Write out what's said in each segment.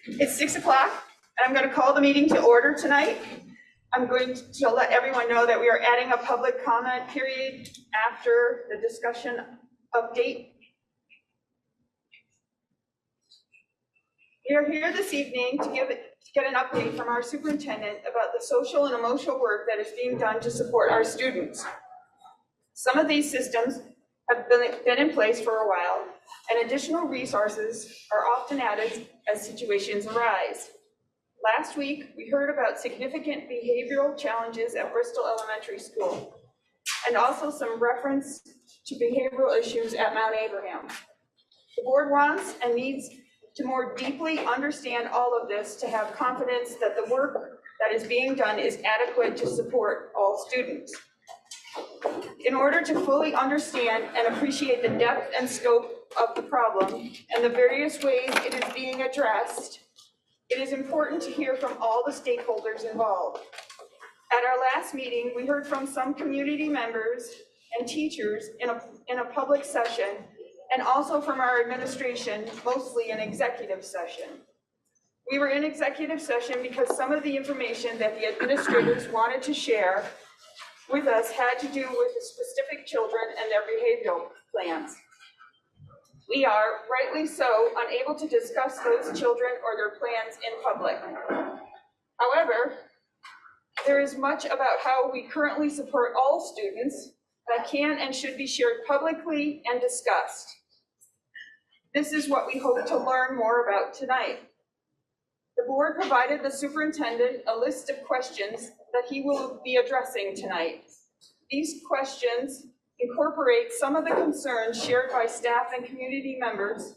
It's 6 o'clock, and I'm going to call the meeting to order tonight. I'm going to let everyone know that we are adding a public comment period after the discussion update. We are here this evening to get an update from our superintendent about the social and emotional work that is being done to support our students. Some of these systems have been in place for a while, and additional resources are often added as situations arise. Last week, we heard about significant behavioral challenges at Bristol Elementary School, and also some reference to behavioral issues at Mount Abraham. The board wants and needs to more deeply understand all of this to have confidence that the work that is being done is adequate to support all students. In order to fully understand and appreciate the depth and scope of the problem and the various ways it is being addressed, it is important to hear from all the stakeholders involved. At our last meeting, we heard from some community members and teachers in a public session, and also from our administration, mostly in executive session. We were in executive session because some of the information that the administrators wanted to share with us had to do with the specific children and their behavioral plans. We are, rightly so, unable to discuss those children or their plans in public. However, there is much about how we currently support all students that can and should be shared publicly and discussed. This is what we hope to learn more about tonight. The board provided the superintendent a list of questions that he will be addressing tonight. These questions incorporate some of the concerns shared by staff and community members.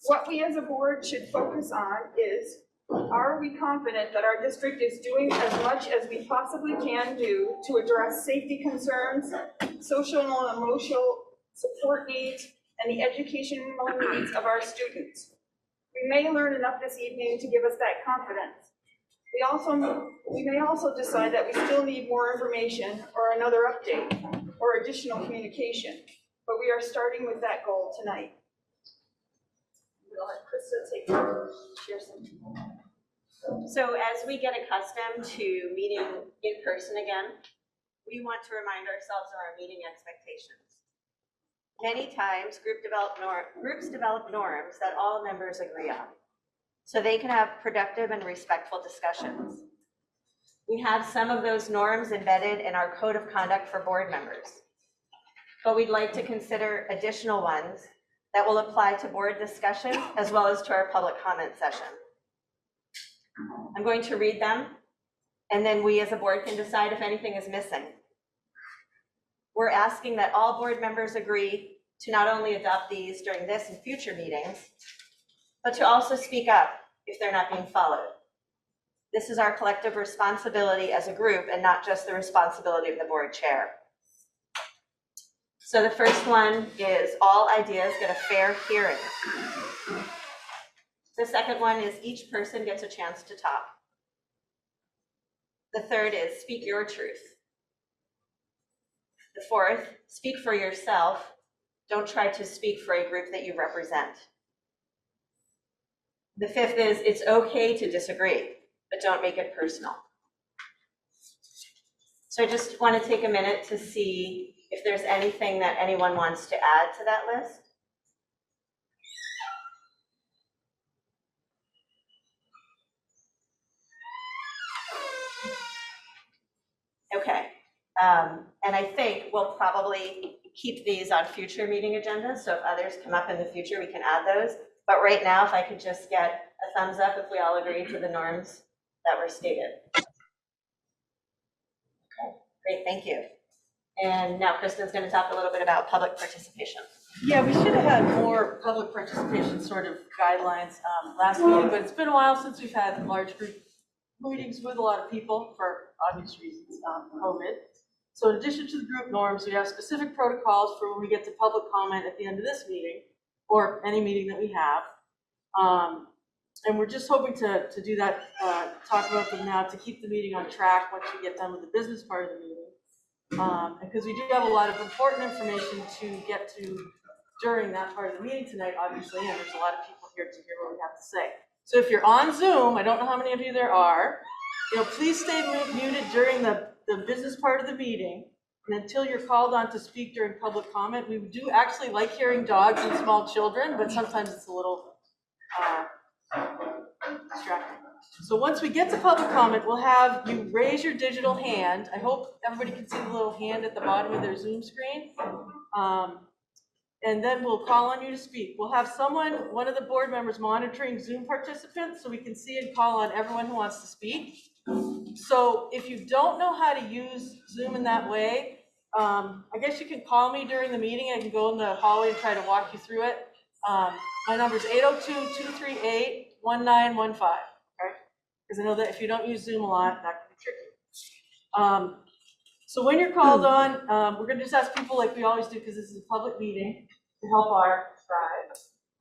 What we as a board should focus on is, are we confident that our district is doing as much as we possibly can do to address safety concerns, social and emotional support needs, and the educational needs of our students? We may learn enough this evening to give us that confidence. We may also decide that we still need more information or another update or additional communication, but we are starting with that goal tonight. We'll let Krista share some. So as we get accustomed to meeting in person again, we want to remind ourselves of our meeting expectations. Many times, groups develop norms that all members agree on, so they can have productive and respectful discussions. We have some of those norms embedded in our code of conduct for board members, but we'd like to consider additional ones that will apply to board discussion as well as to our public comment session. I'm going to read them, and then we as a board can decide if anything is missing. We're asking that all board members agree to not only adopt these during this and future meetings, but to also speak up if they're not being followed. This is our collective responsibility as a group and not just the responsibility of the board chair. So the first one is all ideas get a fair hearing. The second one is each person gets a chance to talk. The third is speak your truth. The fourth, speak for yourself. Don't try to speak for a group that you represent. The fifth is it's okay to disagree, but don't make it personal. So I just want to take a minute to see if there's anything that anyone wants to add to that list. Okay, and I think we'll probably keep these on future meeting agendas, so if others come up in the future, we can add those. But right now, if I could just get a thumbs up if we all agree to the norms that were stated. Okay, great, thank you. And now Kristen's going to talk a little bit about public participation. Yeah, we should have had more public participation sort of guidelines last meeting, but it's been a while since we've had large group meetings with a lot of people for obvious reasons, COVID. So in addition to the group norms, we have specific protocols for when we get to public comment at the end of this meeting or any meeting that we have. And we're just hoping to do that, talk about them now to keep the meeting on track once we get done with the business part of the meeting. Because we do have a lot of important information to get to during that part of the meeting tonight, obviously, and there's a lot of people here to hear what we have to say. So if you're on Zoom, I don't know how many of you there are, please stay muted during the business part of the meeting and until you're called on to speak during public comment. We do actually like hearing dogs and small children, but sometimes it's a little distracting. So once we get to public comment, we'll have you raise your digital hand. I hope everybody can see the little hand at the bottom of their Zoom screen. And then we'll call on you to speak. We'll have one of the board members monitoring Zoom participants so we can see and call on everyone who wants to speak. So if you don't know how to use Zoom in that way, I guess you can call me during the meeting. I can go in the hallway and try to walk you through it. My number is 802-238-1915, okay? Because I know that if you don't use Zoom a lot, that can be tricky. So when you're called on, we're gonna just ask people like we always do, because this is a public meeting, to help our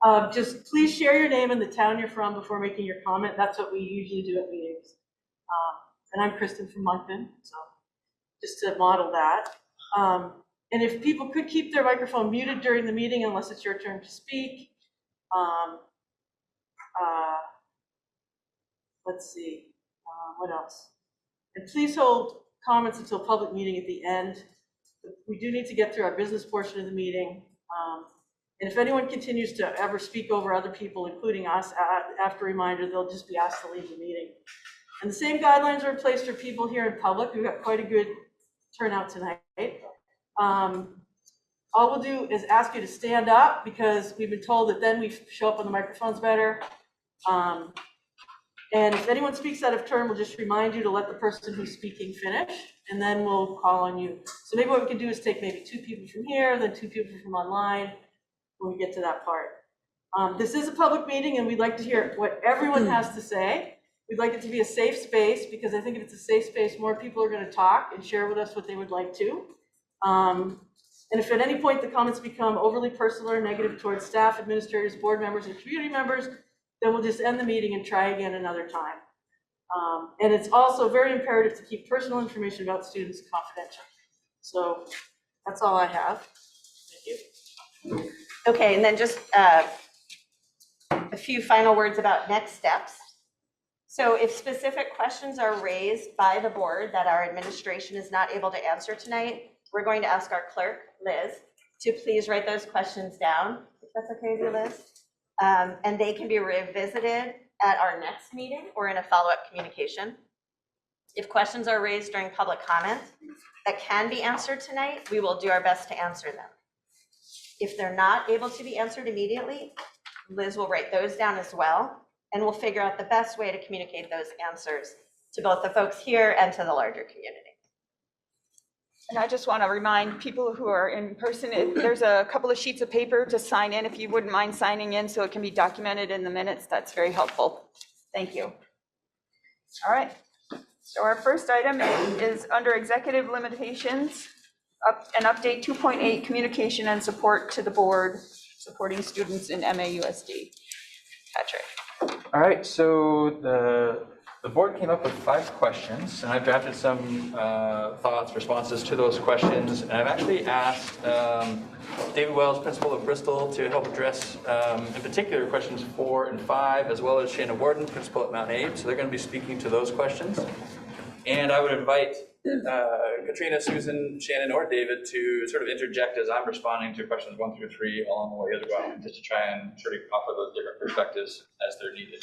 tribe. Just please share your name and the town you're from before making your comment. That's what we usually do at meetings. And I'm Kristen from Moncton, so just to model that. And if people could keep their microphone muted during the meeting unless it's your turn to speak. Let's see, what else? And please hold comments until public meeting at the end. We do need to get through our business portion of the meeting. And if anyone continues to ever speak over other people, including us, after a reminder, they'll just be asked to leave the meeting. And the same guidelines are in place for people here in public. We've got quite a good turnout tonight. All we'll do is ask you to stand up because we've been told that then we show up on the microphones better. And if anyone speaks out of turn, we'll just remind you to let the person who's speaking finish, and then we'll call on you. So maybe what we can do is take maybe 2 people from here, then 2 people from online when we get to that part. This is a public meeting, and we'd like to hear what everyone has to say. We'd like it to be a safe space, because I think if it's a safe space, more people are going to talk and share with us what they would like to. And if at any point the comments become overly personal or negative towards staff, administrators, board members, and community members, then we'll just end the meeting and try again another time. And it's also very imperative to keep personal information about students confidential. So that's all I have. Thank you. Okay, and then just a few final words about next steps. So if specific questions are raised by the board that our administration is not able to answer tonight, we're going to ask our clerk, Liz, to please write those questions down, if that's okay with you, Liz. And they can be revisited at our next meeting or in a follow-up communication. If questions are raised during public comment that can be answered tonight, we will do our best to answer them. If they're not able to be answered immediately, Liz will write those down as well, and we'll figure out the best way to communicate those answers to both the folks here and to the larger community. And I just want to remind people who are in person, there's a couple of sheets of paper to sign in. If you wouldn't mind signing in so it can be documented in the minutes, that's very helpful. Thank you. All right. So our first item is under executive limitations, an update 2.8, communication and support to the board, supporting students in MAUSD. Patrick. All right, so the board came up with 5 questions, and I've drafted some thoughts, responses to those questions, and I've actually asked David Wells, principal of Bristol, to help address, in particular, questions 4 and 5, as well as Shannon Warden, principal at Mount Abe. So they're going to be speaking to those questions. And I would invite Katrina, Susan, Shannon, or David to sort of interject as I'm responding to questions 1 through 3 along the way as well, just to try and sort of offer those different perspectives as they're needed.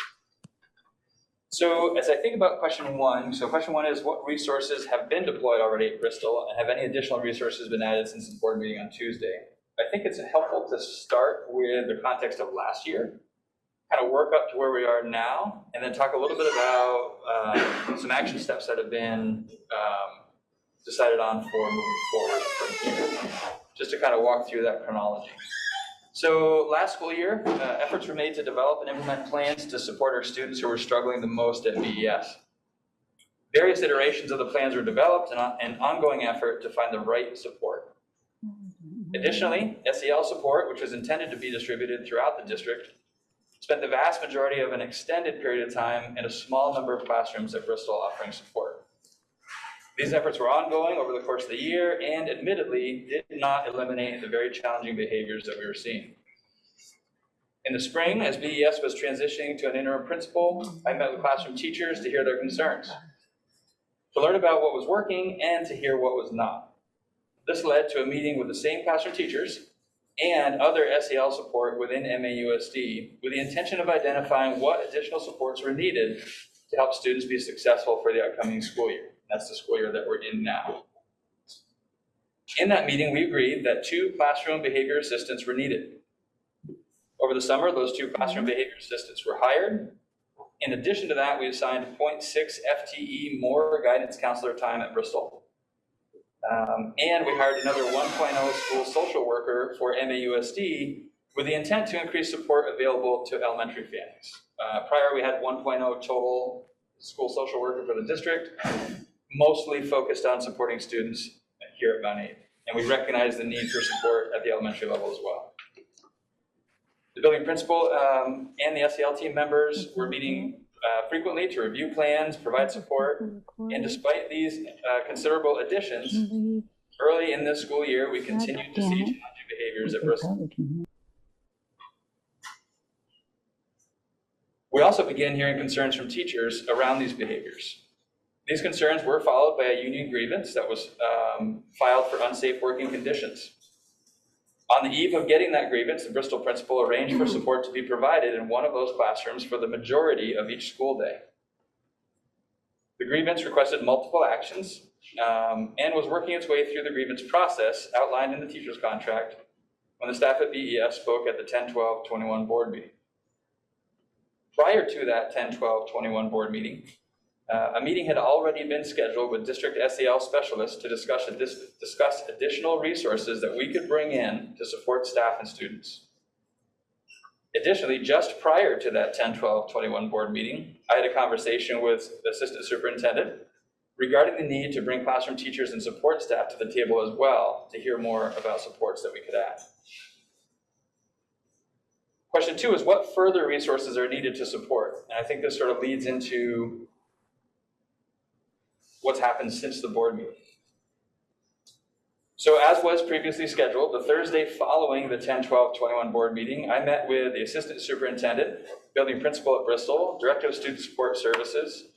So as I think about question 1, so question 1 is, what resources have been deployed already at Bristol, and have any additional resources been added since the board meeting on Tuesday? I think it's helpful to start with the context of last year, kind of work up to where we are now, and then talk a little bit about some action steps that have been decided on for moving forward from here, just to kind of walk through that chronology. So last school year, efforts were made to develop and implement plans to support our students who were struggling the most at BES. Various iterations of the plans were developed and an ongoing effort to find the right support. Additionally, SEL support, which was intended to be distributed throughout the district, spent the vast majority of an extended period of time in a small number of classrooms at Bristol offering support. These efforts were ongoing over the course of the year and admittedly did not eliminate the very challenging behaviors that we were seeing. In the spring, as BES was transitioning to an interim principal, I met with classroom teachers to hear their concerns, to learn about what was working and to hear what was not. This led to a meeting with the same classroom teachers and other SEL support within MAUSD with the intention of identifying what additional supports were needed to help students be successful for the upcoming school year. That's the school year that we're in now. In that meeting, we agreed that 2 classroom behavior assistants were needed. Over the summer, those 2 classroom behavior assistants were hired. In addition to that, we assigned 0.6 FTE more guidance counselor time at Bristol. And we hired another 1.0 school social worker for MAUSD with the intent to increase support available to elementary families. Prior, we had 1.0 total school social worker for the district, mostly focused on supporting students here at Mount Aid. And we recognize the need for support at the elementary level as well. The building principal and the SEL team members were meeting frequently to review plans, provide support, and despite these considerable additions, early in this school year, we continued to see challenging behaviors at Bristol. We also began hearing concerns from teachers around these behaviors. These concerns were followed by a union grievance that was filed for unsafe working conditions. On the eve of getting that grievance, the Bristol principal arranged for support to be provided in one of those classrooms for the majority of each school day. The grievance requested multiple actions and was working its way through the grievance process outlined in the teacher's contract when the staff at BES spoke at the 10/12/21 board meeting. Prior to that 10/12/21 board meeting, a meeting had already been scheduled with district SEL specialists to discuss additional resources that we could bring in to support staff and students. Additionally, just prior to that 10/12/21 board meeting, I had a conversation with the assistant superintendent regarding the need to bring classroom teachers and support staff to the table as well to hear more about supports that we could add. Question 2 is what further resources are needed to support? And I think this sort of leads into what's happened since the board meeting. So as was previously scheduled, the Thursday following the 10/12/21 board meeting, I met with the assistant superintendent, building principal at Bristol, director of student support services,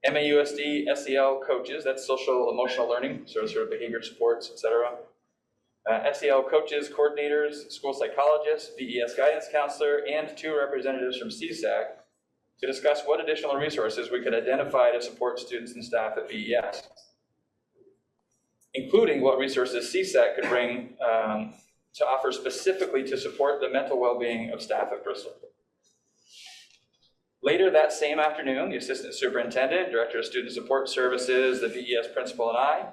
MAUSD SEL coaches, that's social emotional learning, sort of behavior supports, etc. SEL coaches, coordinators, school psychologists, BES guidance counselor, and 2 representatives from CSAC to discuss what additional resources we could identify to support students and staff at BES, including what resources CSAC could bring to offer specifically to support the mental well-being of staff at Bristol. Later that same afternoon, the assistant superintendent, director of student support services, the BES principal, and I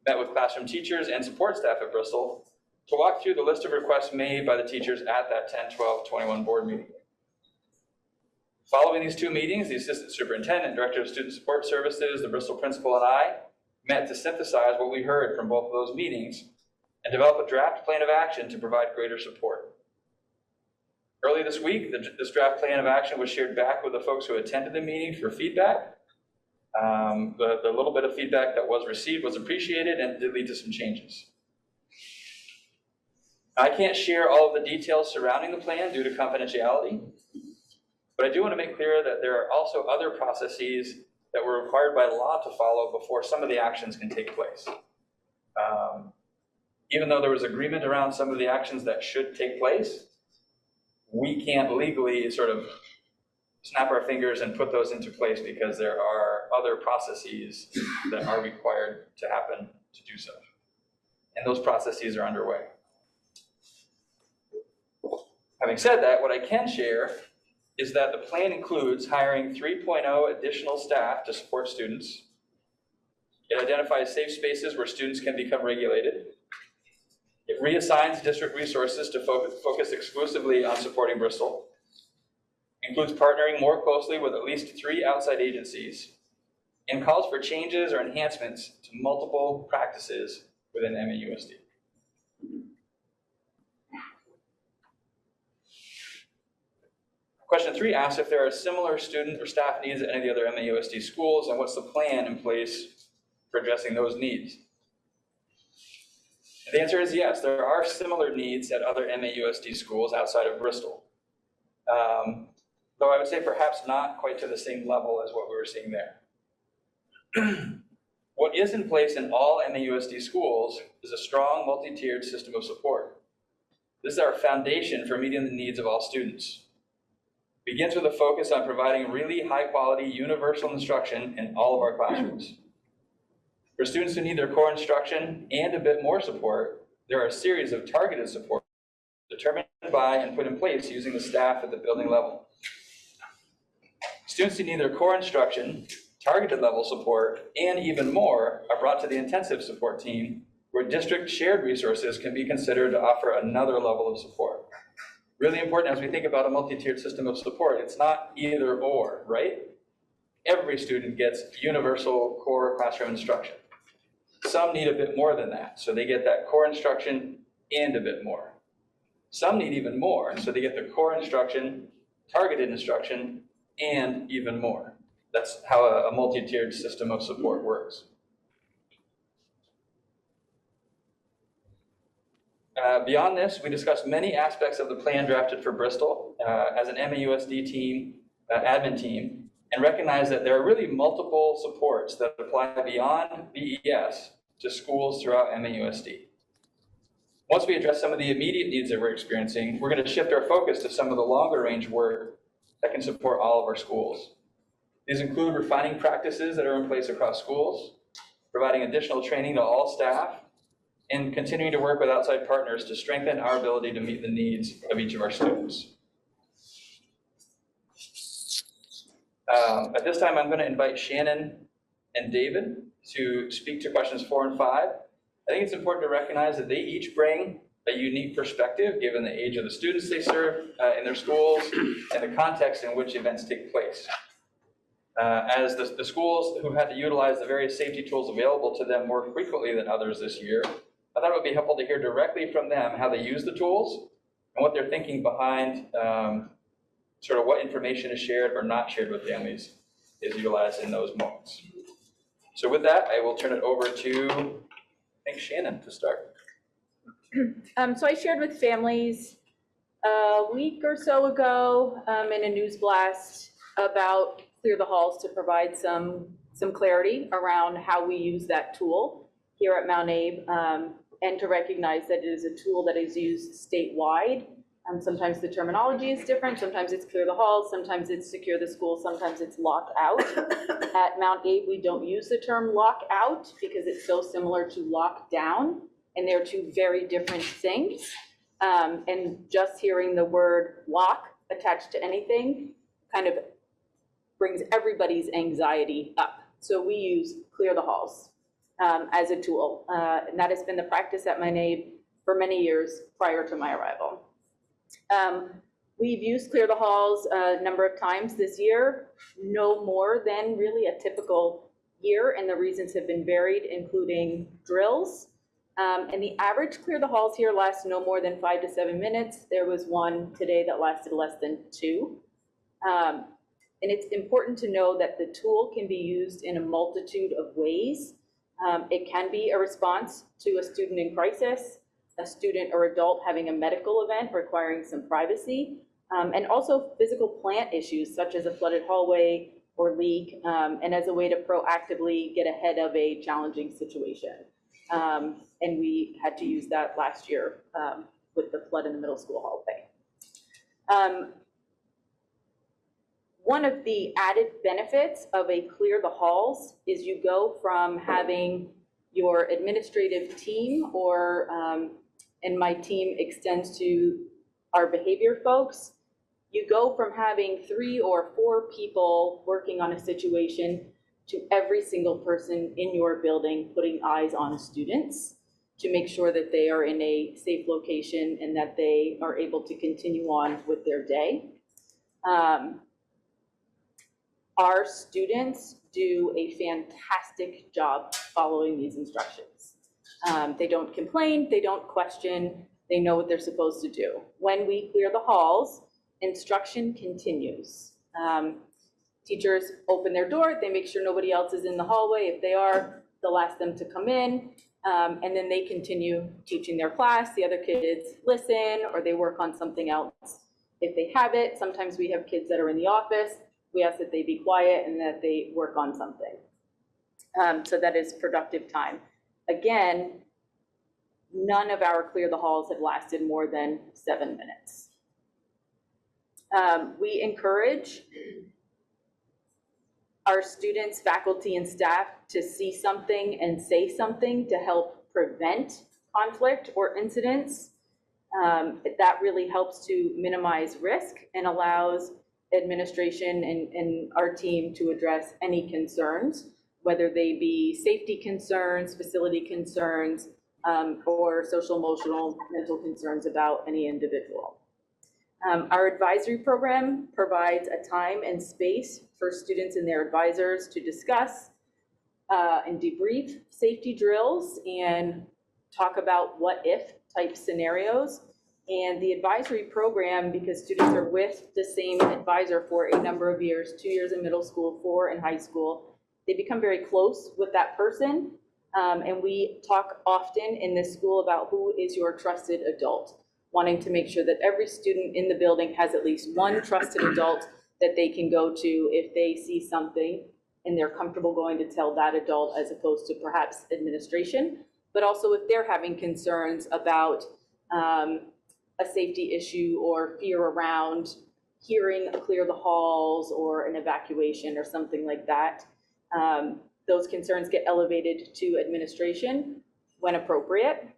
met with classroom teachers and support staff at Bristol to walk through the list of requests made by the teachers at that 10/12/21 board meeting. Following these 2 meetings, the assistant superintendent, director of student support services, the Bristol principal, and I met to synthesize what we heard from both of those meetings and develop a draft plan of action to provide greater support. Early this week, this draft plan of action was shared back with the folks who attended the meeting for feedback. The little bit of feedback that was received was appreciated and did lead to some changes. I can't share all of the details surrounding the plan due to confidentiality, but I do want to make clear that there are also other processes that were required by law to follow before some of the actions can take place. Even though there was agreement around some of the actions that should take place, we can't legally sort of snap our fingers and put those into place because there are other processes that are required to happen to do so. And those processes are underway. Having said that, what I can share is that the plan includes hiring 3.0 additional staff to support students. It identifies safe spaces where students can become regulated. It reassigns district resources to focus exclusively on supporting Bristol. Includes partnering more closely with at least 3 outside agencies, and calls for changes or enhancements to multiple practices within MAUSD. Question 3 asks if there are similar student or staff needs at any of the other MAUSD schools, and what's the plan in place for addressing those needs? The answer is yes, there are similar needs at other MAUSD schools outside of Bristol. Though I would say perhaps not quite to the same level as what we were seeing there. What is in place in all MAUSD schools is a strong multi-tiered system of support. This is our foundation for meeting the needs of all students. It begins with a focus on providing really high-quality universal instruction in all of our classrooms. For students who need their core instruction and a bit more support, there are a series of targeted support determined by and put in place using the staff at the building level. Students who need their core instruction, targeted level support, and even more are brought to the intensive support team, where district shared resources can be considered to offer another level of support. Really important as we think about a multi-tiered system of support, it's not either or, right? Every student gets universal core classroom instruction. Some need a bit more than that, so they get that core instruction and a bit more. Some need even more, so they get the core instruction, targeted instruction, and even more. That's how a multi-tiered system of support works. Beyond this, we discussed many aspects of the plan drafted for Bristol as an MAUSD team, admin team, and recognize that there are really multiple supports that apply beyond BES to schools throughout MAUSD. Once we address some of the immediate needs that we're experiencing, we're going to shift our focus to some of the longer range work that can support all of our schools. These include refining practices that are in place across schools, providing additional training to all staff, and continuing to work with outside partners to strengthen our ability to meet the needs of each of our students. At this time, I'm going to invite Shannon and David to speak to questions 4 and 5. I think it's important to recognize that they each bring a unique perspective given the age of the students they serve in their schools and the context in which events take place. As the schools who had to utilize the various safety tools available to them more frequently than others this year, I thought it would be helpful to hear directly from them how they use the tools and what they're thinking behind sort of what information is shared or not shared with families is utilized in those moments. So with that, I will turn it over to, I think, Shannon to start. So I shared with families a week or so ago in a news blast about Clear the Halls to provide some clarity around how we use that tool here at Mount Abe, and to recognize that it is a tool that is used statewide. Sometimes the terminology is different. Sometimes it's Clear the Halls, sometimes it's Secure the School, sometimes it's Lock Out. At Mount Abe, we don't use the term lock out because it's so similar to lock down, and they're two very different things. And just hearing the word lock attached to anything kind of brings everybody's anxiety up. So we use Clear the Halls as a tool, and that has been the practice at Mount Abe for many years prior to my arrival. We've used Clear the Halls a number of times this year, no more than really a typical year, and the reasons have been varied, including drills. And the average Clear the Halls here lasts no more than 5 to 7 minutes. There was one today that lasted less than 2. And it's important to know that the tool can be used in a multitude of ways. It can be a response to a student in crisis, a student or adult having a medical event requiring some privacy, and also physical plant issues such as a flooded hallway or leak, and as a way to proactively get ahead of a challenging situation. And we had to use that last year with the flood in the middle school hallway. One of the added benefits of a Clear the Halls is you go from having your administrative team or and my team extends to our behavior folks. You go from having 3 or 4 people working on a situation to every single person in your building putting eyes on students to make sure that they are in a safe location and that they are able to continue on with their day. Our students do a fantastic job following these instructions. They don't complain, they don't question, they know what they're supposed to do. When we clear the halls, instruction continues. Teachers open their door, they make sure nobody else is in the hallway. If they are, they'll ask them to come in, and then they continue teaching their class. The other kids listen, or they work on something else if they have it. Sometimes we have kids that are in the office. We ask that they be quiet and that they work on something. So that is productive time. Again, none of our clear the halls have lasted more than 7 minutes. We encourage our students, faculty, and staff to see something and say something to help prevent conflict or incidents. That really helps to minimize risk and allows administration and our team to address any concerns, whether they be safety concerns, facility concerns, or social, emotional, mental concerns about any individual. Our advisory program provides a time and space for students and their advisors to discuss and debrief safety drills and talk about what if type scenarios. And the advisory program, because students are with the same advisor for a number of years, 2 years in middle school, 4 in high school, they become very close with that person. And we talk often in this school about who is your trusted adult, wanting to make sure that every student in the building has at least one trusted adult that they can go to if they see something and they're comfortable going to tell that adult, as opposed to perhaps administration, but also if they're having concerns about a safety issue or fear around hearing a clear the halls or an evacuation or something like that. Those concerns get elevated to administration when appropriate.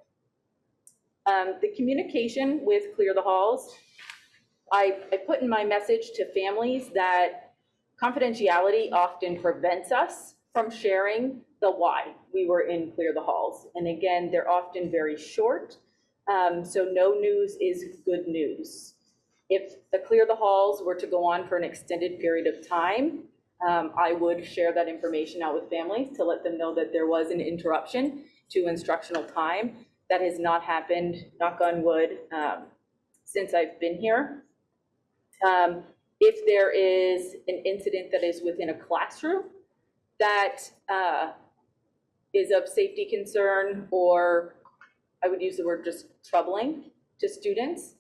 The communication with Clear the Halls, I put in my message to families that confidentiality often prevents us from sharing the why we were in Clear the Halls. And again, they're often very short, so no news is good news. If the Clear the Halls were to go on for an extended period of time, I would share that information out with families to let them know that there was an interruption to instructional time. That has not happened, knock on wood, since I've been here. If there is an incident that is within a classroom that is of safety concern, or I would use the word just troubling to students,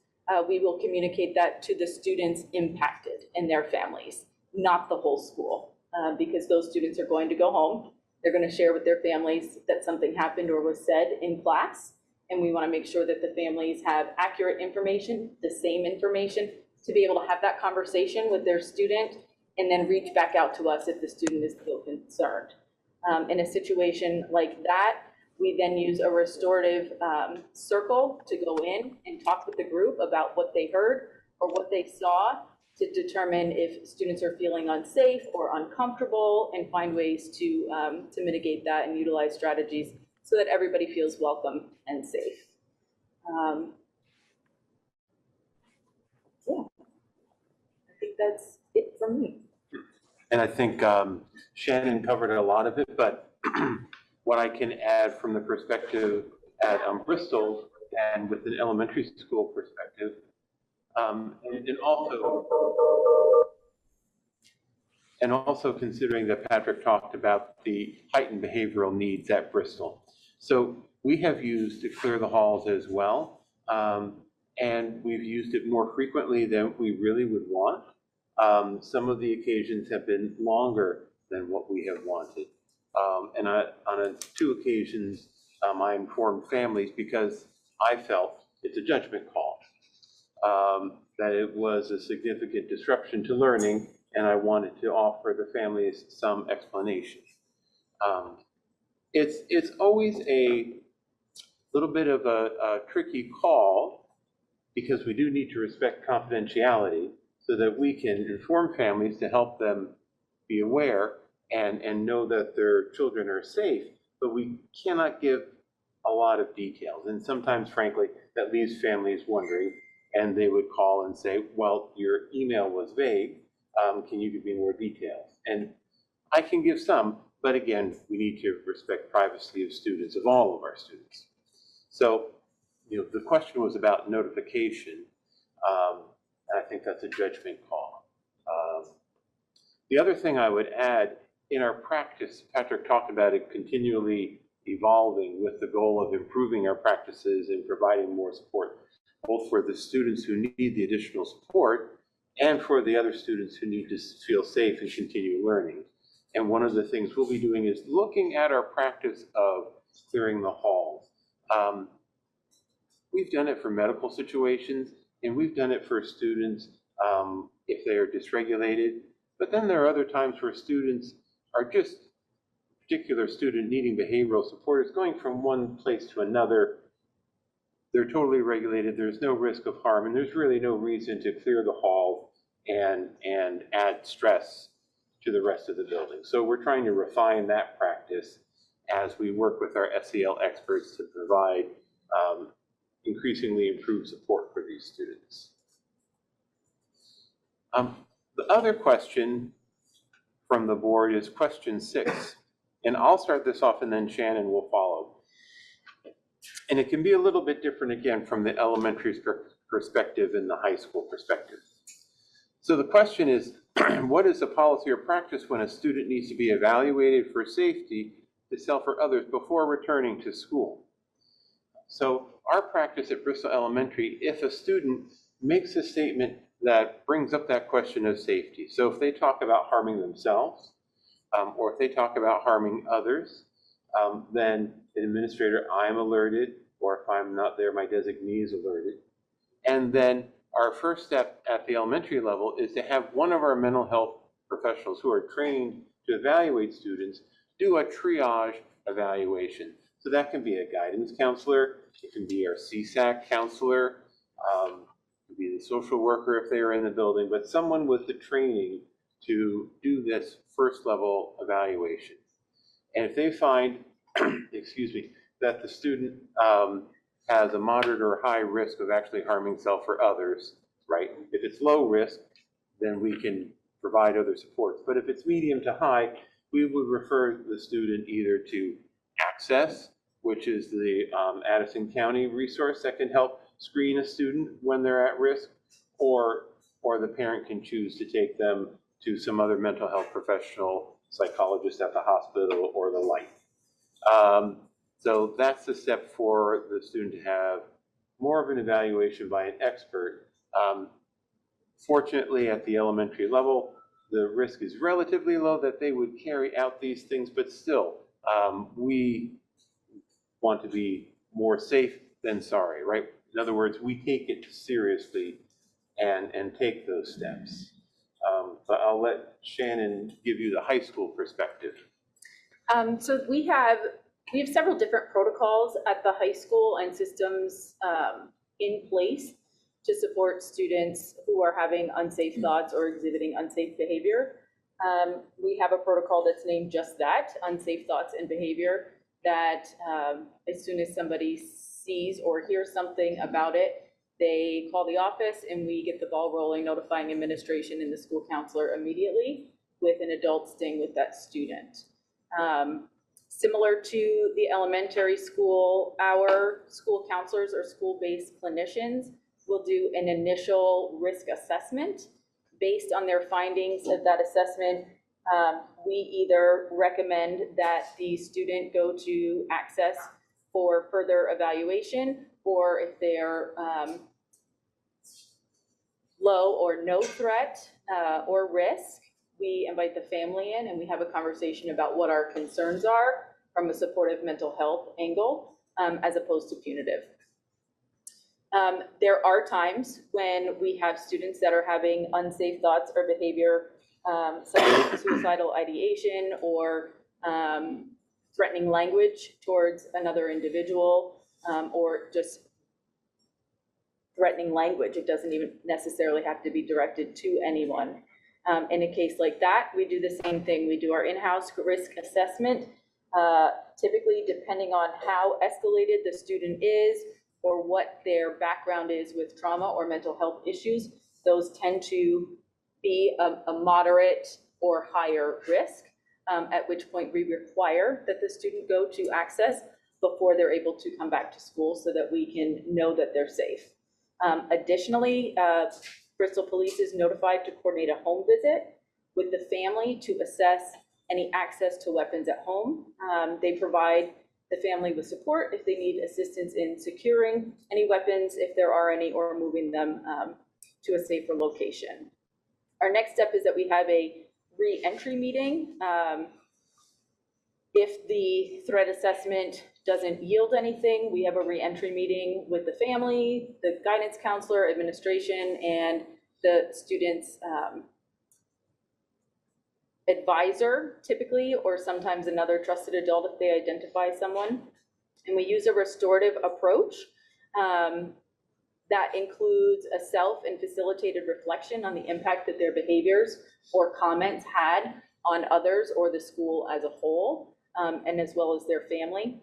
we will communicate that to the students impacted and their families, not the whole school, because those students are going to go home. They're going to share with their families that something happened or was said in class, and we want to make sure that the families have accurate information, the same information, to be able to have that conversation with their student and then reach back out to us if the student is still concerned. In a situation like that, we then use a restorative circle to go in and talk with the group about what they heard or what they saw, to determine if students are feeling unsafe or uncomfortable, and find ways to mitigate that and utilize strategies so that everybody feels welcome and safe. Yeah, I think that's it from me. And I think Shannon covered a lot of it, but what I can add from the perspective at Bristol and with an elementary school perspective, and also considering that Patrick talked about the heightened behavioral needs at Bristol. So we have used to Clear the Halls as well, and we've used it more frequently than we really would want. Some of the occasions have been longer than what we have wanted. And on 2 occasions, I informed families because I felt it's a judgment call, that it was a significant disruption to learning, and I wanted to offer the families some explanation. It's always a little bit of a tricky call, because we do need to respect confidentiality so that we can inform families to help them be aware and know that their children are safe, but we cannot give a lot of details. And sometimes, frankly, that leaves families wondering, and they would call and say, well, your email was vague. Can you give me more details? And I can give some, but again, we need to respect privacy of students, of all of our students. So, the question was about notification, and I think that's a judgment call. The other thing I would add in our practice, Patrick talked about it continually evolving with the goal of improving our practices and providing more support, both for the students who need the additional support and for the other students who need to feel safe and continue learning. And one of the things we'll be doing is looking at our practice of clearing the halls. We've done it for medical situations, and we've done it for students if they are dysregulated. But then there are other times where students are just a particular student needing behavioral support is going from one place to another. They're totally regulated. There's no risk of harm, and there's really no reason to clear the hall and add stress to the rest of the building. So we're trying to refine that practice as we work with our SEL experts to provide increasingly improved support for these students. The other question from the board is question 6. And I'll start this off and then Shannon will follow. And it can be a little bit different again from the elementary perspective and the high school perspective. So the question is, what is the policy or practice when a student needs to be evaluated for safety to self or others before returning to school? So our practice at Bristol Elementary, if a student makes a statement that brings up that question of safety, so if they talk about harming themselves, or if they talk about harming others, then an administrator, I'm alerted, or if I'm not there, my designee is alerted. And then our first step at the elementary level is to have one of our mental health professionals who are trained to evaluate students do a triage evaluation. So that can be a guidance counselor, it can be our CSAC counselor, it can be the social worker if they are in the building, but someone with the training to do this first level evaluation. And if they find, excuse me, that the student has a moderate or high risk of actually harming self or others, right? If it's low risk, then we can provide other supports. But if it's medium to high, we would refer the student either to Access, which is the Addison County resource that can help screen a student when they're at risk, or the parent can choose to take them to some other mental health professional, psychologist at the hospital, or the like. So that's the step for the student to have more of an evaluation by an expert. Fortunately, at the elementary level, the risk is relatively low that they would carry out these things, but still, we want to be more safe than sorry, right? In other words, we take it seriously and take those steps. But I'll let Shannon give you the high school perspective. So we have several different protocols at the high school and systems in place to support students who are having unsafe thoughts or exhibiting unsafe behavior. We have a protocol that's named just that, unsafe thoughts and behavior, that as soon as somebody sees or hears something about it, they call the office and we get the ball rolling, notifying administration and the school counselor immediately with an adult staying with that student. Similar to the elementary school, our school counselors or school-based clinicians will do an initial risk assessment. Based on their findings of that assessment, we either recommend that the student go to Access for further evaluation, or if they're low or no threat or risk, we invite the family in and we have a conversation about what our concerns are from a supportive mental health angle, as opposed to punitive. There are times when we have students that are having unsafe thoughts or behavior, such as suicidal ideation or threatening language towards another individual, or just threatening language. It doesn't even necessarily have to be directed to anyone. In a case like that, we do the same thing. We do our in-house risk assessment, typically depending on how escalated the student is or what their background is with trauma or mental health issues. Those tend to be a moderate or higher risk, at which point we require that the student go to Access before they're able to come back to school so that we can know that they're safe. Additionally, Bristol Police is notified to coordinate a home visit with the family to assess any access to weapons at home. They provide the family with support if they need assistance in securing any weapons, if there are any, or moving them to a safer location. Our next step is that we have a re-entry meeting. If the threat assessment doesn't yield anything, we have a re-entry meeting with the family, the guidance counselor, administration, and the student's advisor, typically, or sometimes another trusted adult if they identify someone. And we use a restorative approach that includes a self and facilitated reflection on the impact that their behaviors or comments had on others or the school as a whole, and as well as their family.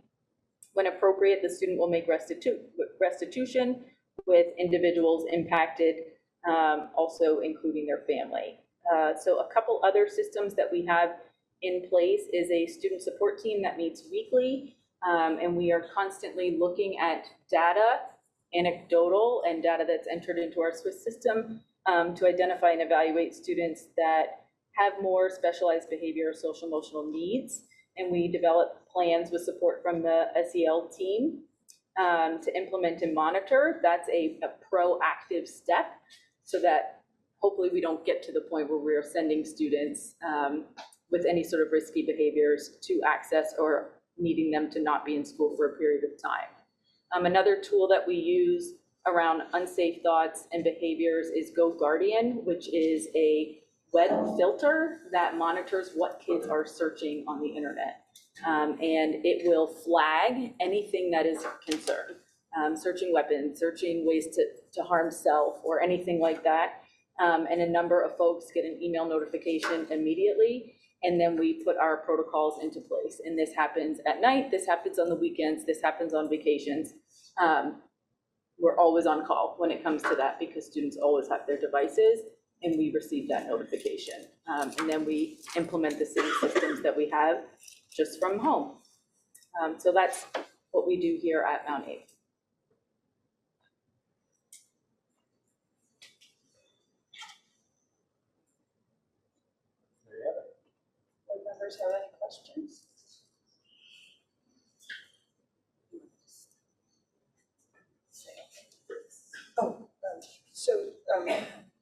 When appropriate, the student will make restitution with individuals impacted, also including their family. So a couple other systems that we have in place is a student support team that meets weekly, and we are constantly looking at data, anecdotal and data that's entered into our Swiss system to identify and evaluate students that have more specialized behavior or social emotional needs. And we develop plans with support from the SEL team to implement and monitor. That's a proactive step so that hopefully we don't get to the point where we're sending students with any sort of risky behaviors to access or needing them to not be in school for a period of time. Another tool that we use around unsafe thoughts and behaviors is Go Guardian, which is a web filter that monitors what kids are searching on the internet. And it will flag anything that is a concern, searching weapons, searching ways to harm self or anything like that. And a number of folks get an email notification immediately, and then we put our protocols into place. And this happens at night, this happens on the weekends, this happens on vacations. We're always on call when it comes to that because students always have their devices and we receive that notification. And then we implement the same systems that we have just from home. So that's what we do here at Mount A. Board members have any questions?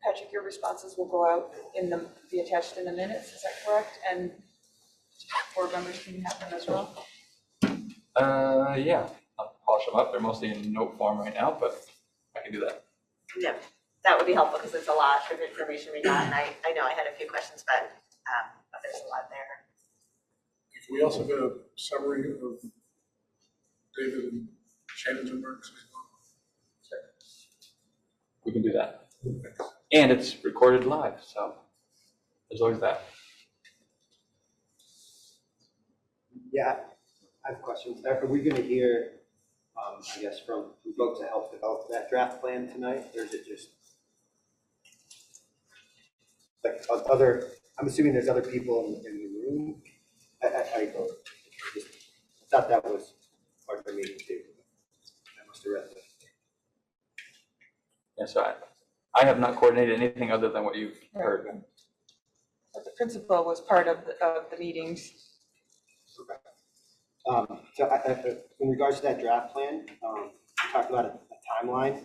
Patrick, your responses will go out be attached in the minutes, is that correct? And board members can have them as well? Yeah, I'll polish them up. They're mostly in note form right now, but I can do that. Yeah, that would be helpful because it's a lot of information we got, and I know I had a few questions, but there's a lot there. Can we also get a summary of David and Shannon's remarks as well? Sure. We can do that. And it's recorded live, so there's always that. Yeah, I have questions. Are we going to hear, I guess, from folks that help develop that draft plan tonight, or is it just like other? I'm assuming there's other people in the room. I thought that was part of the meeting too. I must have read that. Yeah, so I have not coordinated anything other than what you've heard. But the principal was part of the meetings. Okay. So in regards to that draft plan, you talked about a timeline.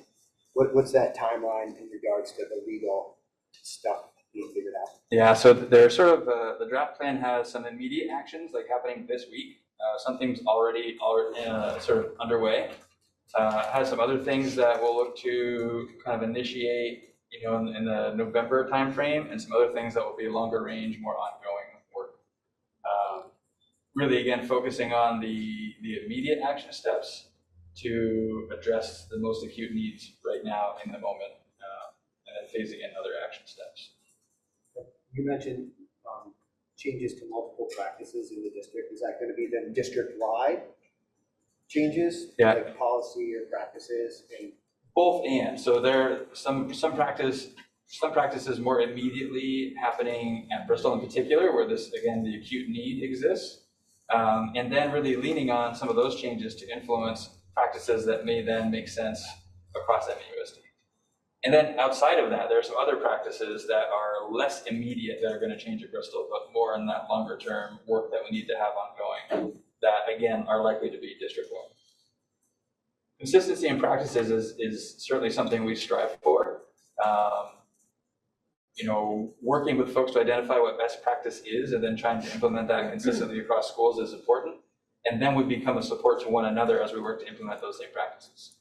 What's that timeline in regards to the legal stuff being figured out? Yeah, so there's sort of, the draft plan has some immediate actions like happening this week. Some things already sort of underway. Has some other things that we'll look to kind of initiate, in the November timeframe, and some other things that will be longer range, more ongoing work. Really, again, focusing on the immediate action steps to address the most acute needs right now in the moment, and then phasing in other action steps. You mentioned changes to multiple practices in the district. Is that going to be then district-wide changes? Yeah. Like policy or practices? And Both and. So there are some practices more immediately happening at Bristol in particular, where this, again, the acute need exists. And then really leaning on some of those changes to influence practices that may then make sense across MAUSD. And then outside of that, there are some other practices that are less immediate that are going to change at Bristol, but more in that longer term work that we need to have ongoing that, again, are likely to be district-wide. Consistency in practices is certainly something we strive for. Working with folks to identify what best practice is and then trying to implement that consistently across schools is important. And then we become a support to one another as we work to implement those same practices.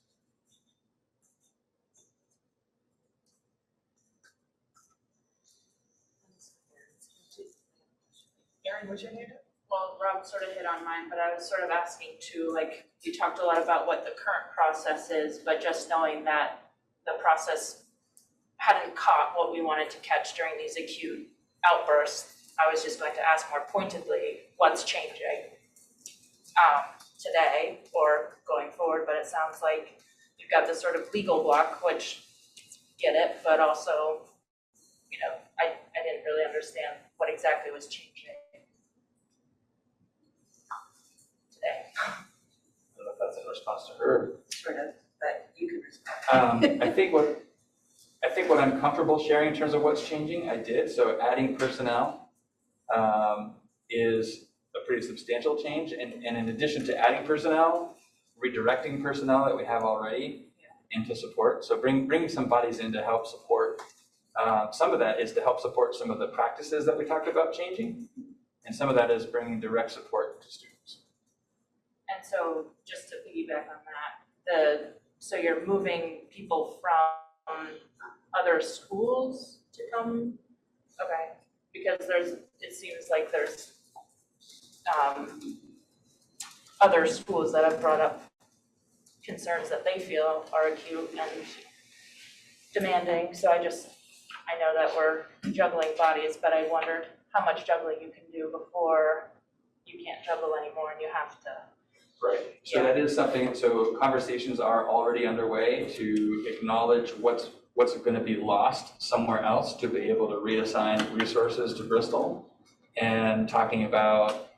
Erin, what's your hand up? Well, Rob sort of hit on mine, but I was sort of asking too, like, you talked a lot about what the current process is, but just knowing that the process hadn't caught what we wanted to catch during these acute outbursts, I was just going to ask more pointedly, what's changing today or going forward? But it sounds like you've got this sort of legal block, which get it, but also, I didn't really understand what exactly was changing today. I don't know if that's in response to her. Sort of, but you can respond. I think what I'm comfortable sharing in terms of what's changing, I did. So adding personnel is a pretty substantial change. And in addition to adding personnel, redirecting personnel that we have already into support. So bringing some bodies in to help support. Some of that is to help support some of the practices that we talked about changing. And some of that is bringing direct support to students. And so just to piggyback on that, so you're moving people from other schools to come? Okay, because it seems like there's other schools that have brought up concerns that they feel are acute and demanding. So I know that we're juggling bodies, but I wondered how much juggling you can do before you can't juggle anymore and you have to. Right. So that is something, so conversations are already underway to acknowledge what's going to be lost somewhere else to be able to reassign resources to Bristol, and talking about,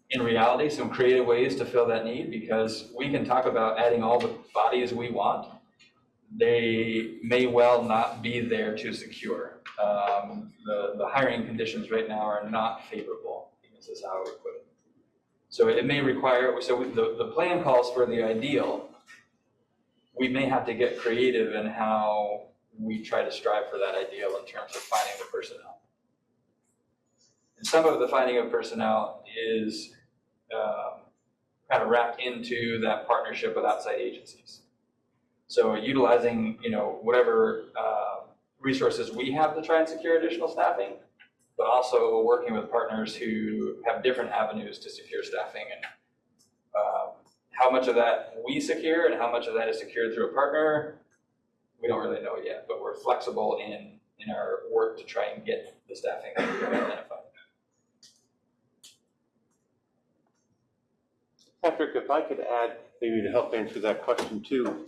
in reality, some creative ways to fill that need, because we can talk about adding all the bodies we want. They may well not be there to secure. The hiring conditions right now are not favorable, this is how I would put it. So it may require, the plan calls for the ideal. We may have to get creative in how we try to strive for that ideal in terms of finding the personnel. And some of the finding of personnel is kind of wrapped into that partnership with outside agencies. So utilizing, whatever resources we have to try and secure additional staffing, but also working with partners who have different avenues to secure staffing, and how much of that we secure and how much of that is secured through a partner, we don't really know yet, but we're flexible in our work to try and get the staffing that we've identified. Patrick, if I could add, maybe to help answer that question too.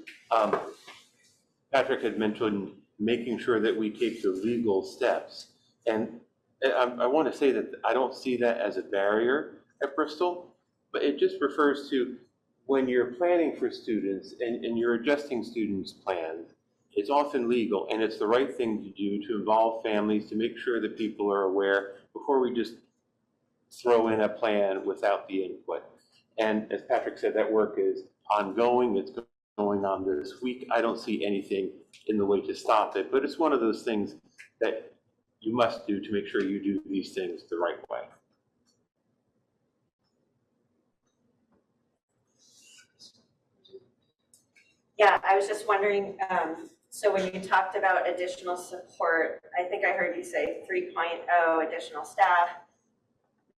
Patrick had mentioned making sure that we take the legal steps. And I want to say that I don't see that as a barrier at Bristol, but it just refers to when you're planning for students and you're adjusting students' plans, it's often legal, and it's the right thing to do to involve families, to make sure that people are aware before we just throw in a plan without the input. And as Patrick said, that work is ongoing. It's going on this week. I don't see anything in the way to stop it, but it's one of those things that you must do to make sure you do these things the right way. Yeah, I was just wondering, so when you talked about additional support, I think I heard you say 3.0 additional staff.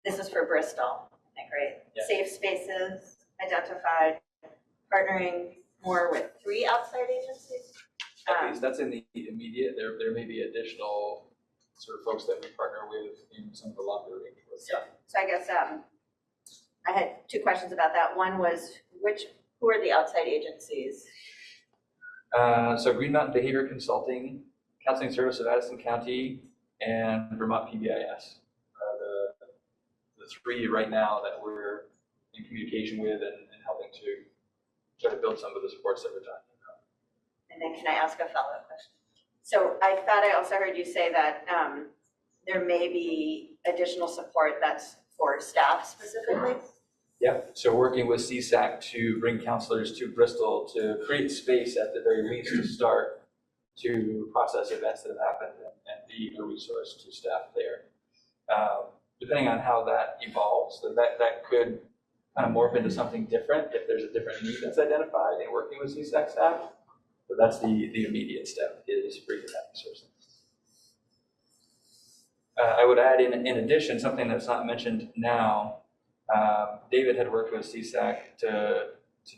This is for Bristol, I think, right? Yeah. Safe spaces identified, partnering more with 3 outside agencies? At least that's in the immediate. There may be additional sort of folks that we partner with in some of the longer range work. So I guess I had 2 questions about that. One was, who are the outside agencies? So Green Mountain Behavior Consulting, Counseling Service of Addison County, and Vermont PBIS are the 3 right now that we're in communication with and helping to try to build some of the supports that we're talking about. And then can I ask a follow-up question? So I thought I also heard you say that there may be additional support that's for staff specifically? Yeah, so working with CSAC to bring counselors to Bristol to create space at the very least to start to process events that have happened and be a resource to staff there. Depending on how that evolves, that could kind of morph into something different if there's a different need that's identified in working with CSAC staff. But that's the immediate step, is bringing that resource. I would add in addition, something that's not mentioned now, David had worked with CSAC to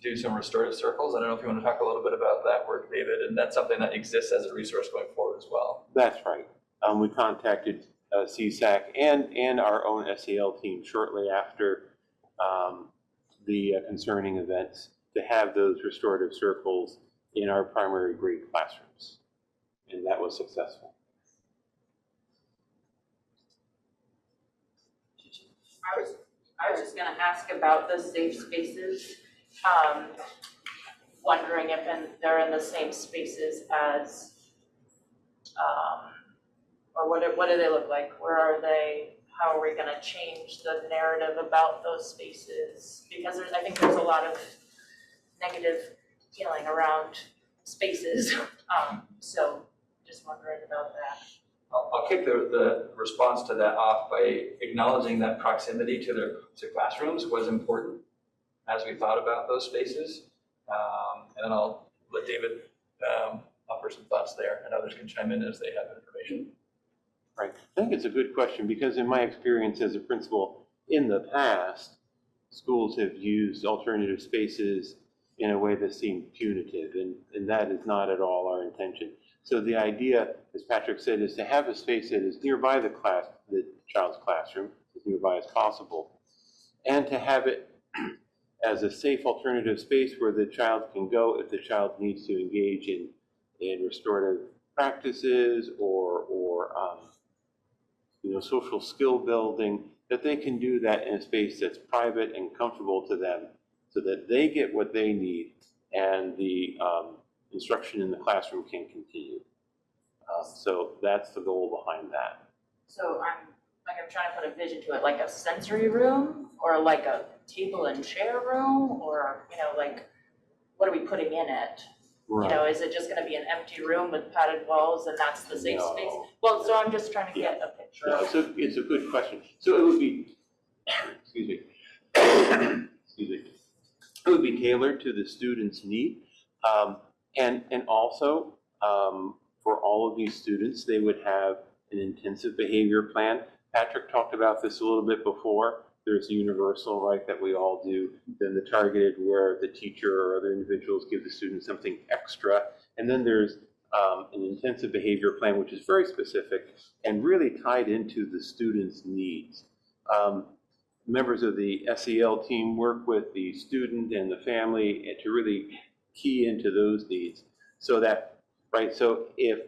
do some restorative circles. I don't know if you want to talk a little bit about that work, David, and that's something that exists as a resource going forward as well. That's right. We contacted CSAC and our own SEL team shortly after the concerning events to have those restorative circles in our primary grade classrooms, and that was successful. I was just gonna ask about the safe spaces, wondering if they're in the same spaces as, or what do they look like? Where are they? How are we gonna change the narrative about those spaces? Because I think there's a lot of negative feeling around spaces, so just wondering about that. I'll kick the response to that off by acknowledging that proximity to classrooms was important as we thought about those spaces. And then I'll let David offer some thoughts there, and others can chime in as they have information. Right. I think it's a good question because in my experience as a principal in the past, schools have used alternative spaces in a way that seemed punitive, and that is not at all our intention. So the idea, as Patrick said, is to have a space that is nearby the child's classroom, as nearby as possible, and to have it as a safe alternative space where the child can go if the child needs to engage in restorative practices or social skill building, that they can do that in a space that's private and comfortable to them so that they get what they need and the instruction in the classroom can continue. So that's the goal behind that. So I'm trying to put a vision to it, like a sensory room or like a table and chair room, or, like, what are we putting in it? Right. Is it just gonna be an empty room with padded walls and that's the safe No. space? Well, so I'm just trying to get a picture No, of. it's a good question. So it would be, excuse me, it would be tailored to the student's need. And also, for all of these students, they would have an intensive behavior plan. Patrick talked about this a little bit before. There's universal, right, that we all do. Then the targeted, where the teacher or other individuals give the student something extra. And then there's an intensive behavior plan, which is very specific and really tied into the student's needs. Members of the SEL team work with the student and the family to really key into those needs. So that, right, so if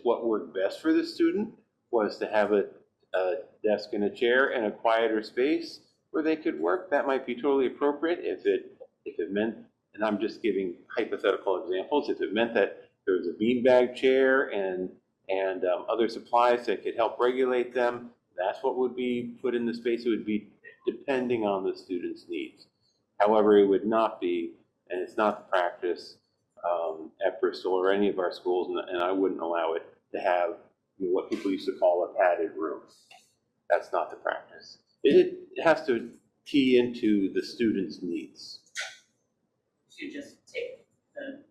what worked best for the student was to have a desk and a chair and a quieter space where they could work, that might be totally appropriate. If it meant, and I'm just giving hypothetical examples, if it meant that there was a beanbag chair and other supplies that could help regulate them, that's what would be put in the space. It would be depending on the student's needs. However, it would not be, and it's not the practice at Bristol or any of our schools, and I wouldn't allow it to have what people used to call a padded room. That's not the practice. It has to key into the student's needs. So you just take the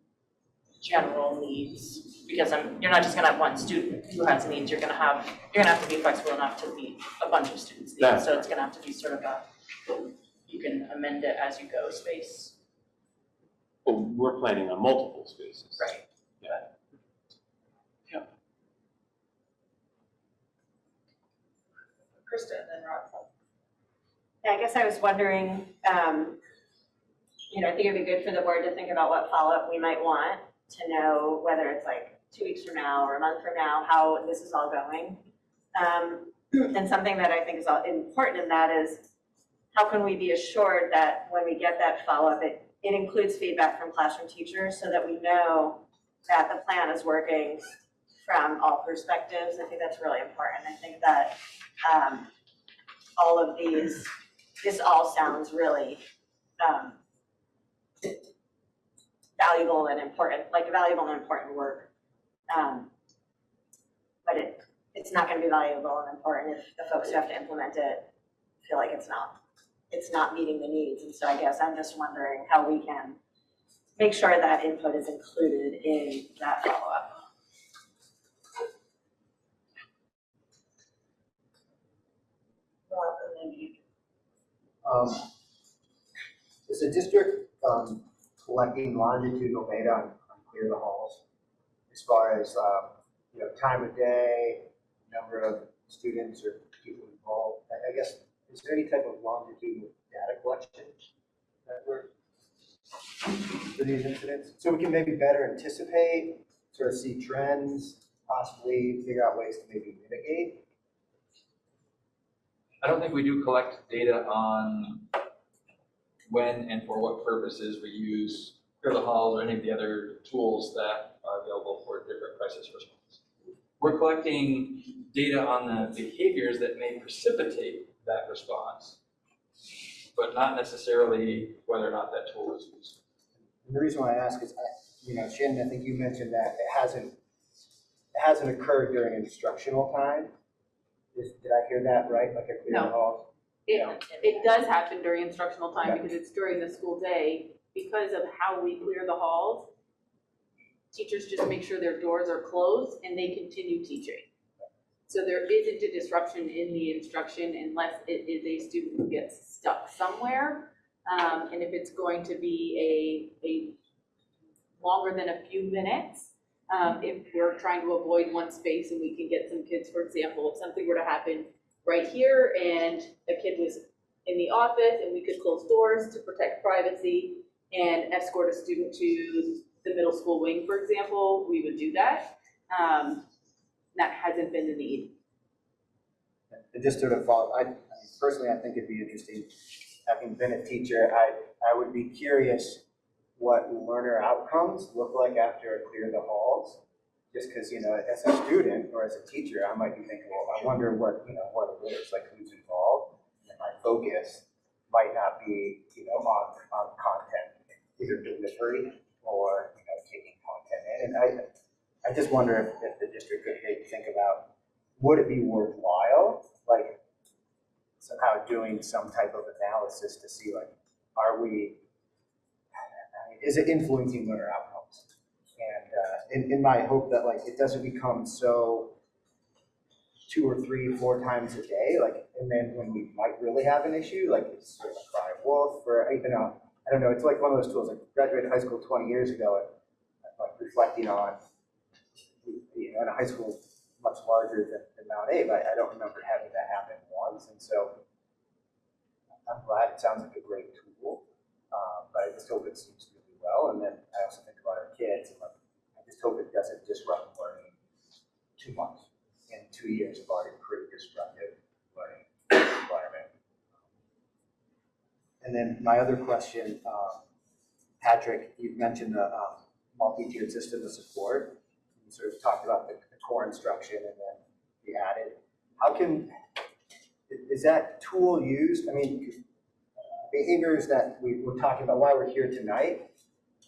general needs, because you're not just gonna have one student who has needs, you're gonna have to be flexible enough to meet a bunch of students' needs. That's So it's gonna have to be sort of you can amend it as you go space. Well, we're planning on multiple spaces. Right. Yeah. Yeah. Krista and then Rob. Yeah, I guess I was wondering, I think it'd be good for the board to think about what follow-up we might want to know, whether it's like 2 weeks from now or a month from now, how this is all going. And something that I think is important in that is, how can we be assured that when we get that follow-up, it includes feedback from classroom teachers so that we know that the plan is working from all perspectives. I think that's really important. I think that all of these, this all sounds really valuable and important, like valuable and important work. But it's not gonna be valuable and important if the folks who have to implement it feel like it's not meeting the needs. And so I guess I'm just wondering how we can make sure that input is included in that follow-up. Rob, and then you. Is the district collecting longitudinal data on clear the halls as far as time of day, number of students or people involved? I guess, is there any type of longitudinal data collection that we're for these incidents? So we can maybe better anticipate, sort of see trends, possibly figure out ways to maybe mitigate? I don't think we do collect data on when and for what purposes we use Clear the Halls or any of the other tools that are available for different crisis response. We're collecting data on the behaviors that may precipitate that response, but not necessarily whether or not that tool is used. And the reason why I ask is, Shannon, I think you mentioned that it hasn't occurred during instructional time. Did I hear that right? Like a clear the halls? It does happen during instructional time Okay. because it's during the school day. Because of how we clear the halls, teachers just make sure their doors are closed and they continue teaching. So there isn't a disruption in the instruction unless it is a student who gets stuck somewhere. And if it's going to be a longer than a few minutes, if we're trying to avoid one space and we can get some kids, for example, if something were to happen right here and a kid was in the office and we could close doors to protect privacy and escort a student to the middle school wing, for example, we would do that. That hasn't been the need. And just sort of follow, personally, I think it'd be interesting, having been a teacher, I would be curious what learner outcomes look like after I clear the halls. Just because, as a student or as a teacher, I might be thinking, well, I wonder what it is, like who's involved. And my focus might not be, on content, either delivery or, taking content in. And I just wonder if the district could maybe think about, would it be worthwhile, like somehow doing some type of analysis to see, like, is it influencing learner outcomes? And in my hope that, like, it doesn't become so 2 or 3, 4 times a day, like, and then when we might really have an issue, like it's sort of a cry of wolf, or I don't know, it's like one of those tools. I graduated high school 20 years ago, and I'm like reflecting on, in a high school much larger than Mount A, but I don't remember having that happen once, and so I'm glad. It sounds like a great tool, but I just hope it seems to do well. And then I also think about our kids, and like, I just hope it doesn't disrupt learning too much. In 2 years of already pretty disruptive learning environment. And then my other question, Patrick, you've mentioned the multi-tiered system of support. You sort of talked about the core instruction and then the added. Is that tool used? I mean, behaviors that we're talking about, why we're here tonight,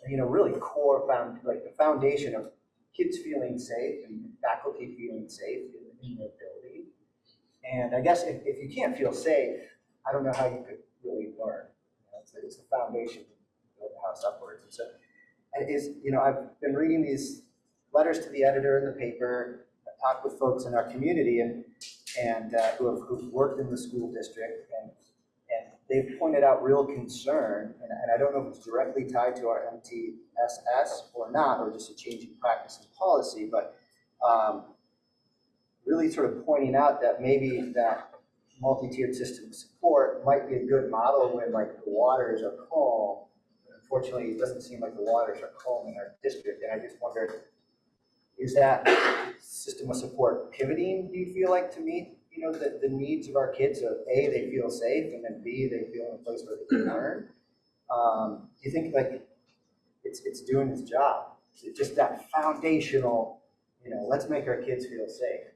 really core, like the foundation of kids feeling safe and faculty feeling safe in their building. And I guess if you can't feel safe, I don't know how you could really learn. It's the foundation to build the house upwards. And so I've been reading these letters to the editor in the paper. I've talked with folks in our community and who've worked in the school district, and they've pointed out real concern, and I don't know if it's directly tied to our MTSS or not, or just a change in practice and policy, but really sort of pointing out that maybe that multi-tiered system of support might be a good model when, like, the waters are calm. But unfortunately, it doesn't seem like the waters are calm in our district, and I just wonder, is that system of support pivoting, do you feel like, to meet the needs of our kids? So A, they feel safe, and then B, they feel in a place where they can learn. Do you think, like, it's doing its job? just that foundational, let's make our kids feel safe.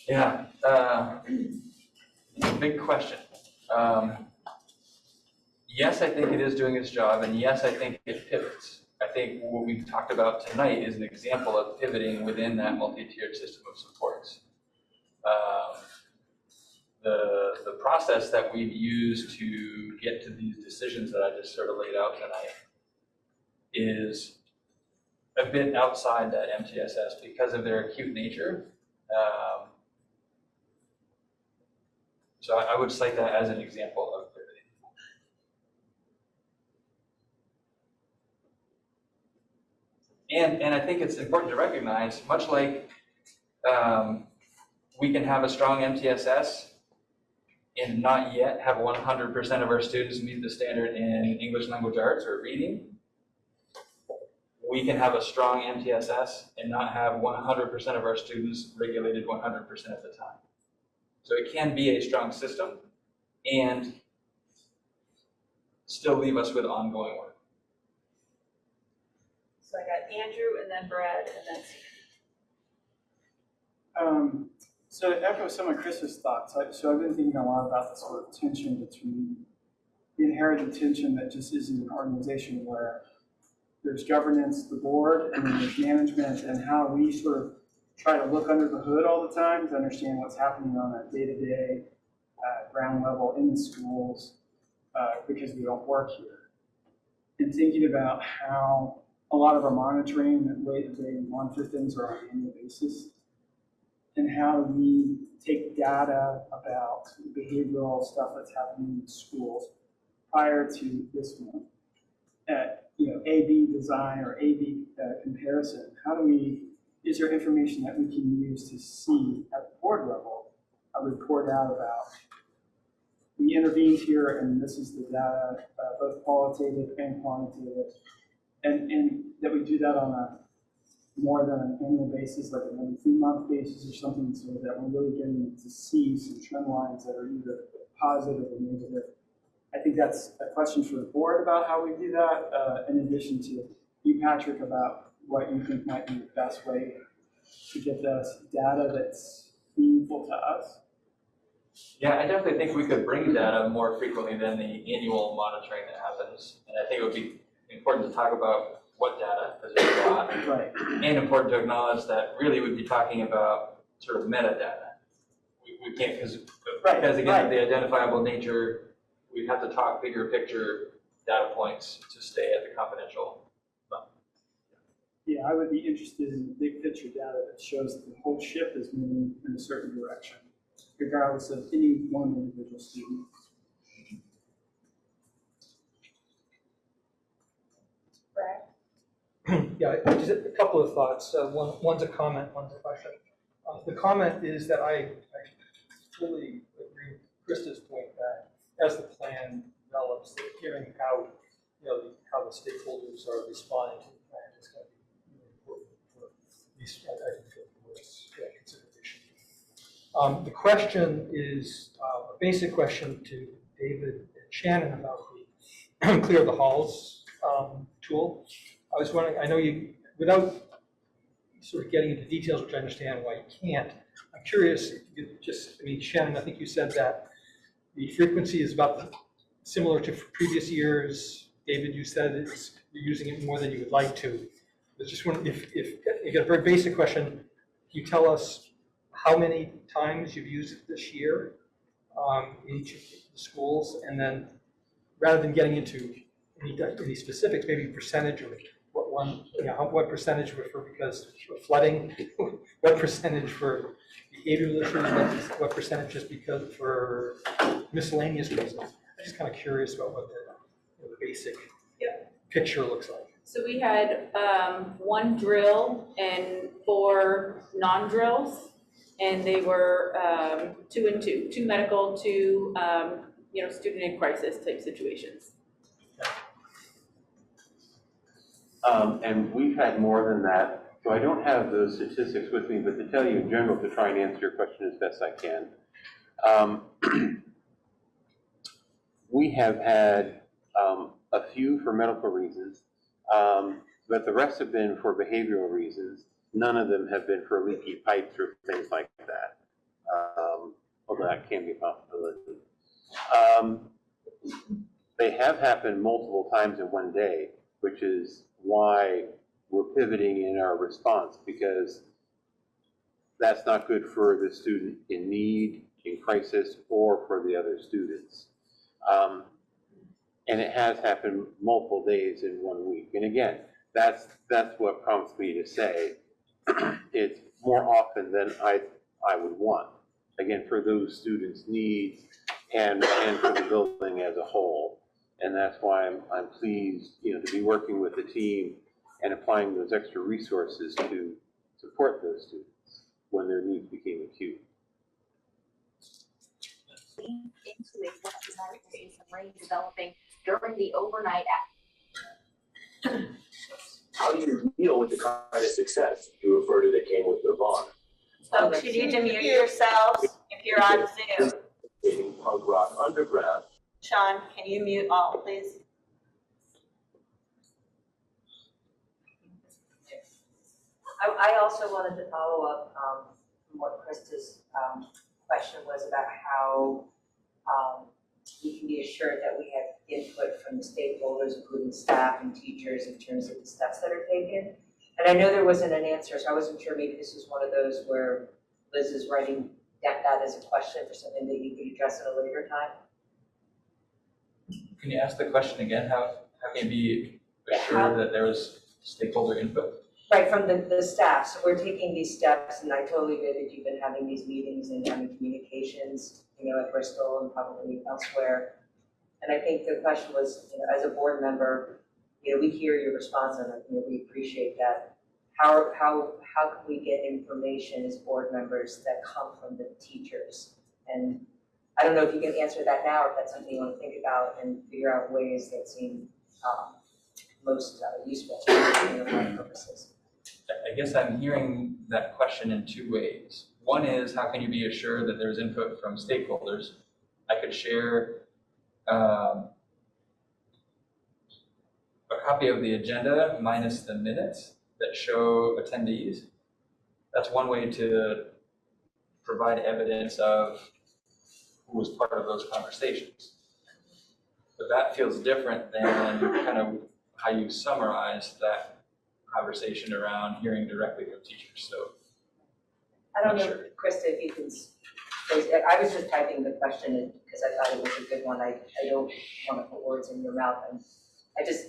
Yeah, big question. Yes, I think it is doing its job, and yes, I think it pivots. I think what we've talked about tonight is an example of pivoting within that multi-tiered system of supports. The process that we've used to get to these decisions that I just sort of laid out tonight is a bit outside that MTSS because of their acute nature. So I would cite that as an example of pivoting. And I think it's important to recognize, much like we can have a strong MTSS and not yet have 100% of our students meet the standard in English language arts or reading, we can have a strong MTSS and not have 100% of our students regulated 100% of the time. So it can be a strong system and still leave us with ongoing work. So I got Andrew and then Brad and then Steve. So to echo some of Chris's thoughts, so I've been thinking a lot about the sort of tension between the inherited tension that just is in an organization where there's governance, the board, and then there's management, and how we sort of try to look under the hood all the time to understand what's happening on a day-to-day ground level in the schools because we don't work here. And thinking about how a lot of our monitoring and the way that they monitor things are on an annual basis, and how we take data about behavioral stuff that's happening in schools prior to this one, A/B design or A/B comparison. How do we, is there information that we can use to see at the board level a report out about we intervened here and this is the data, both qualitative and quantitative, and that we do that on a more than an annual basis, like an every 3-month basis or something, so that we're really getting to see some trend lines that are either positive or negative. I think that's a question for the board about how we do that, in addition to you, Patrick, about what you think might be the best way to get this data that's meaningful to us. Yeah, I definitely think we could bring data more frequently than the annual monitoring that happens. And I think it would be important to talk about what data, because there's a lot. Right. And important to acknowledge that really we'd be talking about sort of metadata. We can't, because again, of the identifiable nature, we'd have to talk bigger picture data points to stay at the confidential level. Yeah, I would be interested in the big picture data that shows that the whole ship is moving in a certain direction, regardless of any one individual student. Yeah, just a couple of thoughts. One's a comment, one's a question. The comment is that I fully agree with Krista's point that as the plan develops, that hearing how how the stakeholders are responding to the plan is going to be really important for these, I think, for the board's consideration. The question is a basic question to David and Shannon about the Clear the Halls tool. I was wondering, I know you, without sort of getting into details, which I understand why you can't, I'm curious, if you could just, Shannon, I think you said that the frequency is about similar to previous years. David, you said you're using it more than you would like to. I was just wondering if you got a very basic question, can you tell us how many times you've used it this year in each of the schools? And then rather than getting into any specifics, maybe percentage or what percentage were for because of flooding, what percentage for behavioral issues, what percentage just because for miscellaneous reasons. I'm just kind of curious about what the basic picture looks like. So we had 1 drill and 4 non-drills, and they were 2 and 2, 2 medical, 2 student in crisis type situations. And we've had more than that, so I don't have those statistics with me, but to tell you in general, to try and answer your question as best I can. We have had a few for medical reasons, but the rest have been for behavioral reasons. None of them have been for leaky pipes or things like that, although that can be a possibility. They have happened multiple times in one day, which is why we're pivoting in our response, because that's not good for the student in need, in crisis, or for the other students. And it has happened multiple days in 1 week. And again, that's what prompts me to say it's more often than I would want. Again, for those students' needs and for the building as a whole. And that's why I'm pleased, to be working with the team and applying those extra resources to support those students when their needs became acute. Into a recognizing some rain developing during the overnight act. How do you deal with the kind of success you refer to that came with the bond? Folks, you need to mute yourselves if you're on Zoom. In punk rock underground. Sean, can you mute all, please? I also wanted to follow up from what Krista's question was about how we can be assured that we have input from the stakeholders, including staff and teachers, in terms of the steps that are taken. And I know there wasn't an answer, so I wasn't sure maybe this was one of those where Liz is writing that as a question for something that you could address at a later time. Can you ask the question again? How can you be assured that there was stakeholder input? Right, from the staff. So we're taking these steps, and I totally get it. You've been having these meetings and having communications, at Bristol and probably elsewhere. And I think the question was, as a board member, we hear your response and we appreciate that. How can we get information as board members that come from the teachers? And I don't know if you can answer that now, or if that's something you want to think about and figure out ways that seem most useful for our purposes. I guess I'm hearing that question in two ways. One is, how can you be assured that there's input from stakeholders? I could share a copy of the agenda minus the minutes that show attendees. That's one way to provide evidence of who was part of those conversations. But that feels different than kind of how you summarize that conversation around hearing directly from teachers. So I don't know, Krista, if you can phrase it. I was just typing the question in because I thought it was a good one. I don't want to put words in your mouth. And I just,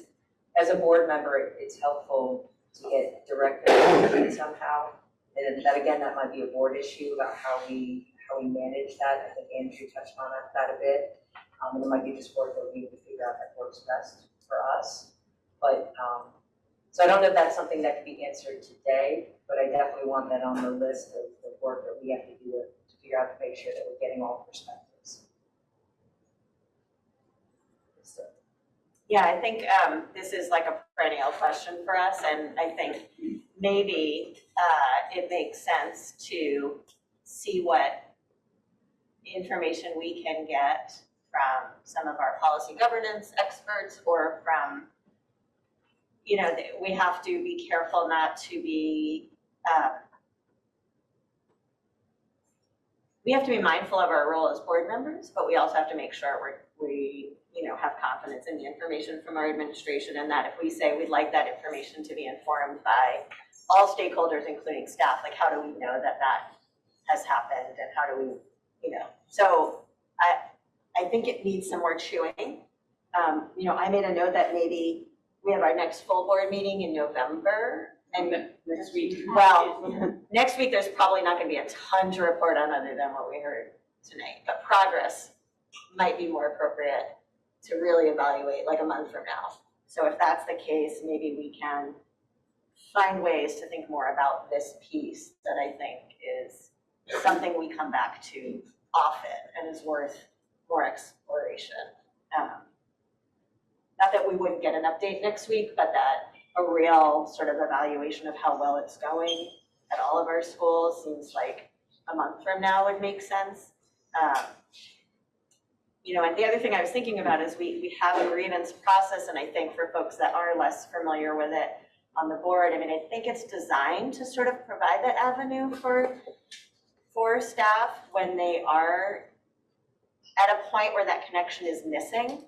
as a board member, it's helpful to get direct information somehow. And that, again, that might be a board issue about how we manage that. I think Andrew touched on that a bit. And it might be just work that we need to figure out that works best for us. But so I don't know if that's something that can be answered today, but I definitely want that on the list of the work that we have to do to figure out to make sure that we're getting all perspectives. So. Yeah, I think this is like a perennial question for us, and I think maybe it makes sense to see what information we can get from some of our policy governance experts or from, we have to be careful not to be, we have to be mindful of our role as board members, but we also have to make sure we have confidence in the information from our administration, and that if we say we'd like that information to be informed by all stakeholders, including staff, like how do we know that has happened, and how do we, so I think it needs some more chewing. I made a note that maybe we have our next full board meeting in November, and next week. Well, next week there's probably not going to be a ton to report on other than what we heard tonight, but progress might be more appropriate to really evaluate like a month from now. So if that's the case, maybe we can find ways to think more about this piece that I think is something we come back to often and is worth more exploration. Not that we wouldn't get an update next week, but that a real sort of evaluation of how well it's going at all of our schools seems like a month from now would make sense. You know, and the other thing I was thinking about is we have a grievance process, and I think for folks that are less familiar with it on the board, I mean, I think it's designed to sort of provide that avenue for staff when they are at a point where that connection is missing,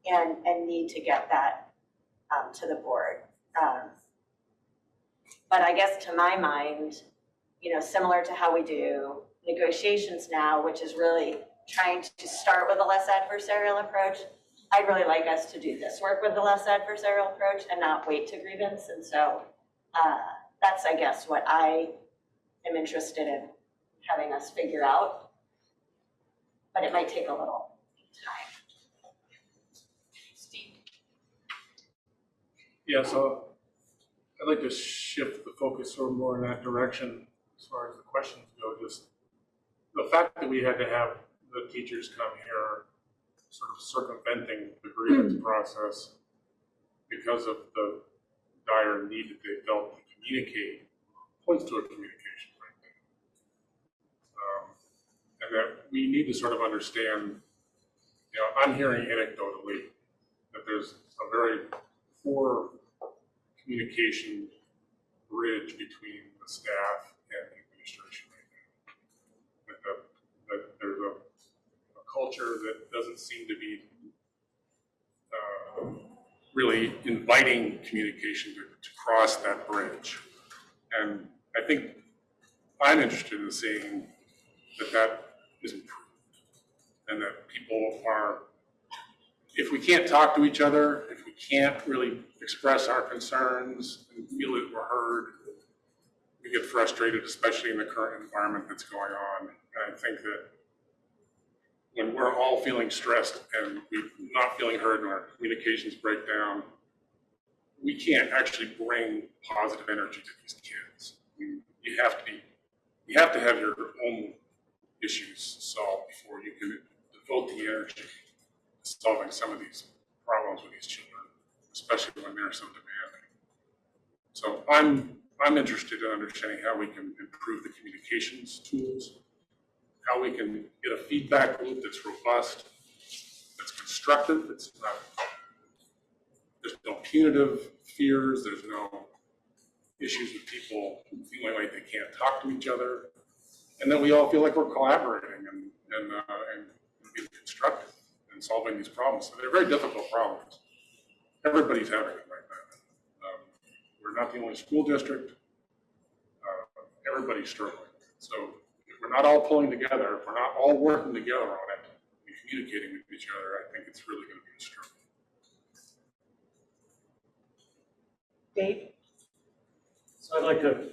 and need to get that to the board. But I guess to my mind, you know, similar to how we do negotiations now, which is really trying to start with a less adversarial approach, I'd really like us to do this work with the less adversarial approach and not wait to grievance. And so that's, I guess, what I am interested in having us figure out. But it might take a little time. Steve? Yeah, so I'd like to shift the focus sort of more in that direction as far as the questions go. Just the fact that we had to have the teachers come here sort of circumventing the grievance process because of the dire need that they felt to communicate points to a communication right there. And that we need to sort of understand, you know, I'm hearing anecdotally that there's a very poor communication bridge between the staff and the administration right now. That there's a culture that doesn't seem to be really inviting communication to cross that bridge. And I think I'm interested in seeing that is improved and that people are, if we can't talk to each other, if we can't really express our concerns and feel that we're heard, we get frustrated, especially in the current environment that's going on. And I think that when we're all feeling stressed and we're not feeling heard and our communications break down, we can't actually bring positive energy to these kids. You have to have your own issues solved before you can devote the energy to solving some of these problems with these children, especially when they're so demanding. So I'm interested in understanding how we can improve the communications tools, how we can get a feedback loop that's robust, that's constructive, that's not, there's no punitive fears, there's no issues with people feeling like they can't talk to each other, and then we all feel like we're collaborating and being constructive in solving these problems. So they're very difficult problems. Everybody's having them right now. We're not the only school district. Everybody's struggling. So if we're not all pulling together, if we're not all working together on it, and communicating with each other, I think it's really going to be a struggle. Dave? So I'd like to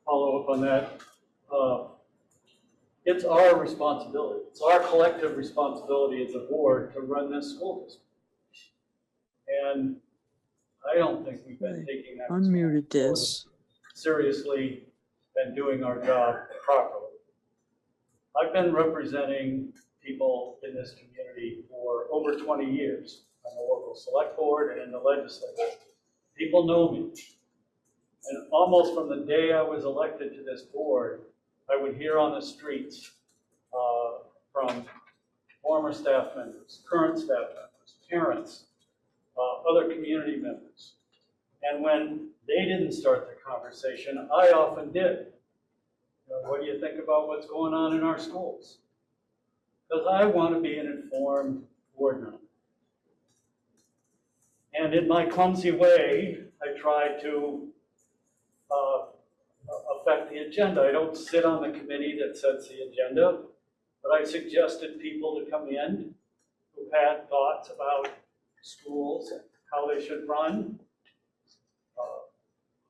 follow up on that. It's our responsibility. It's our collective responsibility as a board to run this school district. And I don't think we've been taking that Unmuted this. seriously and doing our job properly. I've been representing people in this community for over 20 years on the local select board and in the legislature. People know me. And almost from the day I was elected to this board, I would hear on the streets from former staff members, current staff members, parents, other community members. And when they didn't start the conversation, I often did. You know, what do you think about what's going on in our schools? Because I want to be an informed board member. And in my clumsy way, I try to affect the agenda. I don't sit on the committee that sets the agenda, but I suggested people to come in who had thoughts about schools and how they should run.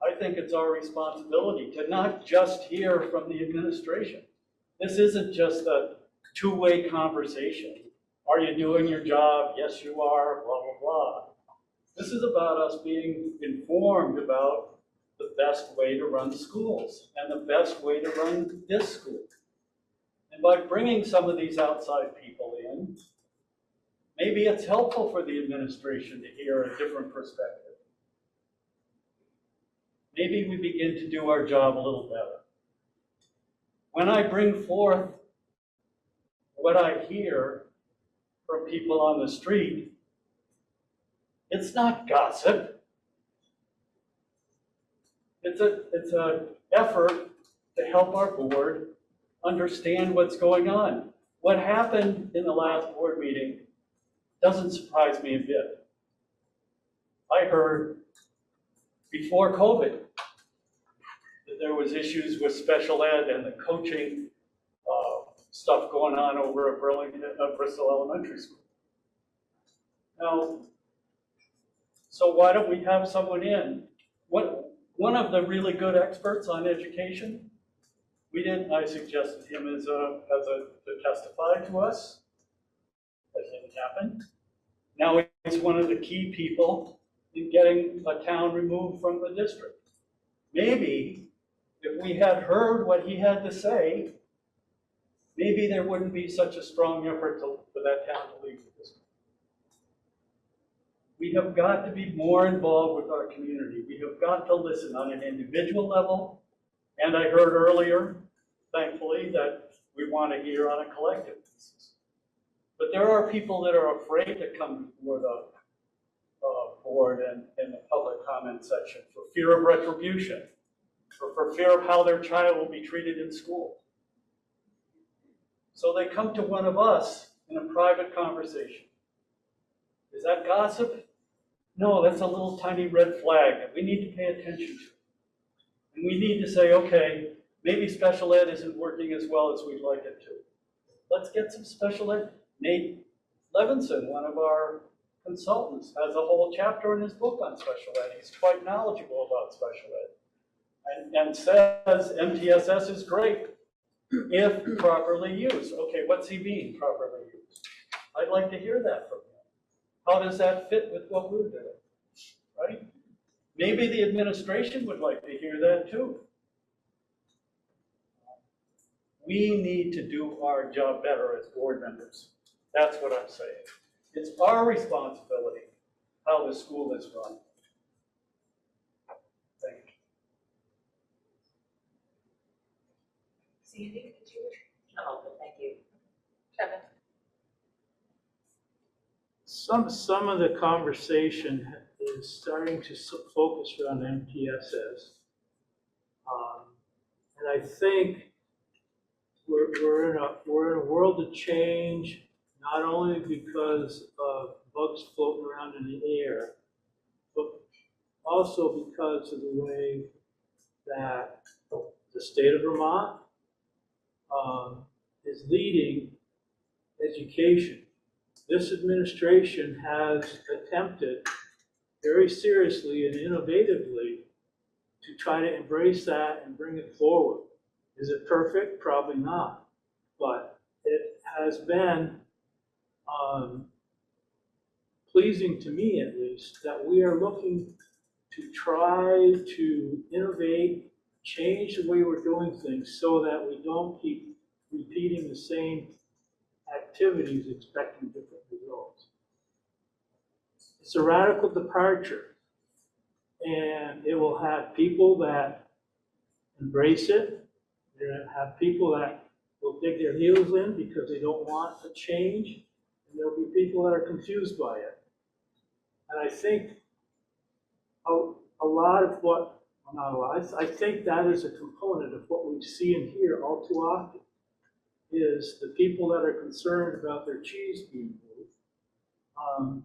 I think it's our responsibility to not just hear from the administration. This isn't just a two-way conversation. Are you doing your job? Yes, you are, blah, blah, blah. This is about us being informed about the best way to run schools and the best way to run this school. And by bringing some of these outside people in, maybe it's helpful for the administration to hear a different perspective. Maybe we begin to do our job a little better. When I bring forth what I hear from people on the street, it's not gossip. It's an effort to help our board understand what's going on. What happened in the last board meeting doesn't surprise me a bit. I heard before COVID that there was issues with special ed and the coaching stuff going on over at Bristol Elementary School. Now, so why don't we have someone in? One of the really good experts on education, I suggested him to testify to us. That didn't happen. Now he's one of the key people in getting a town removed from the district. Maybe if we had heard what he had to say, maybe there wouldn't be such a strong effort for that town to leave the district. We have got to be more involved with our community. We have got to listen on an individual level. And I heard earlier, thankfully, that we want to hear on a collective basis. But there are people that are afraid to come before the board and the public comment section for fear of retribution, or for fear of how their child will be treated in school. So they come to one of us in a private conversation. Is that gossip? No, that's a little tiny red flag that we need to pay attention to. And we need to say, okay, maybe special ed isn't working as well as we'd like it to. Let's get some special ed. Nate Levinson, one of our consultants, has a whole chapter in his book on special ed. He's quite knowledgeable about special ed. And says MTSS is great if properly used. Okay, what's he mean, properly used? I'd like to hear that from him. How does that fit with what we're doing, right? Maybe the administration would like to hear that too. We need to do our job better as board members. That's what I'm saying. It's our responsibility how the school is run. Thank you. Sandy, did you? Oh, thank you. Kevin? Some of the conversation is starting to focus around MTSS. And I think we're in a world of change, not only because of bugs floating around in the air, but also because of the way that the state of Vermont is leading education. This administration has attempted very seriously and innovatively to try to embrace that and bring it forward. Is it perfect? Probably not. But it has been pleasing to me, at least, that we are looking to try to innovate, change the way we're doing things so that we don't keep repeating the same activities expecting different results. It's a radical departure, and it will have people that embrace it. You're going to have people that will dig their heels in because they don't want a change, and there'll be people that are confused by it. And I think a lot of what, well, not a lot, I think that is a component of what we see and hear all too often, is the people that are concerned about their cheese being moved.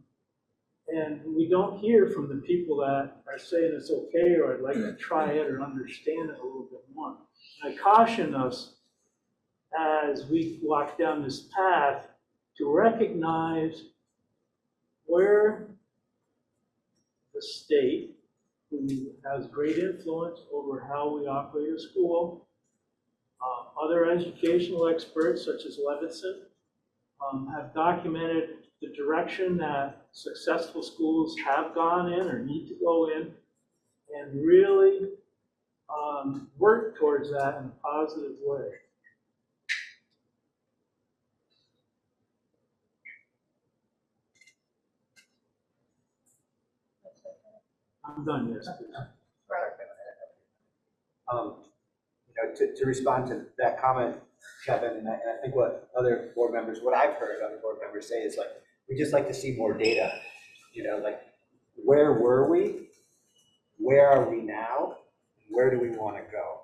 And we don't hear from the people that are saying it's okay, or I'd like to try it or understand it a little bit more. And I caution us as we walk down this path to recognize where the state, who has great influence over how we operate a school, other educational experts such as Levinson have documented the direction that successful schools have gone in or need to go in, and really work towards that in a positive way. I'm done, yes. To respond to that comment, Kevin, and I think what other board members, what I've heard other board members say is like, we just like to see more data. You know, like, where were we? Where are we now? Where do we want to go?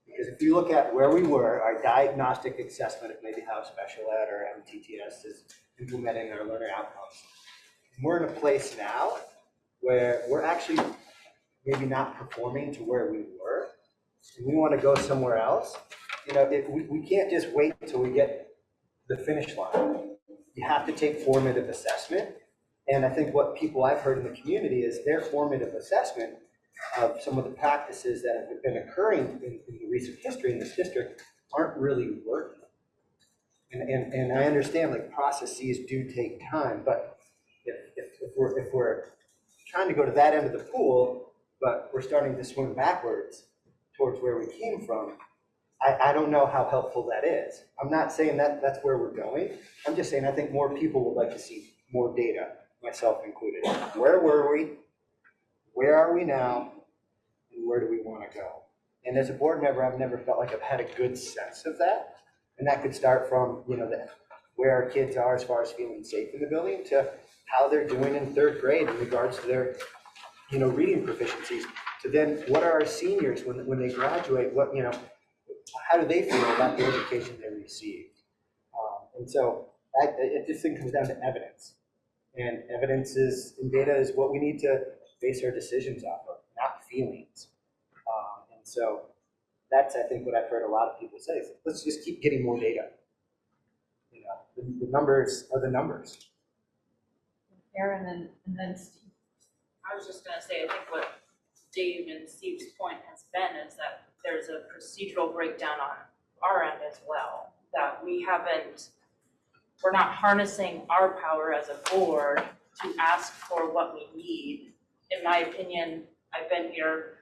Because if you look at where we were, our diagnostic assessment of maybe how special ed or MTTS is implementing our learning outcomes, we're in a place now where we're actually maybe not performing to where we were, and we want to go somewhere else. You know, we can't just wait until we get the finish line. You have to take formative assessment. And I think what people I've heard in the community is their formative assessment of some of the practices that have been occurring in the recent history in this district aren't really working. And I understand like processes do take time, but if we're trying to go to that end of the pool, but we're starting to swim backwards towards where we came from, I don't know how helpful that is. I'm not saying that that's where we're going. I'm just saying I think more people would like to see more data, myself included. Where were we? Where are we now? And where do we want to go? And as a board member, I've never felt like I've had a good sense of that. And that could start from, you know, where our kids are as far as feeling safe in the building to how they're doing in third grade in regards to their, you know, reading proficiencies. To then, what are our seniors when they graduate? What, you know, how do they feel about the education they received? And so it just comes down to evidence. And evidence is, and data is what we need to base our decisions off of, not feelings. And so that's, I think, what I've heard a lot of people say is, let's just keep getting more data. You know, the numbers are the numbers. Aaron and then Steve. I was just gonna say, I think what Dave and Steve's point has been is that there's a procedural breakdown on our end as well, that we're not harnessing our power as a board to ask for what we need. In my opinion, I've been here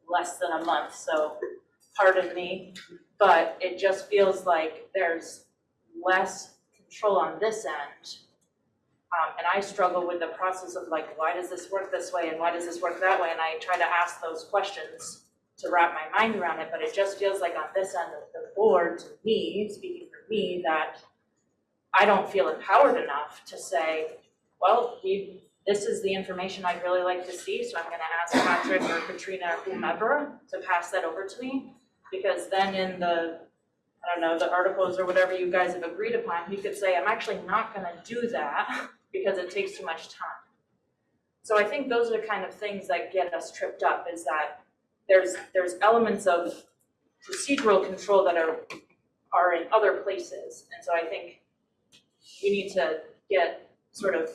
less than a month, so pardon me, but it just feels like there's less control on this end. And I struggle with the process of like, why does this work this way and why does this work that way? And I try to ask those questions to wrap my mind around it, but it just feels like on this end of the board, to me, speaking for me, that I don't feel empowered enough to say, well, this is the information I'd really like to see, so I'm gonna ask Patrick or Katrina or whomever to pass that over to me. Because then in the, I don't know, the articles or whatever you guys have agreed upon, you could say, I'm actually not gonna do that because it takes too much time. So I think those are the kind of things that get us tripped up, is that there's elements of procedural control that are in other places. And so I think we need to get sort of,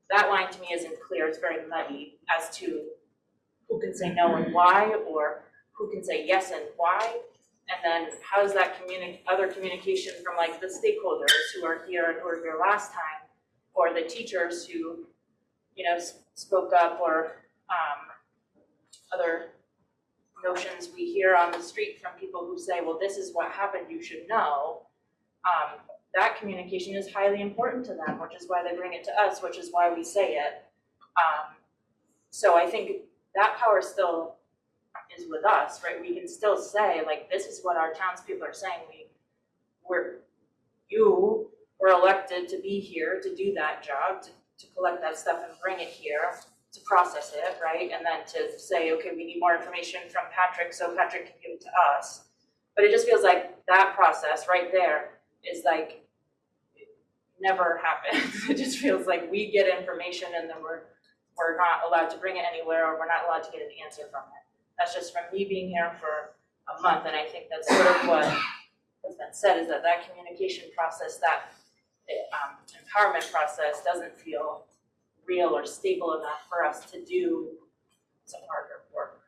that line to me isn't clear, it's very muddy as to who can say no and why, or who can say yes and why. And then how does that other communication from like the stakeholders who are here and who were here last time, or the teachers who, you know, spoke up, or other notions we hear on the street from people who say, well, this is what happened, you should know. That communication is highly important to them, which is why they bring it to us, which is why we say it. So I think that power still is with us, right? We can still say, like, this is what our townspeople are saying. You were elected to be here to do that job, to collect that stuff and bring it here, to process it, right? And then to say, okay, we need more information from Patrick so Patrick can give it to us. But it just feels like that process right there is like, never happens. It just feels like we get information and then we're not allowed to bring it anywhere, or we're not allowed to get an answer from it. That's just from me being here for a month, and I think that's sort of what has been said, is that communication process, that empowerment process doesn't feel real or stable enough for us to do some harder work.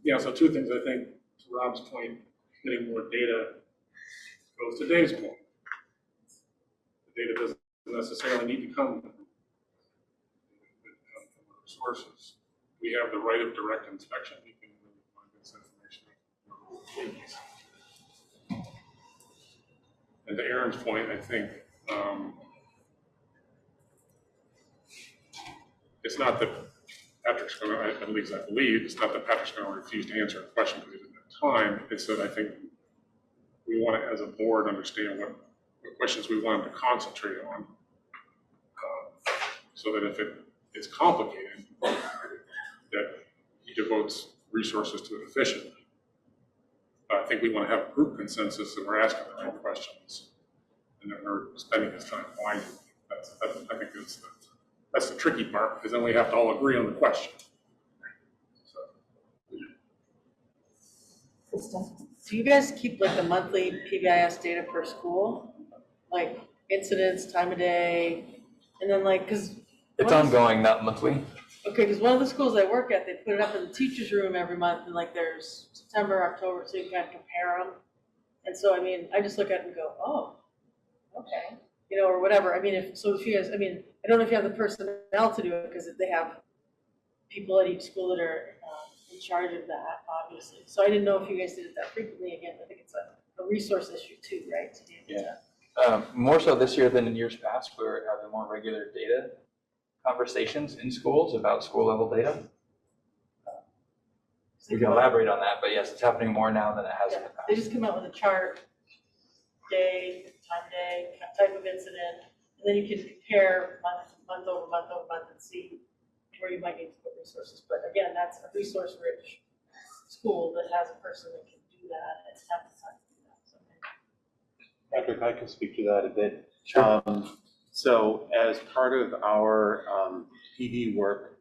Yeah, so two things. I think to Rob's point, getting more data goes to Dave's point. The data doesn't necessarily need to come from other sources. We have the right of direct inspection. We can really find this information. And to Aaron's point, I think it's not that Patrick's going to, at least I believe, it's not that Patrick's going to refuse to answer a question because he doesn't have time. It's that I think we want to, as a board, understand what questions we want him to concentrate on. So that if it is complicated, that he devotes resources to it efficiently. But I think we want to have a group consensus that we're asking the right questions and that we're spending this time wisely. I think that's the tricky part, because then we have to all agree on the question. Do you guys keep like the monthly PBIS data per school? Like incidents, time of day, and then like, cause. It's ongoing, not monthly. Okay, because one of the schools I work at, they put it up in the teacher's room every month, and like there's September, October, so you can kind of compare them. And so, I mean, I just look at it and go, oh, okay, you know, or whatever. I mean, if you guys, I mean, I don't know if you have the personnel to do it, because they have people at each school that are in charge of that, obviously. So I didn't know if you guys did it that frequently. Again, I think it's a resource issue too, right? To be able to- More so this year than in years past, we're having more regular data conversations in schools about school level data. We can elaborate on that, but yes, it's happening more now than it has in the past. They just come out with a chart, day, time of day, type of incident, and then you can compare month over month and see where you might need to put resources. But again, that's a resource-rich school that has a person that can do that and have the time to do that. So, Patrick, I can speak to that a bit. Sure. So as part of our PD work,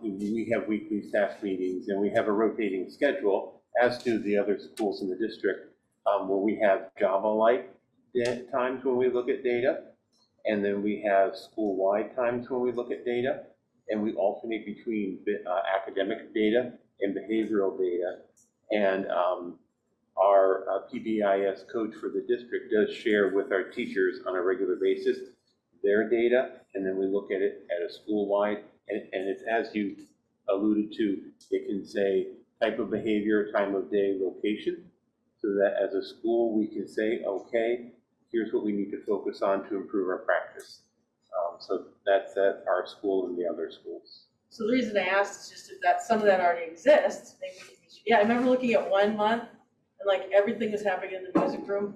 we have weekly staff meetings and we have a rotating schedule, as do the other schools in the district, where we have Java-like times when we look at data, and then we have school-wide times when we look at data, and we alternate between academic data and behavioral data. And our PBIS coach for the district does share with our teachers on a regular basis their data, and then we look at it at a school-wide, and it's as you alluded to, it can say type of behavior, time of day, location, so that as a school we can say, okay, here's what we need to focus on to improve our practice. So that's at our school and the other schools. So the reason I asked is just that some of that already exists. Yeah, I remember looking at 1 month and like everything was happening in the music room.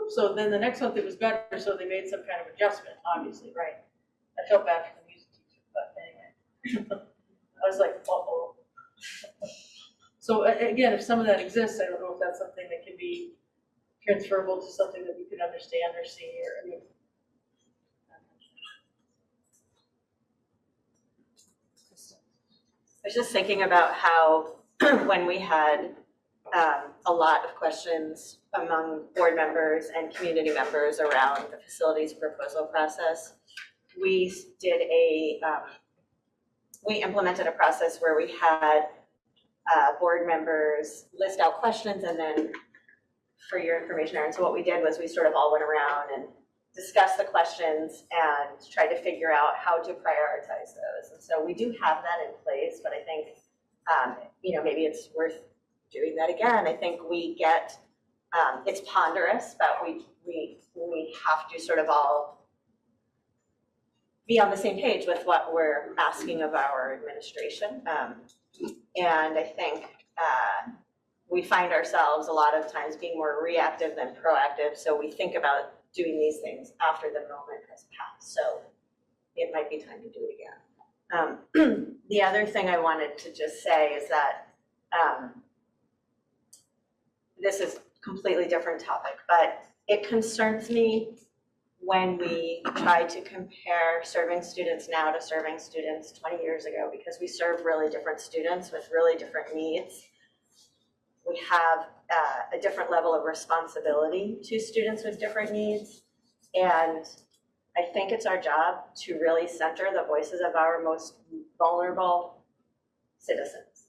So then the next month it was better, so they made some kind of adjustment, obviously, right? I felt bad for the music teacher, but anyway. I was like, uh-oh. So again, if some of that exists, I don't know if that's something that can be transferable to something that we could understand or see, or, I mean. I was just thinking about how when we had a lot of questions among board members and community members around the facilities proposal process, we implemented a process where we had board members list out questions, and then for your information, Erin, so what we did was we sort of all went around and discussed the questions and tried to figure out how to prioritize those. And so we do have that in place, but I think, you know, maybe it's worth doing that again. I think we get, it's ponderous, but we have to sort of all be on the same page with what we're asking of our administration. And I think we find ourselves a lot of times being more reactive than proactive. So we think about doing these things after the moment has passed. So it might be time to do it again. The other thing I wanted to just say is that this is a completely different topic, but it concerns me when we try to compare serving students now to serving students 20 years ago, because we serve really different students with really different needs. We have a different level of responsibility to students with different needs. And I think it's our job to really center the voices of our most vulnerable citizens.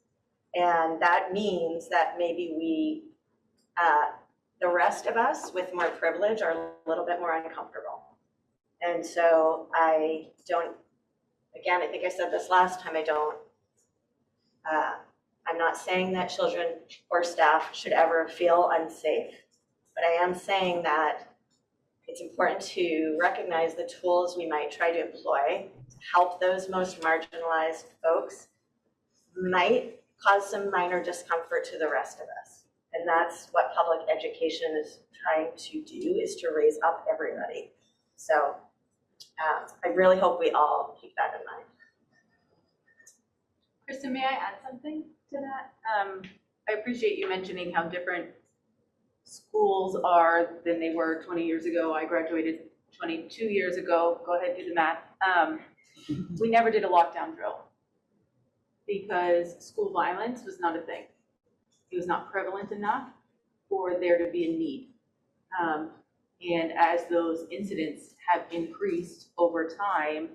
And that means that maybe we, the rest of us with more privilege are a little bit more uncomfortable. And so I don't, again, I think I said this last time, I'm not saying that children or staff should ever feel unsafe, but I am saying that it's important to recognize the tools we might try to employ to help those most marginalized folks might cause some minor discomfort to the rest of us. And that's what public education is trying to do, is to raise up everybody. So I really hope we all keep that in mind. Kristen, may I add something to that? I appreciate you mentioning how different schools are than they were 20 years ago. I graduated 22 years ago. Go ahead, do the math. We never did a lockdown drill because school violence was not a thing. It was not prevalent enough for there to be a need. And as those incidents have increased over time,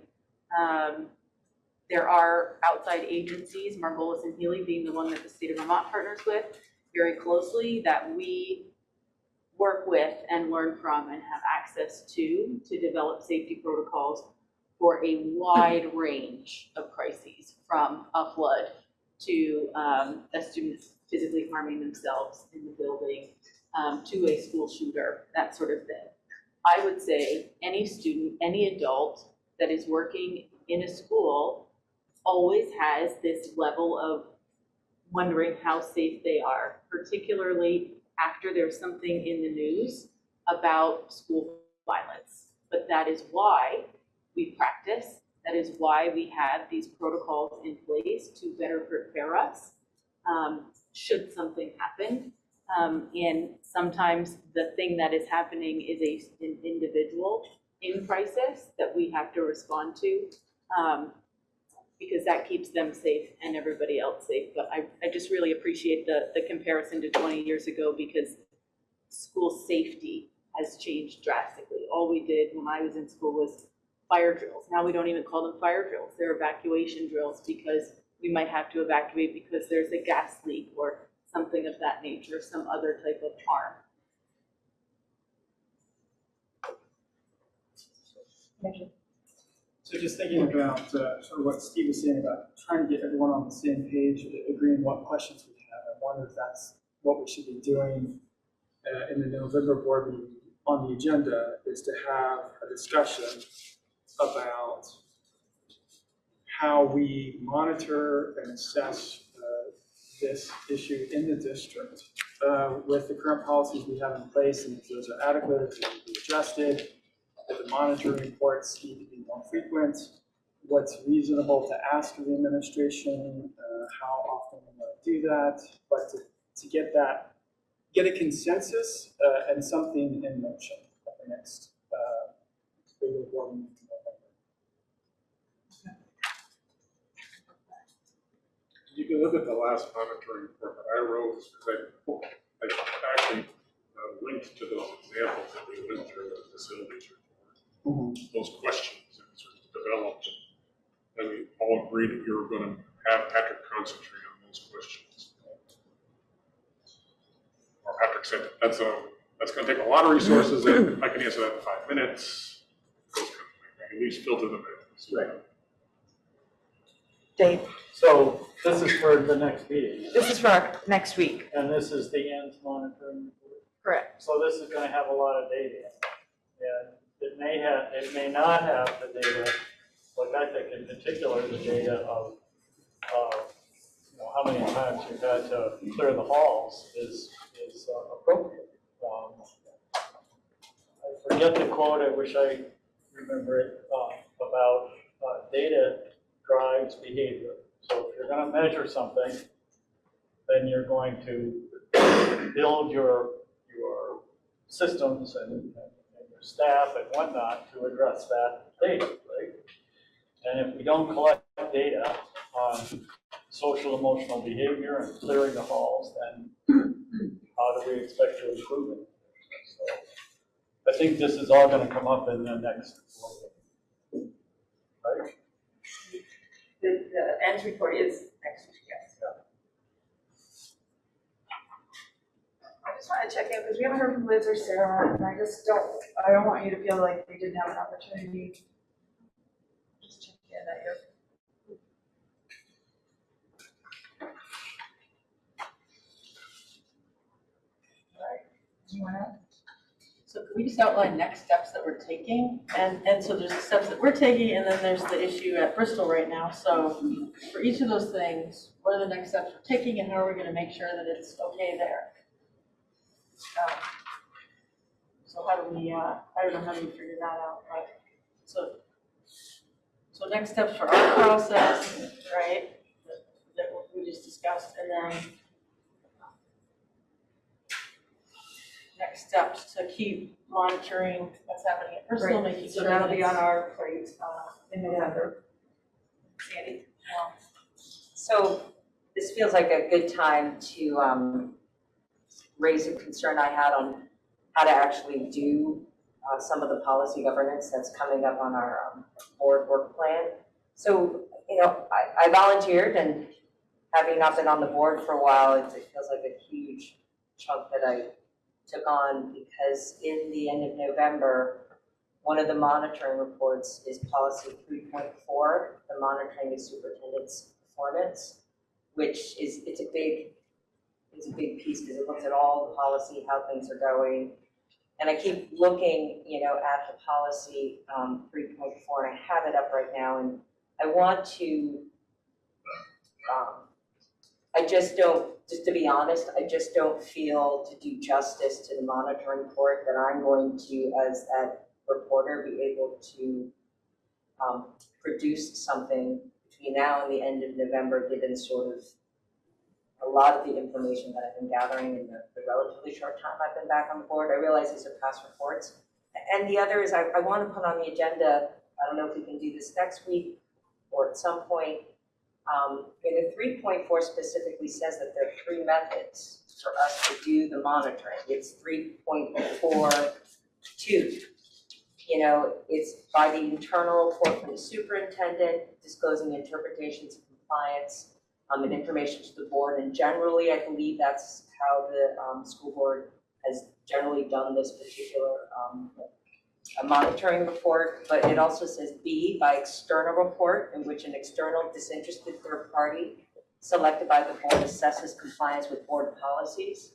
there are outside agencies, Margolis and Healy being the one that the state of Vermont partners with very closely, that we work with and learn from and have access to develop safety protocols for a wide range of crises, from a flood to a student physically harming themselves in the building, to a school shooter, that sort of thing. I would say any student, any adult that is working in a school always has this level of wondering how safe they are, particularly after there's something in the news about school violence. But that is why we practice. That is why we have these protocols in place to better prepare us should something happen. And sometimes the thing that is happening is an individual in crisis that we have to respond to, because that keeps them safe and everybody else safe. But I just really appreciate the comparison to 20 years ago, because school safety has changed drastically. All we did when I was in school was fire drills. Now we don't even call them fire drills. They're evacuation drills, because we might have to evacuate because there's a gas leak or something of that nature, some other type of harm. So just thinking about sort of what Steve was saying about trying to get everyone on the same page, agreeing what questions we have, I wonder if that's what we should be doing in the November board meeting on the agenda, is to have a discussion about how we monitor and assess this issue in the district with the current policies we have in place, and if those are adequate, if they need to be adjusted, if the monitoring reports need to be more frequent, what's reasonable to ask of the administration, how often we want to do that, but to get a consensus and something in motion at the next regular board meeting in November. You can look at the last monitoring report that I wrote, because I actually linked to those examples that we went through in the facilities report. Those questions that sort of developed, and we all agreed that we were going to have Patrick concentrate on those questions. Or Patrick said, that's going to take a lot of resources, and I can answer that in 5 minutes. Those kind of things. At least filter them in. So, Right. Dave? So this is for the next meeting. This is for next week. And this is the ANS monitoring report. Correct. So this is going to have a lot of data. And it may not have the data, like I think in particular, the data of how many times you've had to clear the halls is appropriate. I forget the quote, I wish I remember it, about data drives behavior. So if you're going to measure something, then you're going to build your systems and your staff and whatnot to address that data, right? And if we don't collect data on social emotional behavior and clearing the halls, then how do we expect to improve it? So I think this is all going to come up in the next meeting, right? The ANS report is next week, yes. I just want to check in, because we haven't heard from Liz or Sarah, and I don't want you to feel like we didn't have an opportunity. Just check in that you're. All right, anyone else? So can we just outlined next steps that we're taking. And so there's the steps that we're taking, and then there's the issue at Bristol right now. So for each of those things, what are the next steps we're taking, and how are we gonna make sure that it's okay there? So how do we, I don't know how do we figure that out, but, so next steps for our process, right, that we just discussed, and then next steps to keep monitoring what's happening at Bristol, making So sure that'll that be on it's. our plate in November. Sandy? So this feels like a good time to raise a concern I had on how to actually do some of the policy governance that's coming up on our board work plan. So, I volunteered, and having not been on the board for a while, it feels like a huge chunk that I took on, because in the end of November, one of the monitoring reports is policy 3.4, the monitoring of superintendent's performance, which is, it's a big piece, because it looks at all the policy, how things are going. And I keep looking, at the policy 3.4, and I have it up right now, and I want to, just to be honest, I just don't feel to do justice to the monitoring report that I'm going to, as that reporter, be able to produce something between now and the end of November, given sort of a lot of the information that I've been gathering in the relatively short time I've been back on the board. I realize these are past reports. And the other is I want to put on the agenda, I don't know if we can do this next week or at some point, the 3.4 specifically says that there are 3 methods for us to do the monitoring. It's 3.42. It's by the internal report from the superintendent, disclosing interpretations of compliance, and information to the board. And generally, I believe that's how the school board has generally done this particular a monitoring report. But it also says B, by external report, in which an external disinterested third party selected by the board assesses compliance with board policies.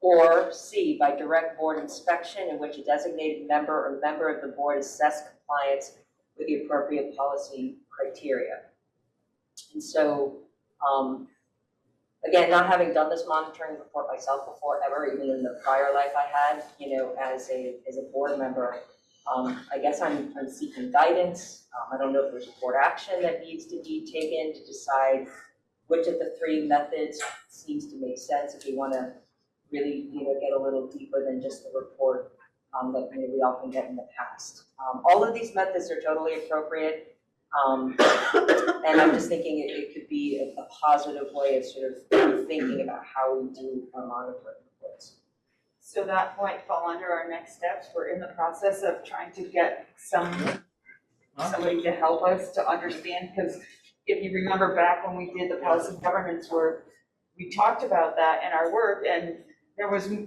Or C, by direct board inspection, in which a designated member or member of the board assess compliance with the appropriate policy criteria. And so, again, not having done this monitoring report myself before, ever, even in the prior life I had, as a board member, I guess I'm seeking guidance. I don't know if there's a board action that needs to be taken to decide which of the 3 methods seems to make sense if we want to really, get a little deeper than just the report that we often get in the past. All of these methods are totally appropriate. And I'm just thinking it could be a positive way of sort of thinking about how we do our monitoring reports. So that might fall under our next steps. We're in the process of trying to get somebody to help us to understand, because if you remember back when we did the policy governance work, we talked about that in our work, and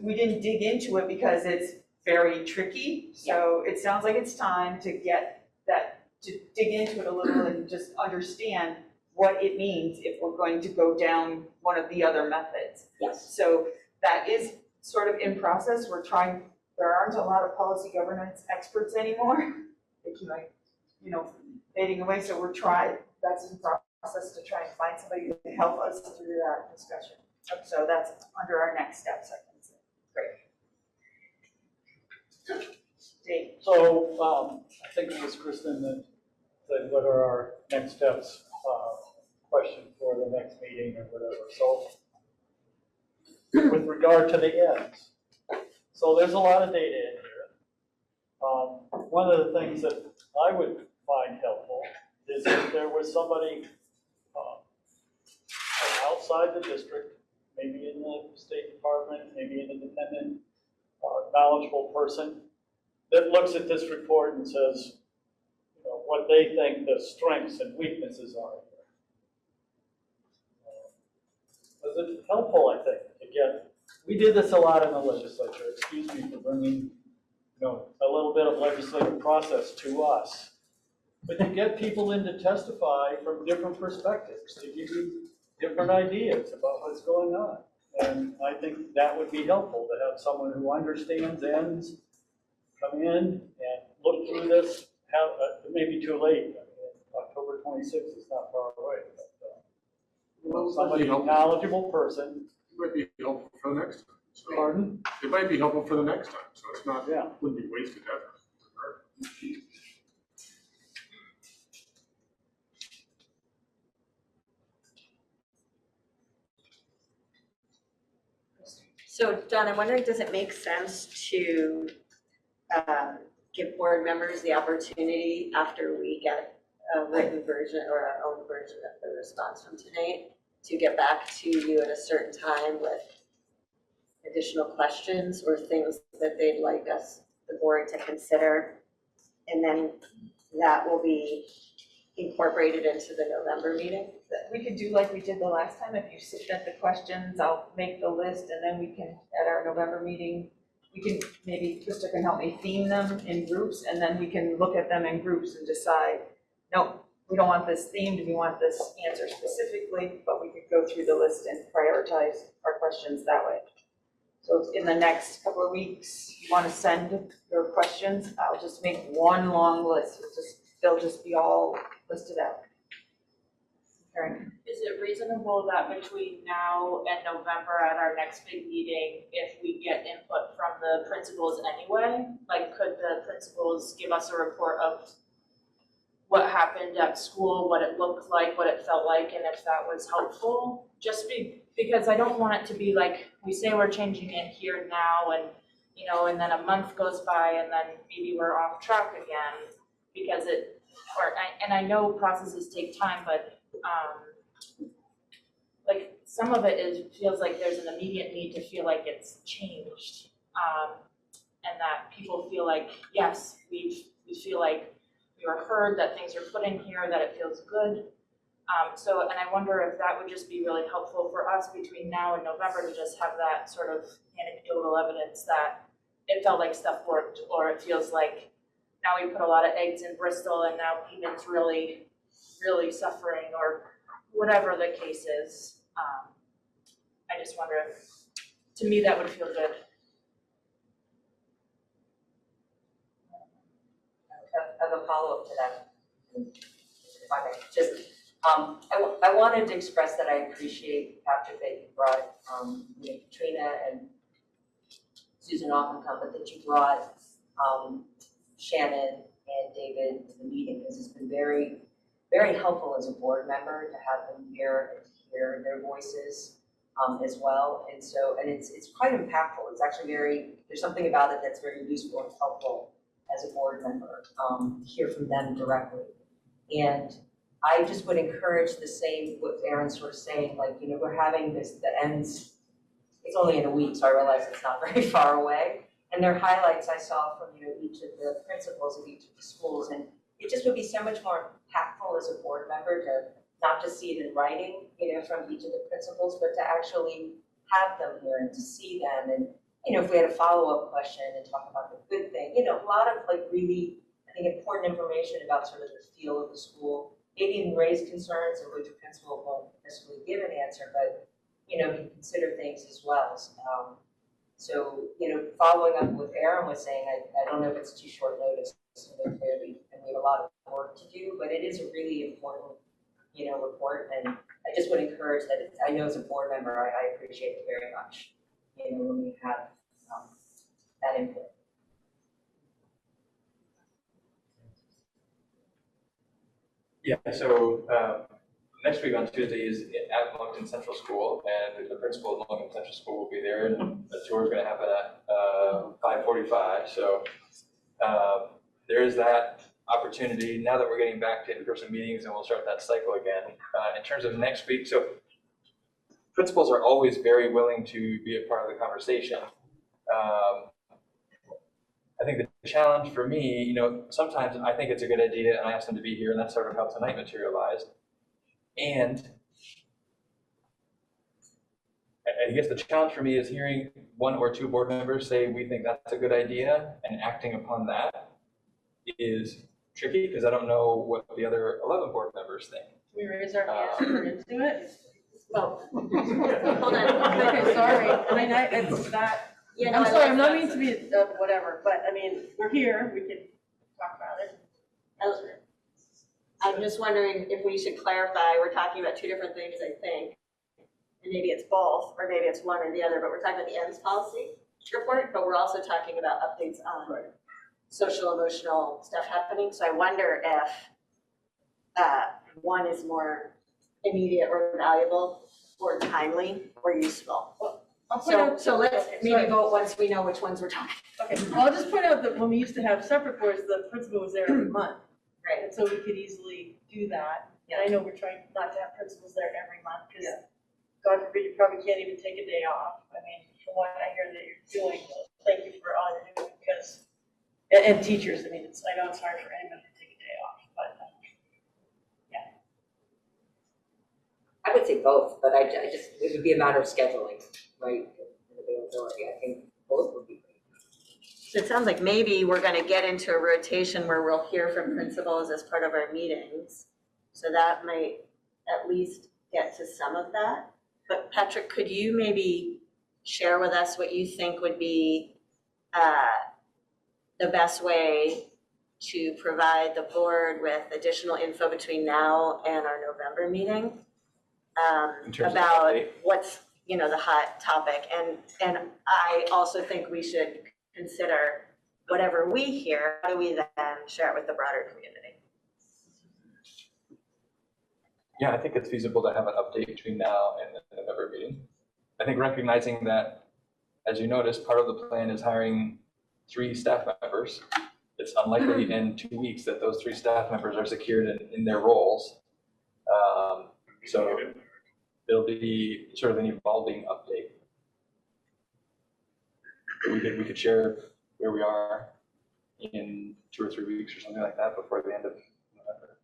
we didn't dig into it because it's very tricky. So it sounds like it's time to get that, to dig into it a little and just understand what it means if we're going to go down one of the other methods. Yes. So that is sort of in process. We're trying, there aren't a lot of policy governance experts anymore. They keep fading away. So we're trying, that's in process to try and find somebody to help us through that discussion. So that's under our next steps, I can say. Great. Dave. So I think it was Kristen that said, what are our next steps, question for the next meeting or whatever. So with regard to the ends, so there's a lot of data in here. One of the things that I would find helpful is if there was somebody outside the district, maybe in the State Department, maybe an independent, knowledgeable person that looks at this report and says, what they think the strengths and weaknesses are here. Was it helpful, I think, to get, we did this a lot in the legislature, excuse me for bringing, a little bit of legislative process to us, but to get people in to testify from different perspectives, to give you different ideas about what's going on. And I think that would be helpful to have someone who understands ends, come in and look through this. It may be too late. I mean, October 26th is not far away. But, somebody, a knowledgeable person. It might be helpful for the next time. So Pardon? it might be helpful for the next time, so it's not, Yeah. wouldn't be wasted effort. So John, I'm wondering, does it make sense to give board members the opportunity after we get a written version or our own version of the response from tonight to get back to you at a certain time with additional questions or things that they'd like us, the board, to consider? And then that will be incorporated into the November meeting? We could do like we did the last time. If you submit the questions, I'll make the list, and then we can, at our November meeting, we can, maybe Krista can help me theme them in groups, and then we can look at them in groups and decide, no, we don't want this themed, we want this answer specifically, but we could go through the list and prioritize our questions that way. So in the next couple of weeks, you want to send your questions, I'll just make one long list. They'll just be all listed out. Karen? Is it reasonable that between now and November at our next big meeting, if we get input from the principals anyway? Like, could the principals give us a report of what happened at school, what it looked like, what it felt like, and if that was helpful? Because I don't want it to be like, we say we're changing it here now and, you know, and then a month goes by and then maybe we're off track again because and I know processes take time, but like some of it feels like there's an immediate need to feel like it's changed, and that people feel like, yes, we feel like we were heard, that things are put in here, that it feels good. And I wonder if that would just be really helpful for us between now and November to just have that sort of anecdotal evidence that it felt like stuff worked, or it feels like now we put a lot of eggs in Bristol and now Peteman's really, really suffering, or whatever the case is. I just wonder if, to me, that would feel good. As a follow-up to that, if I may, just, I wanted to express that I appreciate, Patrick, that you brought, you know, Katrina and Susan often come, but that you brought Shannon and David to the meeting, because it's been very, very helpful as a board member to have them here and to hear their voices as well. And so, and it's quite impactful. It's actually there's something about it that's very useful and helpful as a board member, to hear from them directly. And I just would encourage the same, what Aaron's sort of saying, like, you know, we're having this that ends, it's only in a week, so I realize it's not very far away. And there are highlights I saw from, you know, each of the principals of each of the schools. And it just would be so much more impactful as a board member to not just see it in writing, you know, from each of the principals, but to actually have them here and to see them. And, you know, if we had a follow-up question and talk about the good thing, you know, a lot of like really, I think, important information about sort of the feel of the school, maybe even raise concerns in which principal won't necessarily give an answer, but, you know, can consider things as well. So, you know, following up what Aaron was saying, I don't know if it's too short notice, and we have a lot of work to do, but it is a really important, you know, report. And I just would encourage that, I know as a board member, I appreciate it very much, you know, when we have that input. Yeah, so next week on Tuesday is at Moncton Central School, and the principal of Moncton Central School will be there, and the tour is going to happen at 5:45. So there is that opportunity now that we're getting back to in-person meetings, and we'll start that cycle again. In terms of next week, so principals are always very willing to be a part of the conversation. I think the challenge for me, you know, sometimes I think it's a good idea and I ask them to be here, and that's sort of how tonight materialized. And I guess the challenge for me is hearing one or two board members say we think that's a good idea, and acting upon that is tricky because I don't know what the other 11 board members think. Can we raise our hands and turn into it? Well, hold on. Okay, sorry. I mean, it's that, Yeah, no, I'm I sorry, like I'm not that. meaning to be whatever, but I mean, we're here, we can talk about it. I'm just wondering if we should clarify, we're talking about two different things, I think. And maybe it's both, or maybe it's one or the other, but we're talking about the ends policy report, but we're also talking about updates on social emotional stuff happening. So I wonder if one is more immediate or valuable or timely or useful. I'll point out. So let's Okay, maybe sorry. vote once we know which ones we're talking. Okay, well, I'll just point out that when we used to have separate boards, the principal was there every month. Right. And so we could easily do that. And I know we're trying not to have principals there every month, because God forbid, you probably can't even take a day off. I mean, from what I hear that you're doing, thank you for all you're doing, because, and teachers, I mean, I know it's hard for anyone to take a day off, but, yeah. I would say both, but I just, it would be a matter of scheduling, right, and availability. I think both would be great. So it sounds like maybe we're gonna get into a rotation where we'll hear from principals as part of our meetings. So that might at least get to some of that. But Patrick, could you maybe share with us what you think would be the best way to provide the board with additional info between now and our November meeting? In terms of About update? what's, the hot topic. And I also think we should consider whatever we hear, how do we then share it with the broader community? Yeah, I think it's feasible to have an update between now and the November meeting. I think recognizing that, as you noticed, part of the plan is hiring 3 staff members. It's unlikely in 2 weeks that those 3 staff members are secured in their roles. So it'll be sort of an evolving update. We could share where we are in 2 or 3 weeks or something like that before the end of November.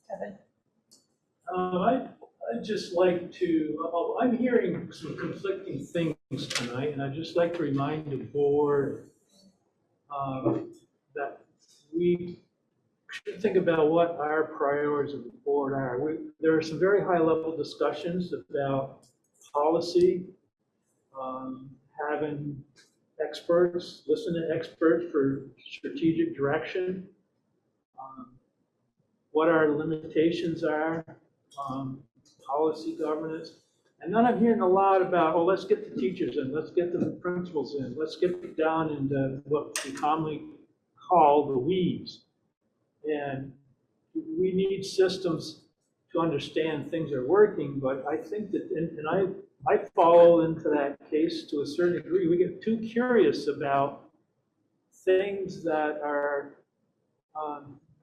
Kevin? I'd just like to, I'm hearing some conflicting things tonight, and I'd just like to remind the board that we should think about what our priorities of the board are. There are some very high-level discussions about policy, having experts, listen to experts for strategic direction, what our limitations are, policy governance. And then I'm hearing a lot about, oh, let's get the teachers in, let's get the principals in, let's get down into what we commonly call the weeds. And we need systems to understand things are working, but I think that, and I fall into that case to a certain degree. We get too curious about things that are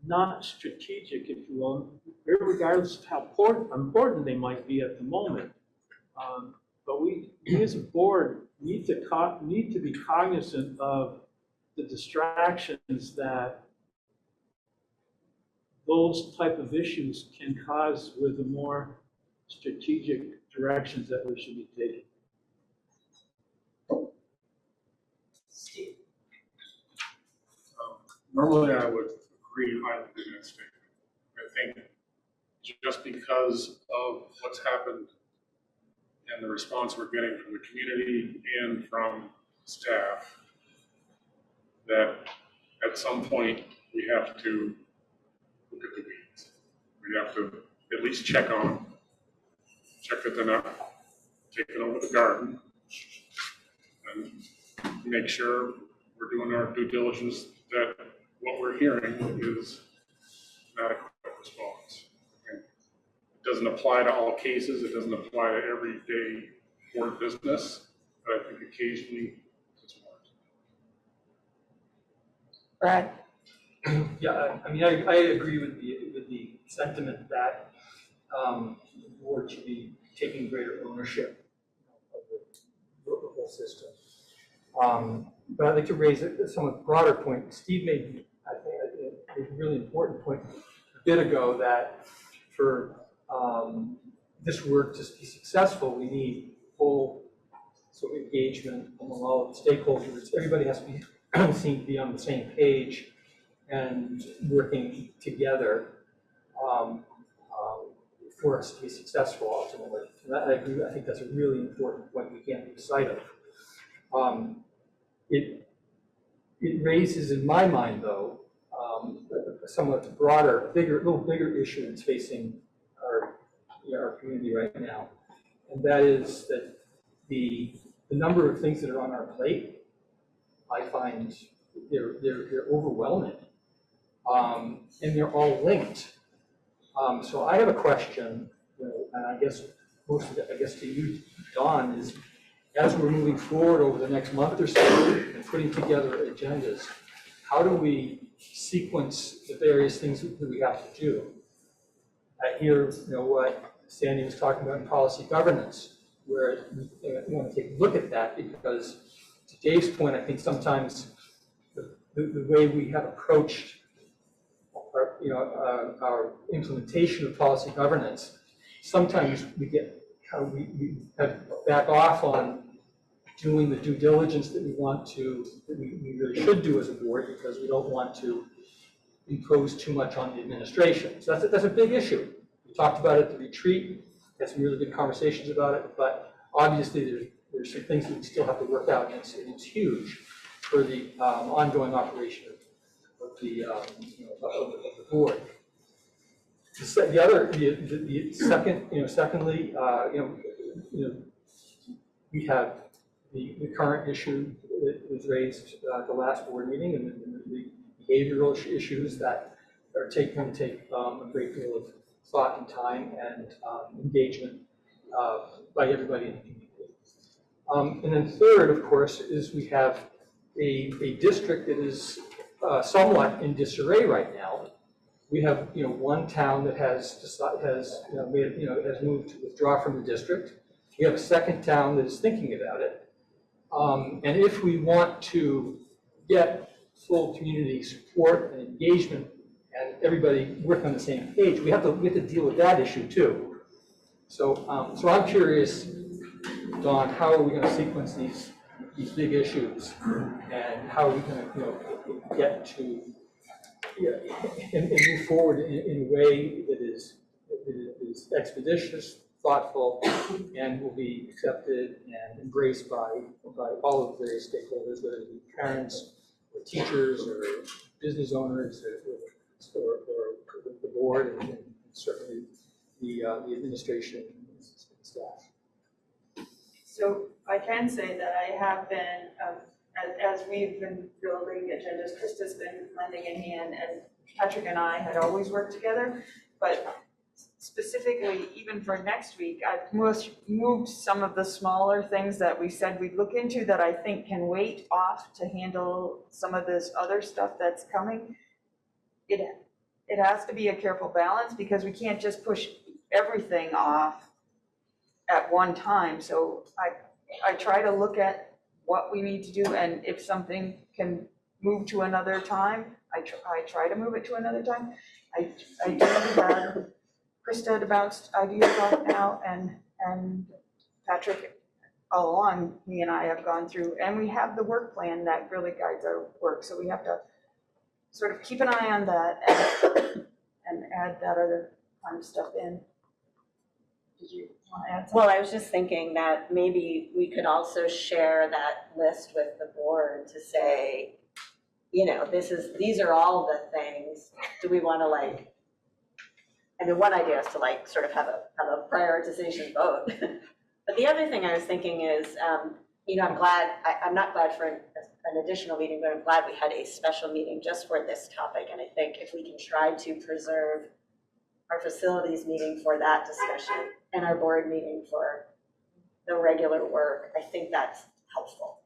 not strategic, if you will, regardless of how important they might be at the moment. But we as a board need to be cognizant of the distractions that those type of issues can cause with the more strategic directions that we should be taking. Steve? Normally, I would agree highly with that statement. I think just because of what's happened and the response we're getting from the community and from staff, that at some point we have to look at the weeds. We have to at least check that they're not taking over the garden, and make sure we're doing our due diligence that what we're hearing is an adequate response. And it doesn't apply to all cases, it doesn't apply to everyday board business, but I think occasionally it's warranted. Brad? Yeah, I mean, I agree with the sentiment that the board should be taking greater ownership of the whole system. But I'd like to raise a somewhat broader point. Steve made, I think, a really important point a bit ago, that for this work to be successful, we need full sort of engagement among all of the stakeholders. Everybody has to be seen to be on the same page and working together for us to be successful ultimately. And I agree. I think that's a really important point we can't lose sight of. It raises in my mind, though, a somewhat broader, little bigger issue that's facing our community right now. And that is that the number of things that are on our plate, I find they're overwhelming. And they're all linked. So I have a question, and I guess most of it, to you, Don, is as we're moving forward over the next month or so and putting together agendas, how do we sequence the various things that we have to do? I hear, what Sandy was talking about in policy governance, where we want to take a look at that because, to Dave's point, I think sometimes the way we have approached our implementation of policy governance, sometimes we have back off on doing the due diligence that we really should do as a board because we don't want to impose too much on the administration. So that's a big issue. We talked about it at the retreat, had some really good conversations about it, but obviously there's some things that we still have to work out, and it's huge for the ongoing operation of the board. Secondly, we have the current issue that was raised at the last board meeting, and the behavioral issues that are going to take a great deal of thought and time and engagement by everybody in the community. And then third, of course, is we have a district that is somewhat in disarray right now. We have, one town that has moved to withdraw from the district. We have a second town that is thinking about it. And if we want to get full community support and engagement and everybody working on the same page, we have to deal with that issue too. So I'm curious, Don, how are we going to sequence these big issues, and how are we going to get to and move forward in a way that is expeditious, thoughtful, and will be accepted and embraced by all of the various stakeholders, whether it be parents, or teachers, or business owners, or the board, and certainly the administration and staff. So I can say that I have been, as we've been building agendas, Krista's been lending a hand, and Patrick and I had always worked together, but specifically, even for next week, I've moved some of the smaller things that we said we'd look into that I think can wait off to handle some of this other stuff that's coming. It has to be a careful balance because we can't just push everything off at one time. So I try to look at what we need to do, and if something can move to another time, I try to move it to another time. I do have Krista to bounce ideas off now, and Patrick, all along, he and I have gone through, and we have the work plan that really guides our work. So we have to sort of keep an eye on that and add that other kind of stuff in. Did you want to add something? Well, I was just thinking that maybe we could also share that list with the board to say, these are all the things. Do we want to one idea is to sort of have a prioritization vote. But the other thing I was thinking is, I'm glad, I'm not glad for an additional meeting, but I'm glad we had a special meeting just for this topic. And I think if we can try to preserve our facilities meeting for that discussion and our board meeting for the regular work, I think that's helpful.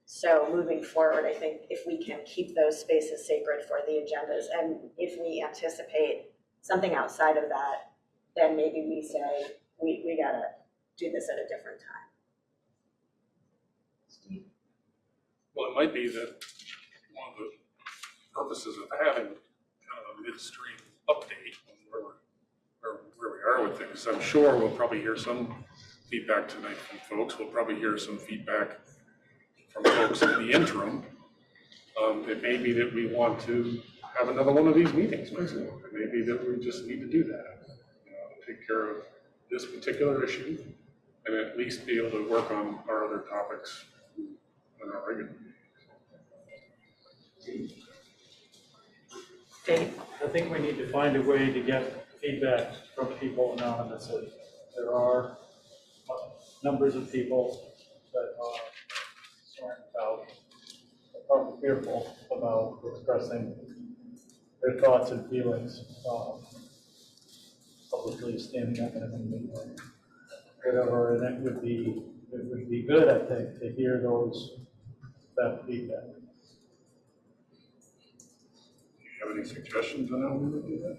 So moving forward, I think if we can keep those spaces sacred for the agendas, and if we anticipate something outside of that, then maybe we say, we gotta do this at a different time. Steve? Well, it might be that one of the purposes of having kind of a midstream update on where we are with things. I'm sure we'll probably hear some feedback tonight from folks. We'll probably hear some feedback from folks in the interim. It may be that we want to have another one of these meetings next week. It may be that we just need to do that. Take care of this particular issue and at least be able to work on our other topics on our regular meetings. Dave? I think we need to find a way to get feedback from people anonymously. There are numbers of people that are concerned about, are fearful about expressing their thoughts and feelings publicly, standing up in a meeting, whatever, and it would be good, I think, to hear that feedback. Do you have any suggestions on how we would do that?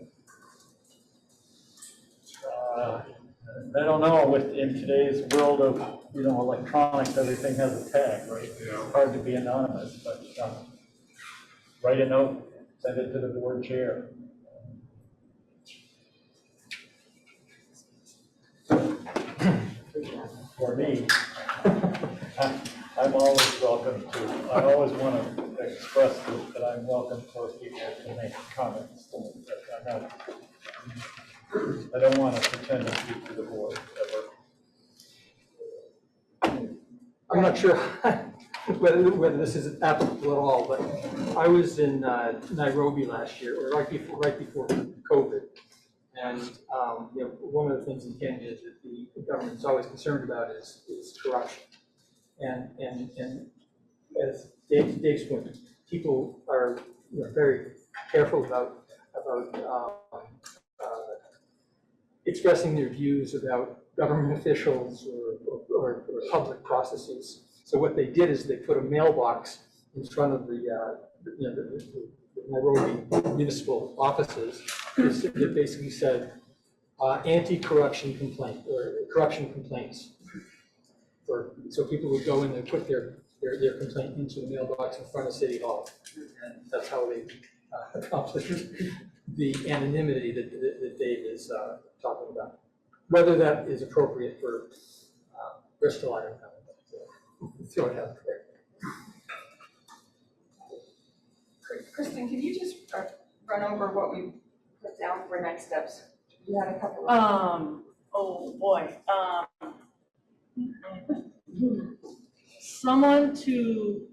I don't know, in today's world of, electronics, everything has a tag, right? Yeah. It's hard to be anonymous, but write a note, send it to the board chair. For me, I'm always welcome to, I always want to express that I'm welcome for people to make comments. I don't want to pretend to speak to the board ever. I'm not sure whether this is applicable at all, but I was in Nairobi last year, or right before COVID. And one of the things in Kenya is that the government is always concerned about is corruption. And as Dave's point, people are very careful about expressing their views about government officials or public processes. So what they did is they put a mailbox in front of the Nairobi municipal offices that basically said anti-corruption complaint or corruption complaints. So people would go in and put their complaint into the mailbox in front of City Hall, and that's how they accomplished the anonymity that Dave is talking about. Whether that is appropriate for Bristol, I don't know. But, throw it out there. Kristen, can you just run over what we put down for next steps? You had a couple of. Oh boy. Someone to,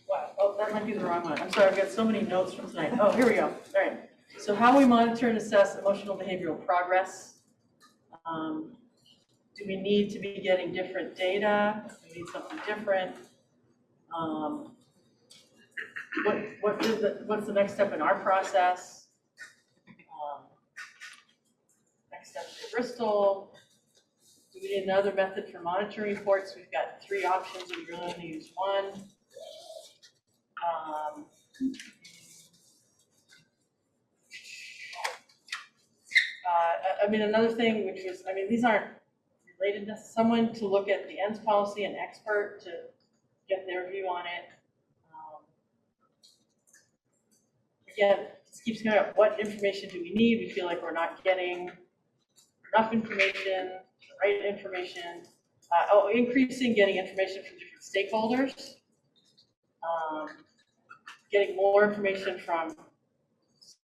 wow, oh, that might be the wrong one. I'm sorry, I've got so many notes from tonight. Oh, here we go. All right. So how we monitor and assess emotional behavioral progress. Do we need to be getting different data? Do we need something different? What's the next step in our process? Next step for Bristol. Do we need another method for monitoring reports? We've got 3 options, we really only use 1. I mean, another thing, which was, I mean, these aren't related to someone to look at the ends policy, an expert to get their view on it. Again, just keeps coming up, what information do we need? We feel like we're not getting enough information, the right information. Increasing getting information from different stakeholders. Getting more information from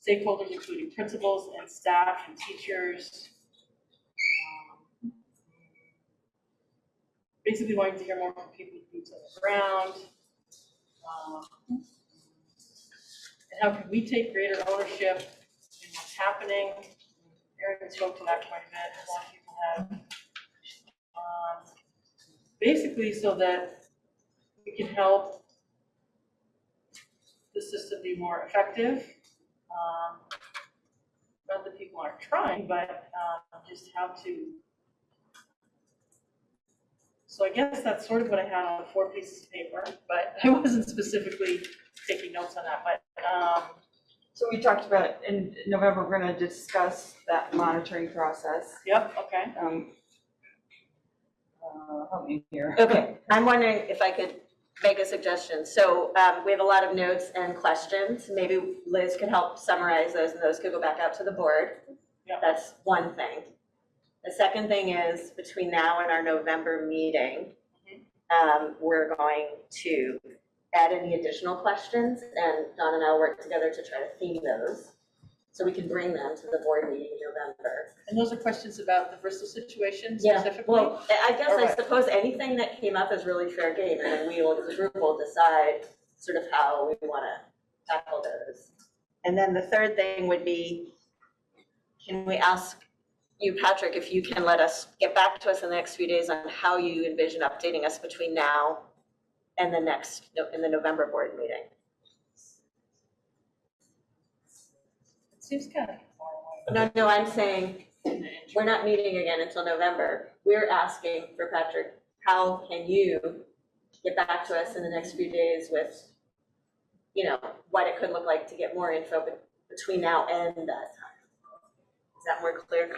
stakeholders, including principals and staff and teachers. Basically wanting to hear more from people with boots on the ground. And how can we take greater ownership in what's happening? Aaron spoke to that quite a bit, a lot of people have. Basically so that we can help the system be more effective. Not that people aren't trying, but just how to. So I guess that's sort of what I had on 4 pieces of paper, but I wasn't specifically taking notes on that. But So we talked about in November, we're going to discuss that monitoring process. Yep. Okay. Help me here. Okay, I'm wondering if I could make a suggestion. So we have a lot of notes and questions. Maybe Liz could help summarize those and those could go back out to the board. Yep. That's one thing. The second thing is between now and our November meeting, we're going to add any additional questions, and Dawn and I will work together to try to theme those. so we can bring them to the board meeting in November. And those are questions about the Bristol situation Yeah, specifically? well, I guess I Alright. suppose anything that came up is really fair game, and then we will, as a group, will decide sort of how we want to tackle those. And then the third thing would be, can we ask you, Patrick, if you can get back to us in the next few days on how you envision updating us between now and the next, in the November board meeting? It seems kind of far away. No, I'm saying, we're not meeting again until November. We're asking for Patrick, how can you get back to us in the next few days with, you know, what it could look like to get more info between now and that time? Is that more clear?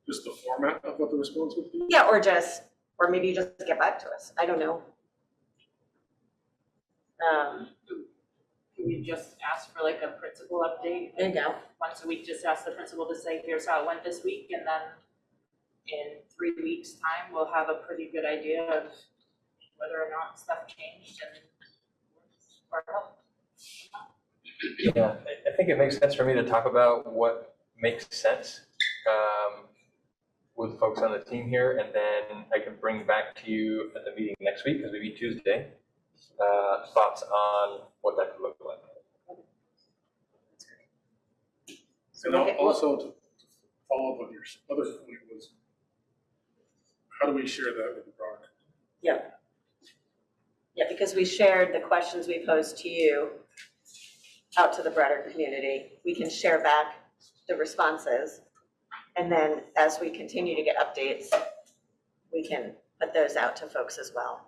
Just the format of what the response would be? Yeah, or maybe you just get back to us. I don't know. Can we just ask for like a principal update? There you go. Once a week, just ask the principal to say, here's how it went this week, and then in 3 weeks' time, we'll have a pretty good idea of whether or not stuff changed and or helped. Yeah, I think it makes sense for me to talk about what makes sense with folks on the team here, and then I can bring back to you at the meeting next week, because we meet Tuesday, thoughts on what that could look like. And also to follow up on your other point was, how do we share that with the broader? Yeah. Yeah, because we shared the questions we posed to you out to the broader community. We can share back the responses. And then as we continue to get updates, we can put those out to folks as well.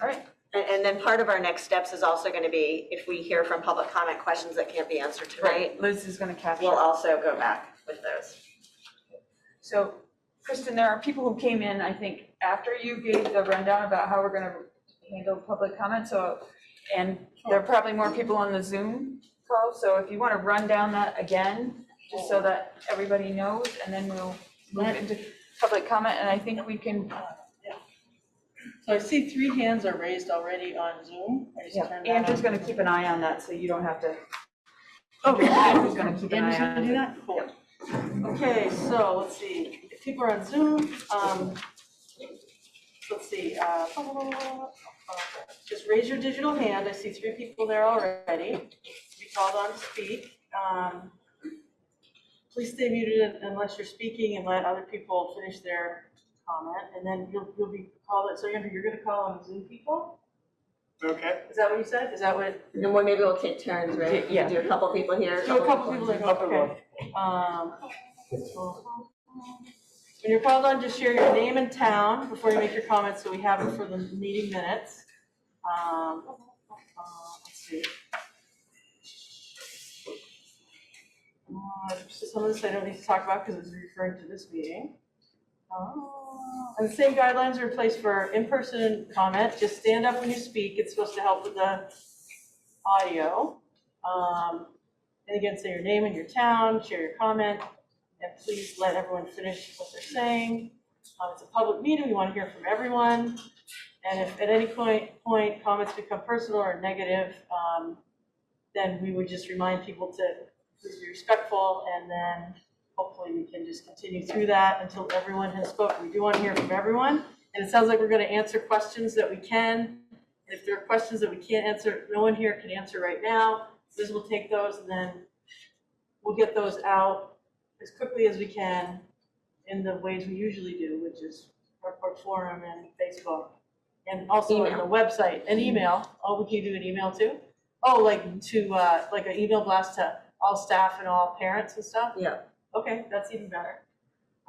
All right. And then part of our next steps is also going to be, if we hear from public comment questions that can't be answered tonight, Liz is gonna capture. we'll also go back with those. So, Kristen, there are people who came in, I think, after you gave the rundown about how we're gonna handle public comment, and there are probably more people on the Zoom call, so if you wanna run down that again, just so that everybody knows, and then we'll move into public comment, and I think we can. So I see 3 hands are raised already on Zoom. I just turned that Andrew's on. gonna keep an eye on that, so you don't have to. Okay. Andrew's gonna keep an Andrew's eye on gonna do it. that? Cool. Okay, so let's see, if people are on Zoom, let's see, just raise your digital hand. I see 3 people there already. You called on to speak. Please stay muted unless you're speaking and let other people finish their comment, and then you'll be called. So Andrew, you're gonna call on Zoom people? Okay. Is that what you said? Is that what? And then maybe we'll take turns, right? Yeah. Do a couple people here. Do a couple people there, okay. When you're called on, just share your name and town before you make your comments, so we have it for the meeting minutes. Let's see. Some of this I don't need to talk about because it's referring to this meeting. And the same guidelines are in place for in-person comment. Just stand up when you speak. It's supposed to help with the audio. And again, say your name and your town, share your comment, and please let everyone finish what they're saying. It's a public meeting. We want to hear from everyone. And if at any point comments become personal or negative, then we would just remind people to please be respectful, and then hopefully we can just continue through that until everyone has spoken. We do want to hear from everyone, and it sounds like we're going to answer questions that we can. And if there are questions that we can't answer, no one here can answer right now, Liz will take those, and then we'll get those out as quickly as we can in the ways we usually do, which is Report Forum and Facebook, and also on the website, and email. Oh, we can do an email too? Oh, like to, like an email blast to all staff and all parents and stuff? Yeah. Okay, that's even better.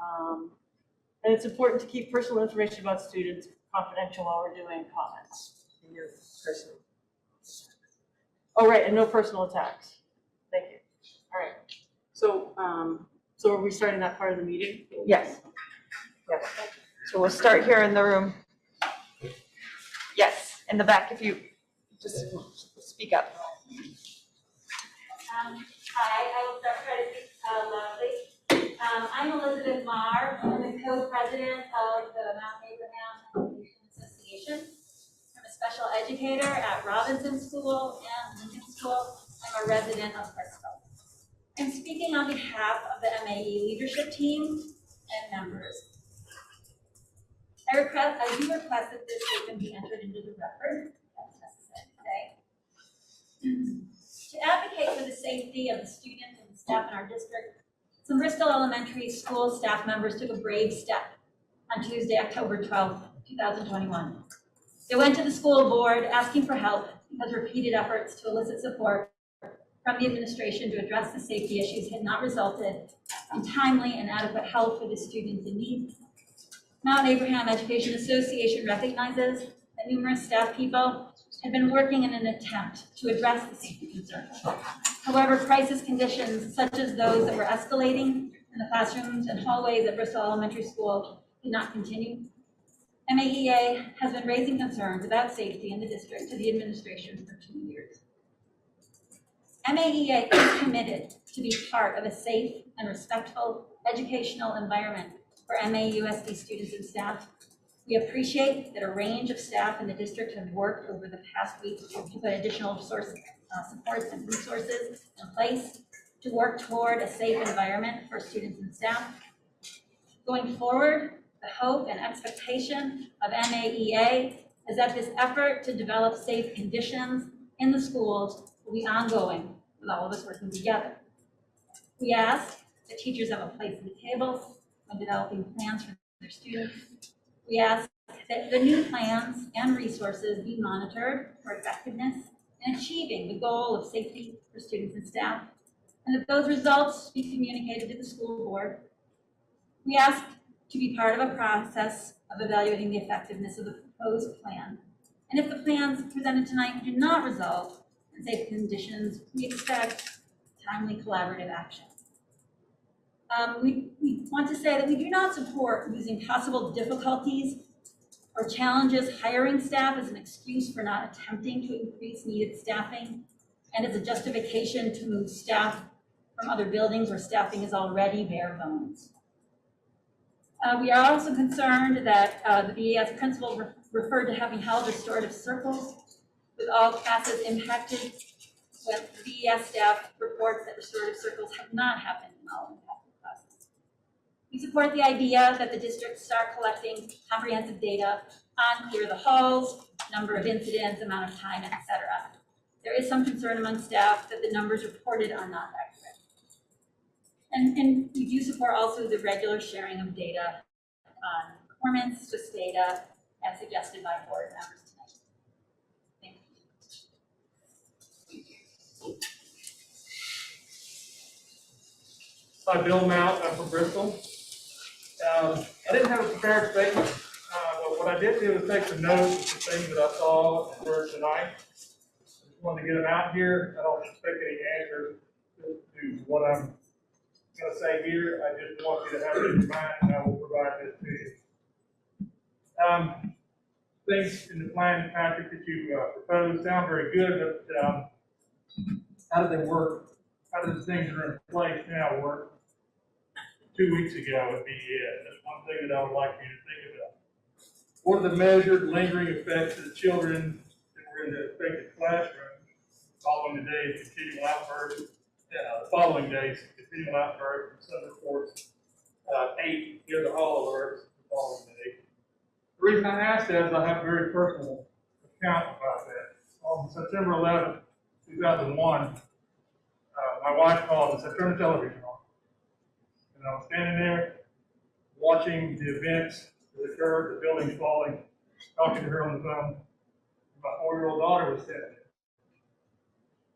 And it's important to keep personal information about students confidential while we're doing comments. Personal. Oh, right, and no personal attacks. Thank you. All right. So, so are we starting that part of the meeting? Yes. Yes. So we'll start here in the room. Yes, in the back, if you just speak up. Hi, I will start trying to speak loudly. I'm Elizabeth Marr. I'm the co-president of the Mount Abraham Education Association. I'm a special educator at Robinson School and Lincoln School. I'm a resident of Bristol. I'm speaking on behalf of the MAE leadership team and members. I do request that this statement be entered into the record, as necessary today. To advocate for the safety of the students and staff in our district, some Bristol Elementary School staff members took a brave step on Tuesday, October 12th, 2021. They went to the school board asking for help because repeated efforts to elicit support from the administration to address the safety issues had not resulted in timely and adequate help for the students in need. Mount Abraham Education Association recognizes that numerous staff people had been working in an attempt to address the safety concerns. However, crisis conditions such as those that were escalating in the classrooms and hallways at Bristol Elementary School did not continue. MAEA has been raising concerns about safety in the district to the administration for 2 years. MAEA is committed to be part of a safe and respectful educational environment for MAUSD students and staff. We appreciate that a range of staff in the district have worked over the past week to put additional supports and resources in place to work toward a safe environment for students and staff. Going forward, the hope and expectation of MAEA is that this effort to develop safe conditions in the schools will be ongoing with all of us working together. We ask that teachers have a place at the table when developing plans for their students. We ask that the new plans and resources be monitored for effectiveness in achieving the goal of safety for students and staff, and that those results be communicated to the school board. We ask to be part of a process of evaluating the effectiveness of the proposed plan. And if the plans presented tonight do not result in safe conditions, we expect timely collaborative action. We want to say that we do not support using possible difficulties or challenges hiring staff as an excuse for not attempting to increase needed staffing and as a justification to move staff from other buildings where staffing is already bare bones. We are also concerned that the BES principal referred to having held restorative circles with all classes impacted, when the BES staff reports that restorative circles have not happened in all impacted classes. We support the idea that the district start collecting comprehensive data on clear the halls, number of incidents, amount of time, etc. There is some concern among staff that the numbers reported are not accurate. And we do support also the regular sharing of data on performance, just data, as suggested by board members tonight. Thank you. Hi, Bill Mount, I'm from Bristol. I didn't have a prepared statement, but what I did do was take some notes of the things that I saw and heard tonight. I just wanted to get them out here. I don't expect any answers to what I'm going to say here. I just want you to have it in your mind, and I will provide this to you. Things in the plan, Patrick, that you proposed sound very good, but how do they work? How do the things that are in place now work? 2 weeks ago would be it. That's one thing that I would like you to think about. What are the measured lingering effects of the children that were in the affected classroom following the days of continual outbursts? The following days, continual outbursts, and some reports, 8 near the hall alerts the following day. The reason I ask that is I have a very personal account about that. On September 11th, 2001, my wife called and said, "Turn the television on." And I was standing there watching the events that occurred, the buildings falling, talking to her on the phone. My 4-year-old daughter was standing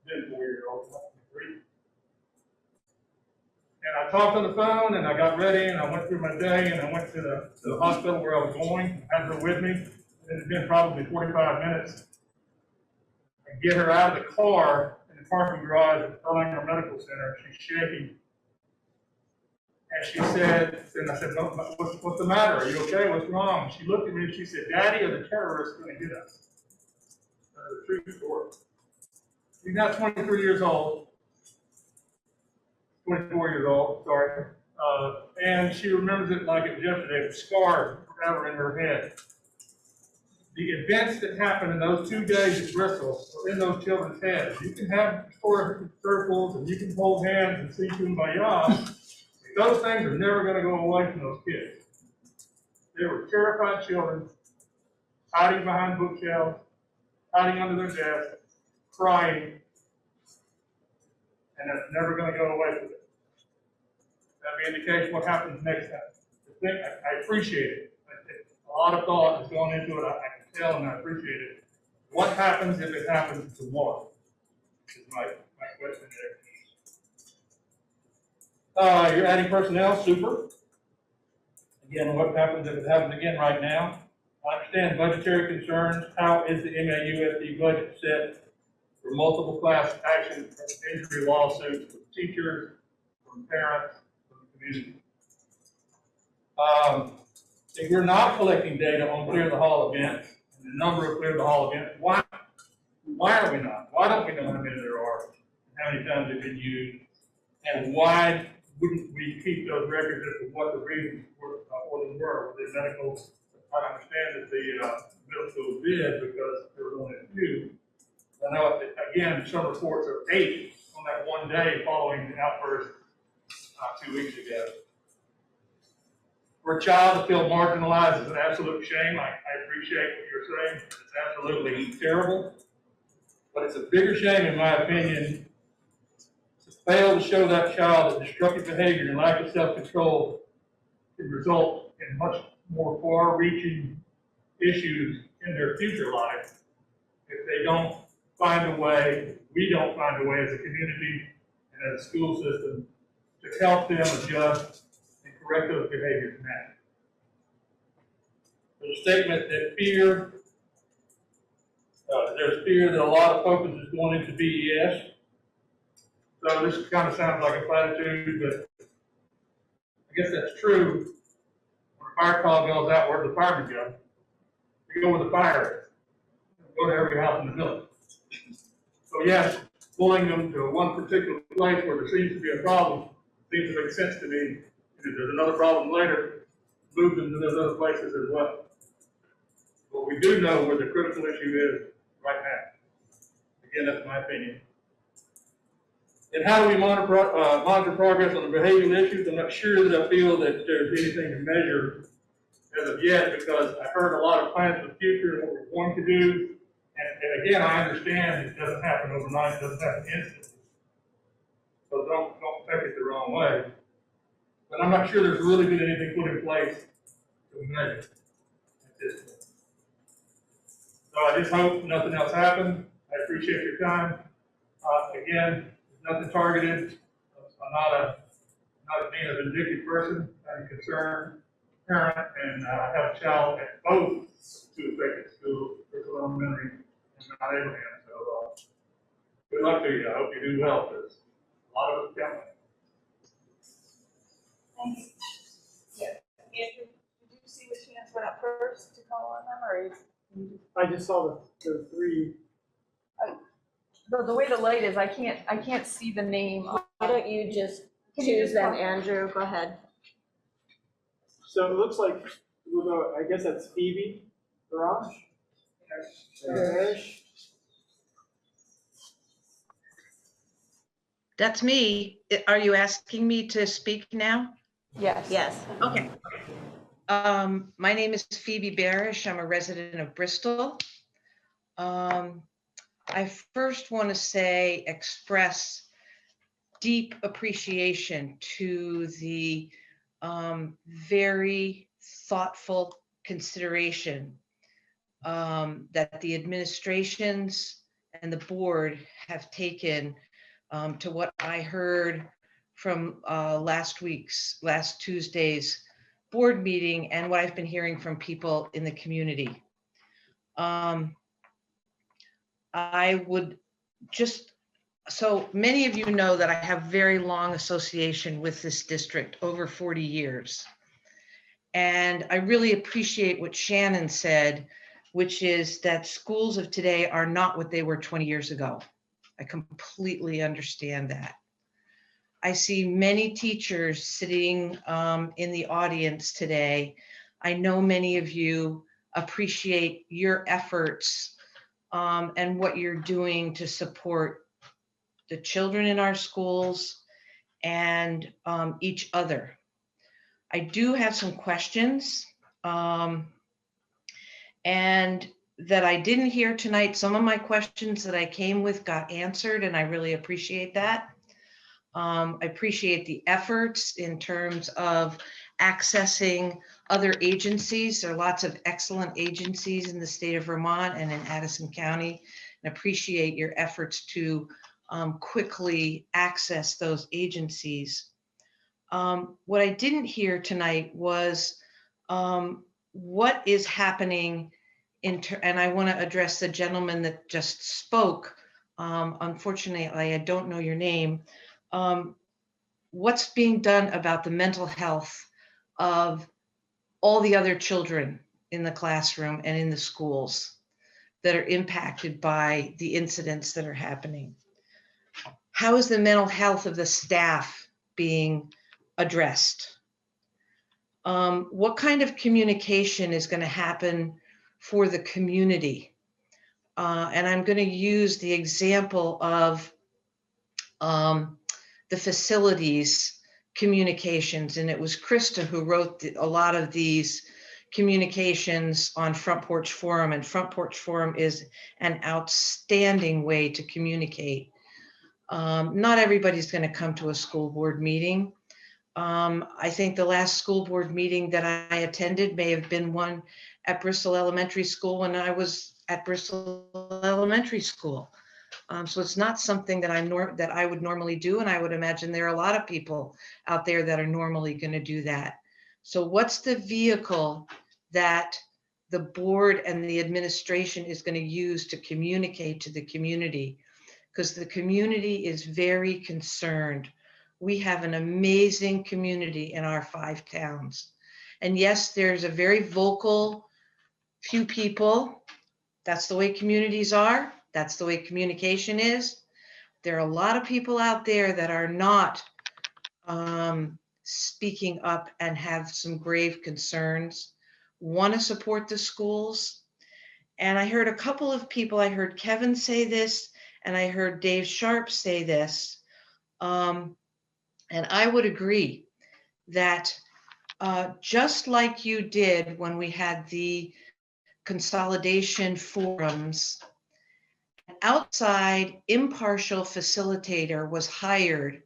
there. Then 4-year-old, 3. And I talked on the phone, and I got ready, and I went through my day, and I went to the hospital where I was going, had her with me. It had been probably 45 minutes. I get her out of the car in the parking garage at the Erlanger Medical Center. She's shaking. And she said, and I said, "No, what's the matter? Are you okay? What's wrong?" She looked at me and she said, "Daddy, are the terrorists going to hit us?" The true story. She's now 23 years old. 24 years old, sorry. And she remembers it like it was yesterday, it's scarred forever in her head. The events that happened in those 2 days at Bristol are in those children's heads. You can have circles and you can hold hands and sing Kumbaya. Those things are never going to go away from those kids. They were terrified children, hiding behind bookshelves, hiding under their desks, crying, and that's never going to go away from it. That'll be indication what happens next time. I appreciate it. A lot of thought has gone into it. I can tell and I appreciate it. What happens if it happens tomorrow? Is my question there. You're adding personnel, super. Again, what happens if it happens again right now? I understand budgetary concerns. How is the MAUSD budget set for multiple class action injury lawsuits from teachers, from parents, from the community? If we're not collecting data on Clear the Hall events, and the number of Clear the Hall events, why are we not? Why don't we know how many there are, and how many times they've been used, and why wouldn't we keep those records as to what the reasons for them were? Were they medical? I understand that the middle school did because there was only a few. I know, again, some reports are 8 on that one day following the outburst 2 weeks ago. For a child to feel marginalized is an absolute shame. I appreciate what you're saying. It's absolutely terrible. But it's a bigger shame, in my opinion, to fail to show that child that destructive behavior and lack of self-control can result in much more far-reaching issues in their future life if they don't find a way, we don't find a way as a community and as a school system to help them adjust and correct those behaviors now. There's a statement that there's fear that a lot of focus is going into BES. So this kind of sounds like a platitude, but I guess that's true. When a fire call goes out, where the firemen go? They go where the fire is. They go to every house in the village. So yes, pulling them to one particular place where there seems to be a problem seems to make sense to me. And if there's another problem later, move them to those other places as well. But we do know where the critical issue is right now. Again, that's my opinion. And how do we monitor progress on the behavioral issues? I'm not sure that I feel that there's anything to measure as of yet, because I heard a lot of plans for the future and what we're going to do. And again, I understand it doesn't happen overnight, it doesn't happen instantly. So don't take it the wrong way. But I'm not sure there's really been anything put in place to measure at this point. So I just hope nothing else happens. I appreciate your time. Again, nothing targeted. I'm not being a vindictive person. I'm a concerned parent, and I have a child at both two affected schools, Bristol Elementary and Mount Abraham. So good luck to you. I hope you do well, because a lot of us count. Thanks. Yeah. Andrew, did you see which hands went up first to call on them, or I just saw the 3. the way the light is, I can't see the name. Why don't you just Can you choose just them, call? Andrew? Go ahead. So it looks like we'll go, I guess that's Phoebe Barrage. That's me. Are you asking me to speak now? Yes. Yes. Okay. My name is Phoebe Barish. I'm a resident of Bristol. I first want to express deep appreciation to the very thoughtful consideration that the administrations and the board have taken to what I heard from last Tuesday's board meeting and what I've been hearing from people in the community. I would just, so many of you know that I have very long association with this district, over 40 years. And I really appreciate what Shannon said, which is that schools of today are not what they were 20 years ago. I completely understand that. I see many teachers sitting in the audience today. I know many of you appreciate your efforts and what you're doing to support the children in our schools and each other. I do have some questions and that I didn't hear tonight. Some of my questions that I came with got answered, and I really appreciate that. I appreciate the efforts in terms of accessing other agencies. There are lots of excellent agencies in the state of Vermont and in Addison County, and appreciate your efforts to quickly access those agencies. What I didn't hear tonight was what is happening and I want to address the gentleman that just spoke. Unfortunately, I don't know your name. What's being done about the mental health of all the other children in the classroom and in the schools that are impacted by the incidents that are happening? How is the mental health of the staff being addressed? What kind of communication is going to happen for the community? And I'm going to use the example of the facilities communications, and it was Krista who wrote a lot of these communications on Front Porch Forum, and Front Porch Forum is an outstanding way to communicate. Not everybody's going to come to a school board meeting. I think the last school board meeting that I attended may have been one at Bristol Elementary School when I was at Bristol Elementary School. So it's not something that I would normally do, and I would imagine there are a lot of people out there that are normally going to do that. So what's the vehicle that the board and the administration is going to use to communicate to the community? Because the community is very concerned. We have an amazing community in our 5 towns. And yes, there's a very vocal few people. That's the way communities are. That's the way communication is. There are a lot of people out there that are not speaking up and have some grave concerns, want to support the schools. And I heard a couple of people, I heard Kevin say this, and I heard Dave Sharp say this. And I would agree that just like you did when we had the consolidation forums, an outside impartial facilitator was hired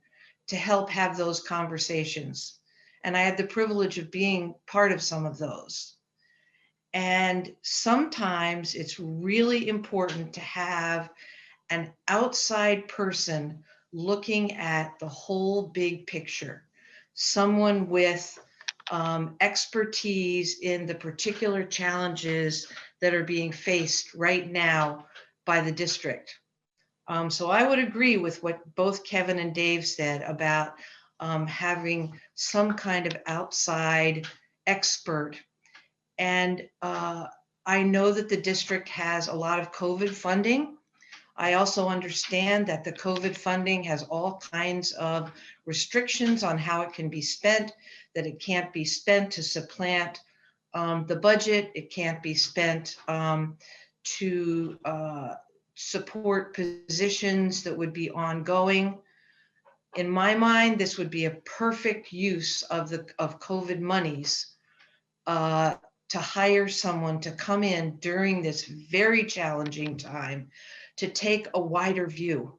to help have those conversations. And I had the privilege of being part of some of those. And sometimes it's really important to have an outside person looking at the whole big picture, someone with expertise in the particular challenges that are being faced right now by the district. So I would agree with what both Kevin and Dave said about having some kind of outside expert. And I know that the district has a lot of COVID funding. I also understand that the COVID funding has all kinds of restrictions on how it can be spent, that it can't be spent to supplant the budget. It can't be spent to support positions that would be ongoing. In my mind, this would be a perfect use of COVID monies to hire someone to come in during this very challenging time to take a wider view.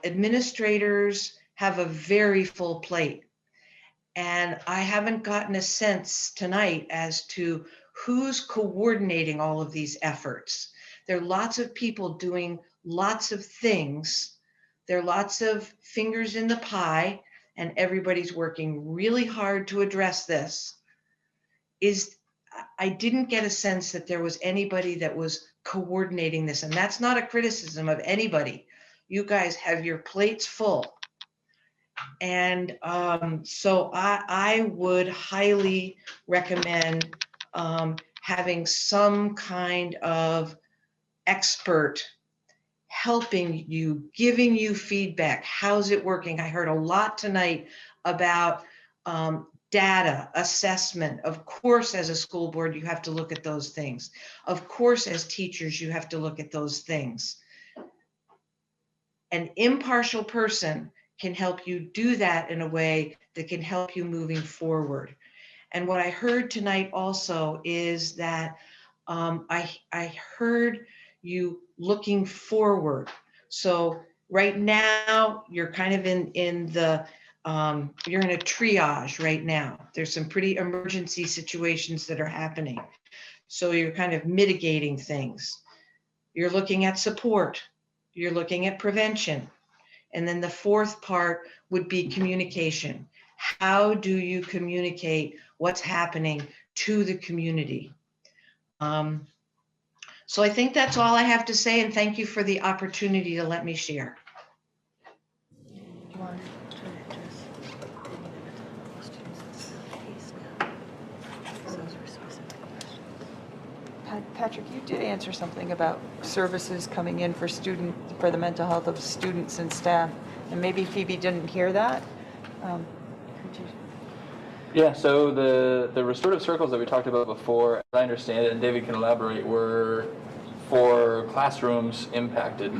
Administrators have a very full plate. And I haven't gotten a sense tonight as to who's coordinating all of these efforts. There are lots of people doing lots of things. There are lots of fingers in the pie, and everybody's working really hard to address this. I didn't get a sense that there was anybody that was coordinating this, and that's not a criticism of anybody. You guys have your plates full. And so I would highly recommend having some kind of expert helping you, giving you feedback. How's it working? I heard a lot tonight about data, assessment. Of course, as a school board, you have to look at those things. Of course, as teachers, you have to look at those things. An impartial person can help you do that in a way that can help you moving forward. And what I heard tonight also is that I heard you looking forward. So right now, you're kind of in the, you're in a triage right now. There's some pretty emergency situations that are happening. So you're kind of mitigating things. You're looking at support. You're looking at prevention. And then the fourth part would be communication. How do you communicate what's happening to the community? So I think that's all I have to say, and thank you for the opportunity to let me share. Patrick, you did answer something about services coming in for the mental health of students and staff, and maybe Phoebe didn't hear that. Could you? Yeah, so the restorative circles that we talked about before, as I understand it, and David can elaborate, were for classrooms impacted.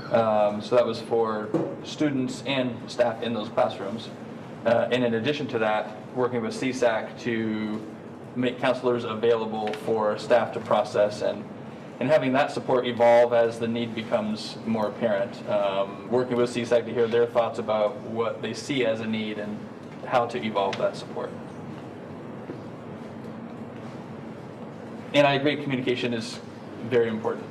So that was for students and staff in those classrooms. And in addition to that, working with CSAC to make counselors available for staff to process and having that support evolve as the need becomes more apparent. Working with CSAC to hear their thoughts about what they see as a need and how to evolve that support. And I agree, communication is very important.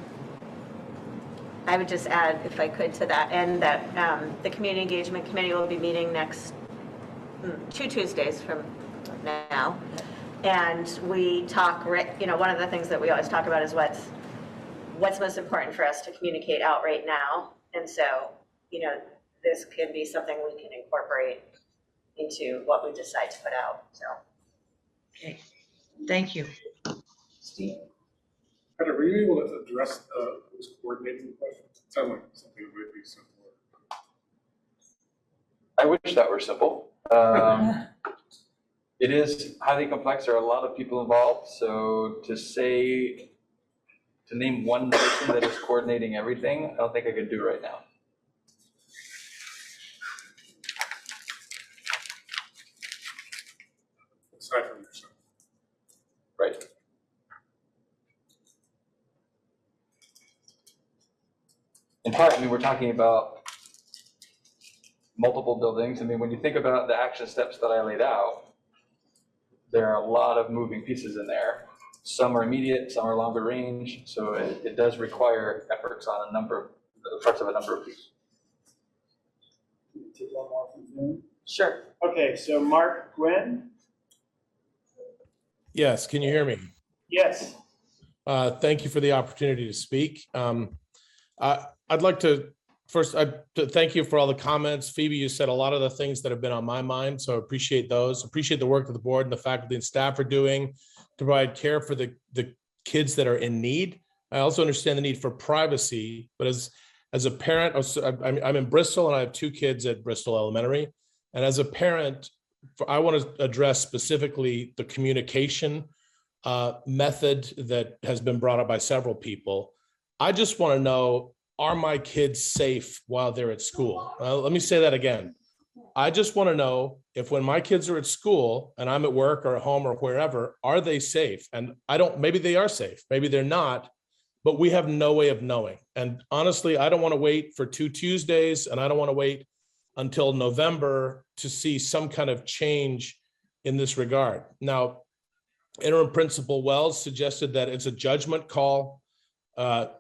I would just add, if I could, to that end, that the Community Engagement Committee will be meeting next 2 Tuesdays from now. And we talk, one of the things that we always talk about is what's most important for us to communicate out right now. And so, this can be something we can incorporate into what we decide to put out, so. Okay, thank you. Steve? Heather, were you able to address those coordinating questions? It sounded like something that might be simpler. I wish that were simple. It is highly complex. There are a lot of people involved. So to name one person that is coordinating everything, I don't think I could do right now. Aside from yourself. Right. In part, we're talking about multiple buildings. When you think about the action steps that I laid out, there are a lot of moving pieces in there. Some are immediate, some are longer range. So it does require efforts on a number of parts of a number of pieces. Take one more from Zoom. Sure. Okay, so Mark Gwen? Yes, can you hear me? Yes. Thank you for the opportunity to speak. I'd like to first thank you for all the comments. Phoebe, you said a lot of the things that have been on my mind, so I appreciate those. Appreciate the work that the board and the faculty and staff are doing to provide care for the kids that are in need. I also understand the need for privacy, but as a parent, I'm in Bristol and I have 2 kids at Bristol Elementary. And as a parent, I want to address specifically the communication method that has been brought up by several people. I just want to know, are my kids safe while they're at school? Let me say that again. I just want to know if when my kids are at school and I'm at work or at home or wherever, are they safe? And maybe they are safe, maybe they're not, but we have no way of knowing. And honestly, I don't want to wait for 2 Tuesdays and I don't want to wait until November to see some kind of change in this regard. Now, Interim Principal Wells suggested that it's a judgment call,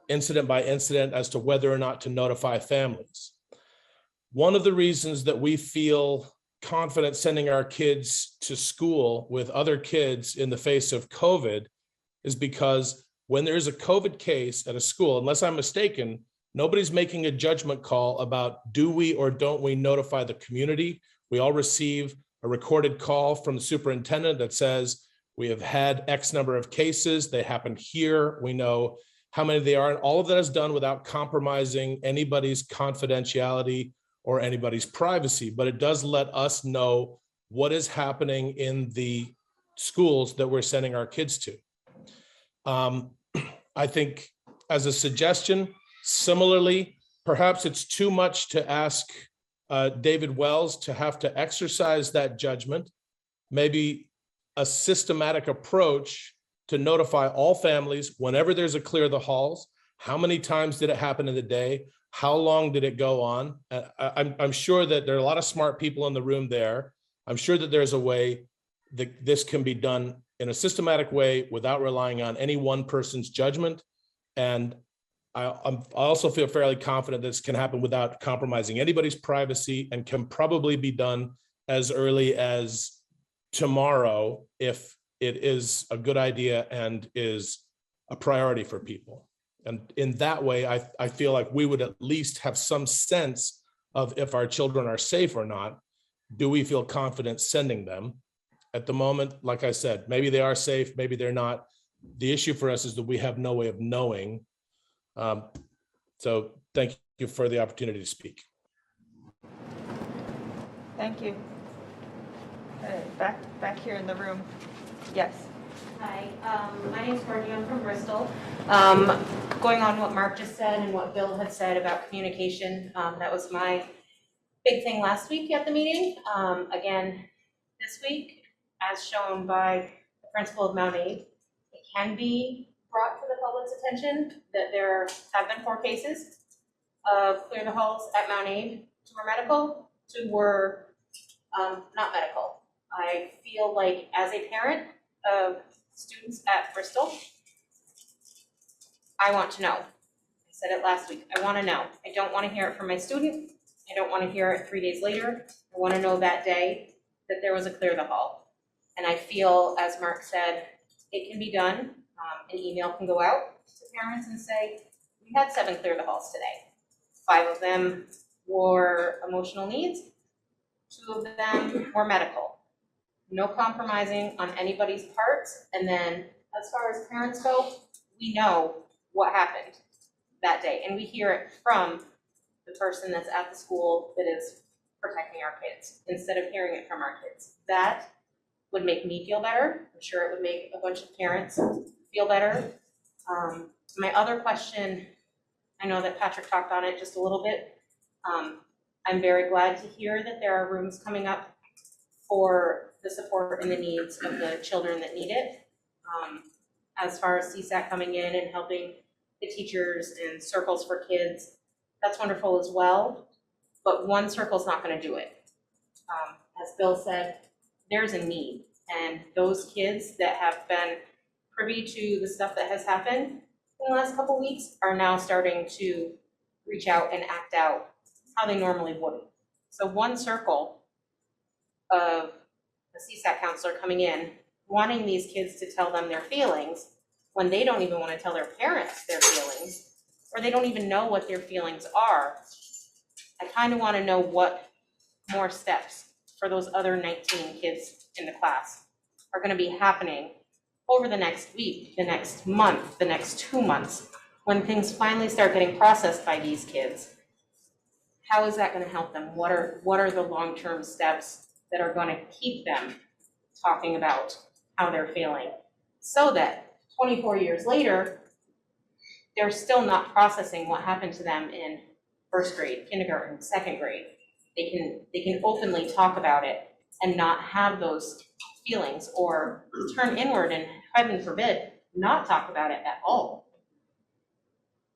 incident by incident, as to whether or not to notify families. One of the reasons that we feel confident sending our kids to school with other kids in the face of COVID is because when there is a COVID case at a school, unless I'm mistaken, nobody's making a judgment call about do we or don't we notify the community. We all receive a recorded call from the superintendent that says we have had X number of cases. They happened here. We know how many they are, and all of that is done without compromising anybody's confidentiality or anybody's privacy, but it does let us know what is happening in the schools that we're sending our kids to. I think as a suggestion, similarly, perhaps it's too much to ask David Wells to have to exercise that judgment. Maybe a systematic approach to notify all families whenever there's a clear the halls. How many times did it happen in the day? How long did it go on? I'm sure that there are a lot of smart people in the room there. I'm sure that there's a way that this can be done in a systematic way without relying on any one person's judgment. And I also feel fairly confident this can happen without compromising anybody's privacy, and can probably be done as early as tomorrow if it is a good idea and is a priority for people. And in that way, I feel like we would at least have some sense of if our children are safe or not. Do we feel confident sending them? At the moment, like I said, maybe they are safe, maybe they're not. The issue for us is that we have no way of knowing. So thank you for the opportunity to speak. Thank you. Back here in the room. Yes. Hi, my name's Courtney, I'm from Bristol. Going on what Mark just said and what Bill had said about communication, that was my big thing last week at the meeting. Again, this week, as shown by the principal of MAUSD, it can be brought to the public's attention that there have been 4 cases of clear the halls at MAUSD. 2 were medical, 2 were not medical. I feel like as a parent of students at Bristol, I want to know. I said it last week, I want to know. I don't want to hear it from my student. I don't want to hear it 3 days later. I want to know that day that there was a clear the hall. And I feel, as Mark said, it can be done. An email can go out to parents and say, we had 7 clear the halls today. 5 of them were emotional needs. 2 of them were medical. No compromising on anybody's part. And then as far as parents go, we know what happened that day. And we hear it from the person that's at the school that is protecting our kids, instead of hearing it from our kids. That would make me feel better. I'm sure it would make a bunch of parents feel better. My other question, I know that Patrick talked on it just a little bit. I'm very glad to hear that there are rooms coming up for the support and the needs of the children that need it. As far as CSAC coming in and helping the teachers and circles for kids, that's wonderful as well, but one circle's not gonna do it. As Bill said, there's a need, and those kids that have been privy to the stuff that has happened in the last couple weeks are now starting to reach out and act out how they normally wouldn't. So one circle of a CSAC counselor coming in, wanting these kids to tell them their feelings when they don't even want to tell their parents their feelings, or they don't even know what their feelings are. I kind of want to know what more steps for those other 19 kids in the class are going to be happening over the next week, the next month, the next 2 months, when things finally start getting processed by these kids. How is that going to help them? What are the long-term steps that are going to keep them talking about how they're feeling, so that 24 years later, they're still not processing what happened to them in 1st grade, kindergarten, 2nd grade. They can openly talk about it and not have those feelings, or turn inward and, heaven forbid, not talk about it at all.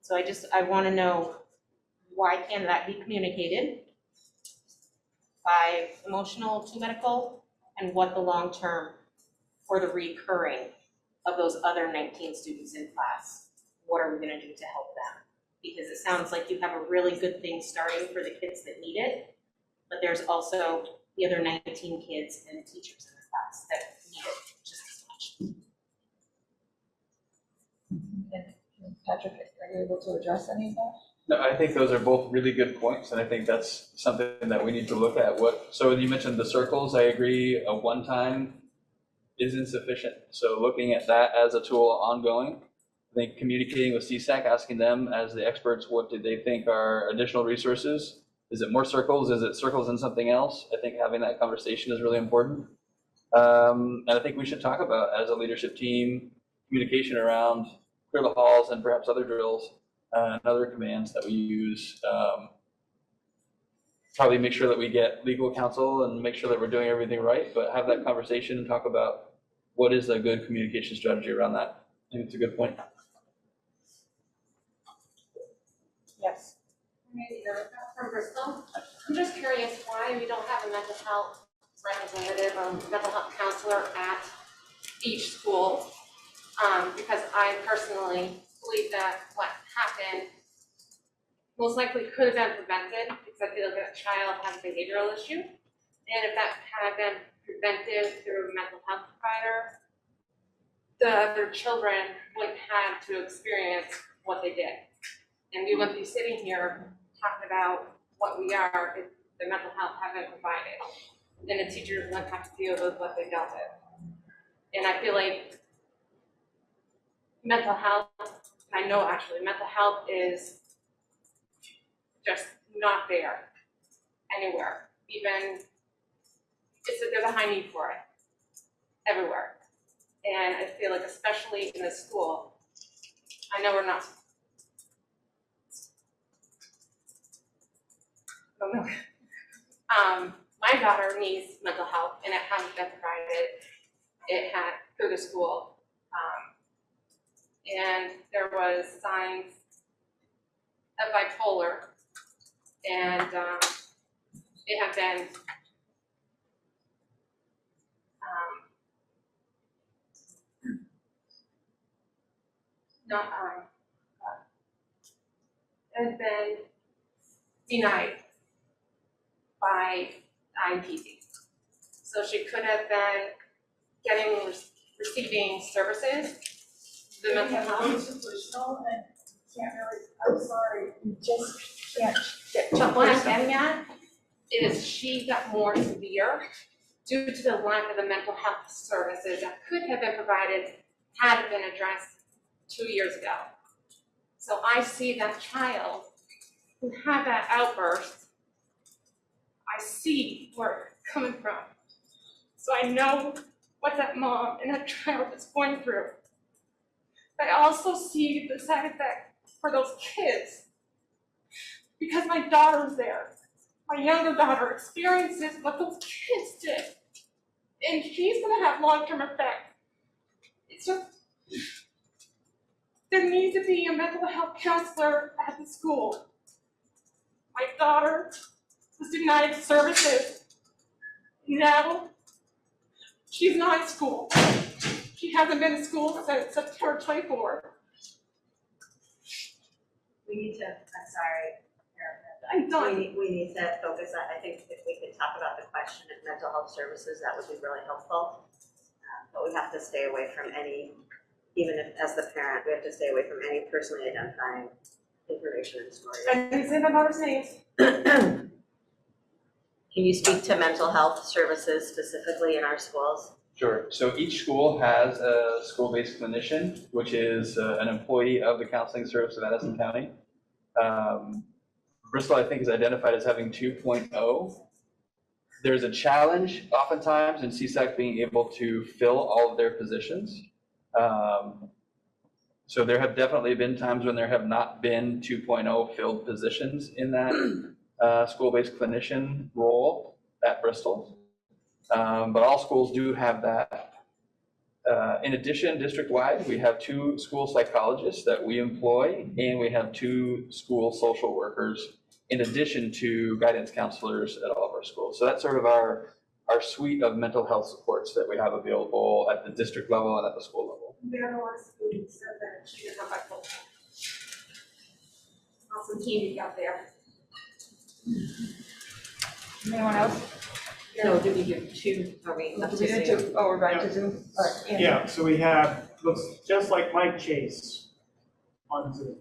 So I want to know, why can't that be communicated? 5 emotional, 2 medical, and what the long term for the recurring of those other 19 students in class. What are we going to do to help them? Because it sounds like you have a really good thing starting for the kids that need it, but there's also the other 19 kids and teachers in the class that need it just as much. Patrick, are you able to address any of that? No, I think those are both really good points, and I think that's something that we need to look at. So you mentioned the circles, I agree, a one-time is insufficient. So looking at that as a tool ongoing, think communicating with CSAC, asking them as the experts, what do they think are additional resources? Is it more circles? Is it circles and something else? I think having that conversation is really important. And I think we should talk about, as a leadership team, communication around clear the halls and perhaps other drills and other commands that we use. Probably make sure that we get legal counsel and make sure that we're doing everything right, but have that conversation and talk about what is a good communication strategy around that. I think it's a good point. Yes. From Bristol. I'm just curious why we don't have a mental health representative or mental health counselor at each school. Because I personally believe that what happened most likely could have been prevented, because I feel like a child has a behavioral issue. And if that had been prevented through a mental health provider, the other children wouldn't have to experience what they did. And we wouldn't be sitting here talking about what we are if the mental health hadn't been provided. And the teachers wouldn't have to deal with what they dealt with. And I feel like mental health, I know actually mental health is just not there anywhere. Even, there's a high need for it everywhere. And I feel like especially in the school, I know we're not, I don't know. My daughter needs mental health and it hasn't been provided. It had through the school. And there was signs of bipolar, and it had been it had been denied by IPD. So she could have been receiving services. The mental health. Institutional and can't really, I'm sorry, you just can't get. But what I'm getting at is she got more severe due to the lack of the mental health services that could have been provided had it been addressed 2 years ago. So I see that child who had that outburst, I see where it's coming from. So I know what that mom and that child is going through. I also see the side effect for those kids because my daughter's there. My younger daughter experiences what those kids did, and she's gonna have long-term effects. It's just, there needs to be a mental health counselor at the school. My daughter was denied services. Now, she's not in school. She hasn't been in school since September 24th. We need to, I'm sorry, I'm done. we need to focus on, I think if we could talk about the question of mental health services, that would be really helpful. But we have to stay away from any, even if as the parent, we have to stay away from any personally identifying information in the story. I didn't say my daughter's names. Can you speak to mental health services specifically in our schools? Sure. So each school has a school-based clinician, which is an employee of the counseling service of Madison County. Bristol, I think, is identified as having 2.0. There's a challenge oftentimes in CSAC being able to fill all of their positions. So there have definitely been times when there have not been 2.0 filled positions in that school-based clinician role at Bristol. But all schools do have that. In addition, district-wide, we have 2 school psychologists that we employ, and we have 2 school social workers, in addition to guidance counselors at all of our schools. So that's sort of our suite of mental health supports that we have available at the district level and at the school level. There was who said that she didn't have bipolar. Awesome team out there. Anyone else? No, did we do 2? Are we up to We did Zoom? 2. Oh, we're back to Zoom. All right, Andy. Yeah, so we have, looks just like Mike Chase on Zoom.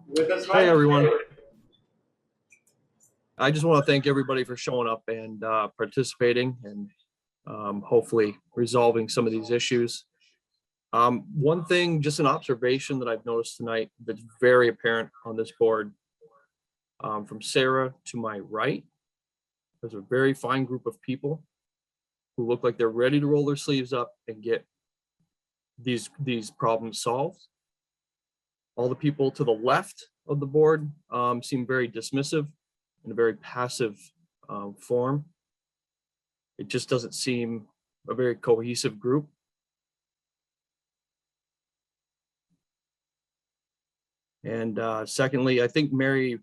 With us, Mike? Hi, everyone. I just want to thank everybody for showing up and participating and hopefully resolving some of these issues. One thing, just an observation that I've noticed tonight that's very apparent on this board, from Sarah to my right, there's a very fine group of people who look like they're ready to roll their sleeves up and get these problems solved. All the people to the left of the board seem very dismissive in a very passive form. It just doesn't seem a very cohesive group. And secondly, I think Mary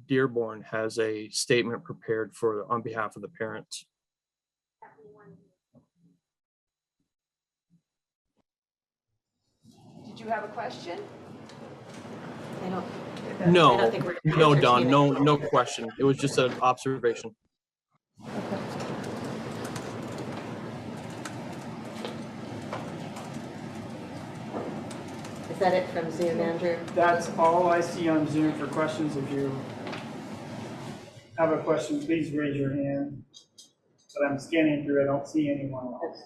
Dearborn has a statement prepared on behalf of the parents. Did you have a question? No, no, Don, no question. It was just an observation. Is that it from Zoom, Andrew? That's all I see on Zoom for questions. If you have a question, please raise your hand. But I'm scanning through, I don't see anyone else.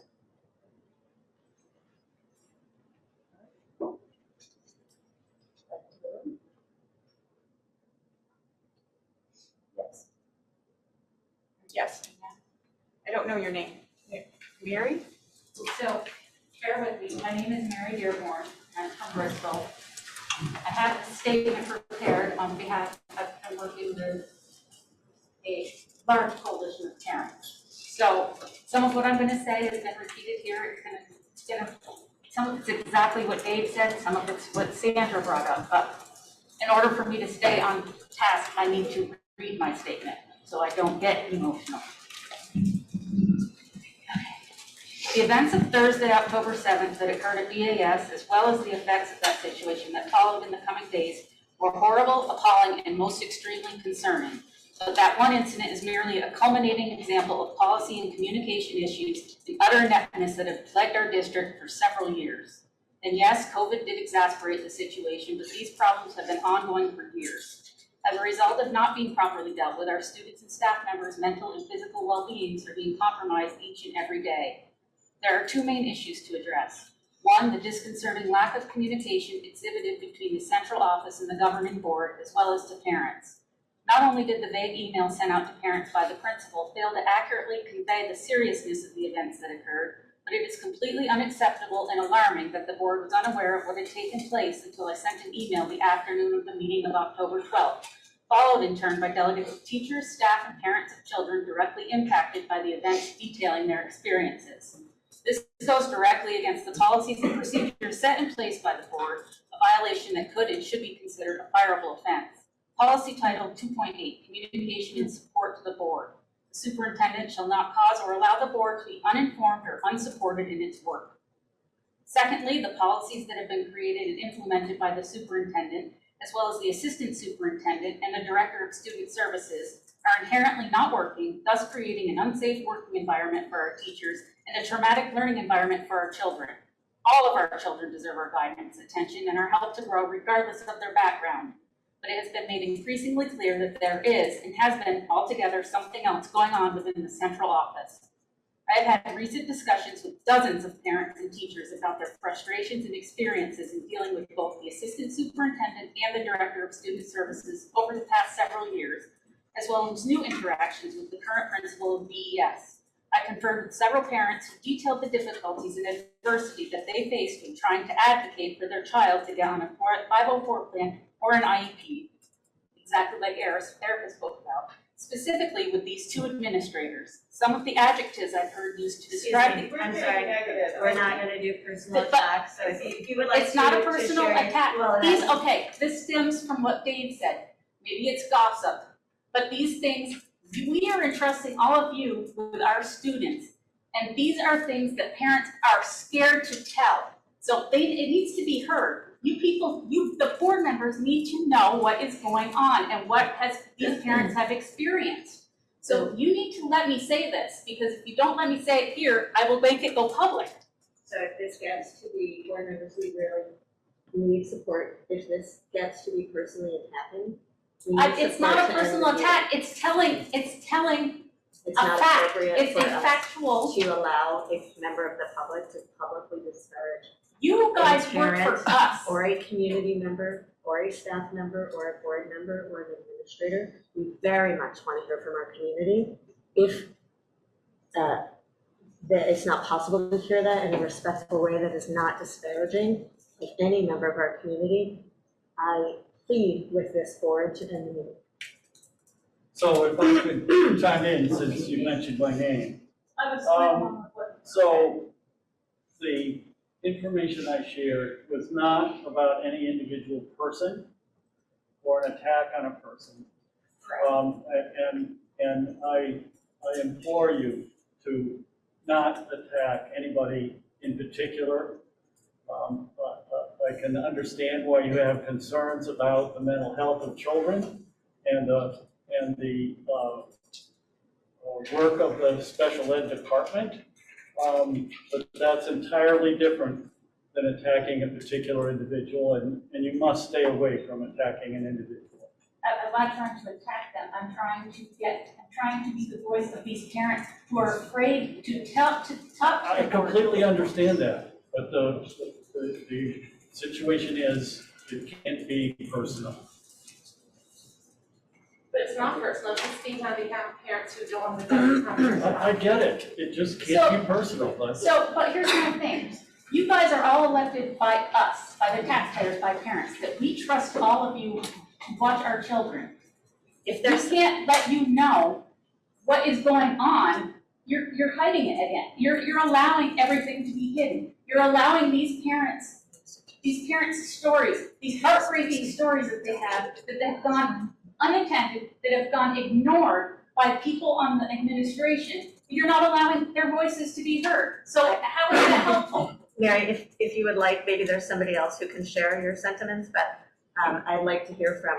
Yes. I don't know your name. Mary? So, bear with me, my name is Mary Dearborn, I'm from Bristol. I have a statement prepared on behalf of, I'm working with a large coalition of parents. So, some of what I'm gonna say has been repeated here, some of it's exactly what Dave said, some of it's what Sandra brought up, but in order for me to stay on task, I need to read my statement, so I don't get emotional. The events of Thursday, October 7th that occurred at BAS, as well as the effects of that situation that followed in the coming days, were horrible, appalling, and most extremely concerning. But that one incident is merely a culminating example of policy and communication issues and utter ineptness that have plagued our district for several years. And yes, COVID did exacerbate the situation, but these problems have been ongoing for years. As a result of not being properly dealt with, our students and staff members' mental and physical well-beings are being compromised each and every day. There are two main issues to address. One, the disconcerting lack of communication exhibited between the central office and the governing board, as well as to parents. Not only did the vague email sent out to parents by the principal fail to accurately convey the seriousness of the events that occurred, but it is completely unacceptable and alarming that the board was unaware of what had taken place until I sent an email the afternoon of the meeting of October 12th, followed in turn by delegates of teachers, staff, and parents of children directly impacted by the events detailing their experiences. This goes directly against the policies and procedures set in place by the board, a violation that could and should be considered a fireable offense. Policy Title 2.8, Communication and Support to the Board. The superintendent shall not cause or allow the board to be uninformed or unsupported in its work. Secondly, the policies that have been created and implemented by the superintendent, as well as the assistant superintendent and the director of student services, are inherently not working, thus creating an unsafe working environment for our teachers and a traumatic learning environment for our children. All of our children deserve our guidance, attention, and our help to grow regardless of their background. But it has been made increasingly clear that there is, and has been altogether, something else going on within the central office. I have had recent discussions with dozens of parents and teachers about their frustrations and experiences in dealing with both the assistant superintendent and the director of student services over the past several years, as well as new interactions with the current principal of BES. I conferred with several parents who detailed the difficulties and adversity that they faced when trying to advocate for their child to get on a 504 plan or an IEP, exactly like Eric spoke about, specifically with these two administrators. Some of the adjectives I've heard used to describe the— I'm sorry, we're not gonna do personal attacks, so if you would like to— It's not a personal share- attack. well, These, okay, this stems from what Dave said. Maybe it's gossip, but these things, we are entrusting all of you with our students. And these are things that parents are scared to tell. So it needs to be heard. You people, the board members need to know what is going on and what these parents have experienced. So you need to let me say this, because if you don't let me say it here, I will make it go public. So if this gets to be, board members, we really need support. If this gets to be personally attacking, we need It's not a support to personal end the attack, it's telling It's a not fact. appropriate It's for a us factual. to allow a member of the public to publicly disparage You guys a work parent for us. or a community member or a staff member or a board member or an administrator. We very much want to hear from our community. If that it's not possible to hear that in a respectful way that is not disparaging of any member of our community, I plead with this board to end the meeting. So if I could chime in, since you mentioned my name. So the information I shared was not about any individual person or an attack on a person. And I implore you to not attack anybody in particular. I can understand why you have concerns about the mental health of children and the work of the special ed department, but that's entirely different than attacking a particular individual, and you must stay away from attacking an individual. I'm not trying to attack them, I'm trying to be the voice of these parents who are afraid to talk to I completely understand that, but the situation is, it can't be personal. But it's not personal, it's speaking on behalf of parents who don't want to come. I get it, it just can't be personal. But here's my thing. You guys are all elected by us, by the taxpayers, by parents, that we trust all of you to watch our children. If they can't let you know what is going on, you're hiding it again. You're allowing everything to be hidden. You're allowing these parents' stories, these heartbreaking stories that they have gone unattended, that have gone ignored by people on the administration. You're not allowing their voices to be heard. So how is that helpful? Mary, if you would like, maybe there's somebody else who can share your sentiments, but I'd like to hear from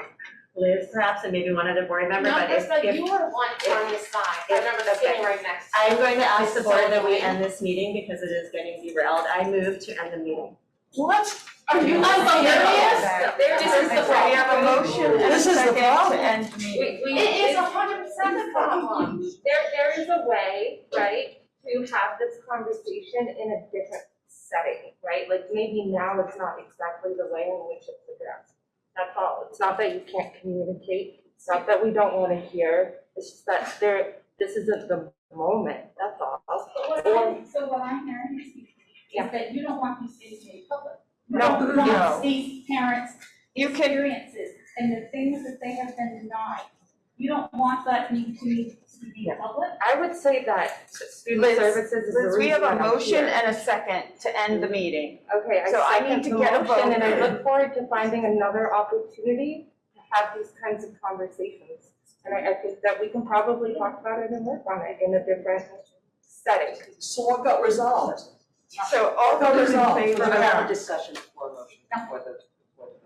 Liz perhaps, and maybe one other board member. No, but it's like if you were one on this side. I remember sitting right next to you. I'm going to ask the It's so board that we annoying. end this meeting because it is getting derailed. I move to end the meeting. What? Are you serious? This is the problem. We have a motion and a This is the second to problem. end the meeting. It is 100% the problem. There is a way, right, to have this conversation in a different setting, right? Like maybe now it's not exactly the way in which it's addressed. That's all. It's not that you can't communicate. It's not that we don't want to hear. It's just that this isn't the moment. That's all. So what I'm hearing is that you don't want these things made public. You No, don't no. want these parents' experiences and the things that they have been denied. You don't want that need to be public? I would say that student Liz, services is the Liz, we have reason a I'm motion here. and a second to end the meeting. Okay, So I second need to the get a motion, vote. and I look forward to finding another opportunity to have these kinds of conversations. And I think that we can probably talk about it and work on it in a different setting. So what got resolved? So all those in favor I have a of, discussion before motion, before the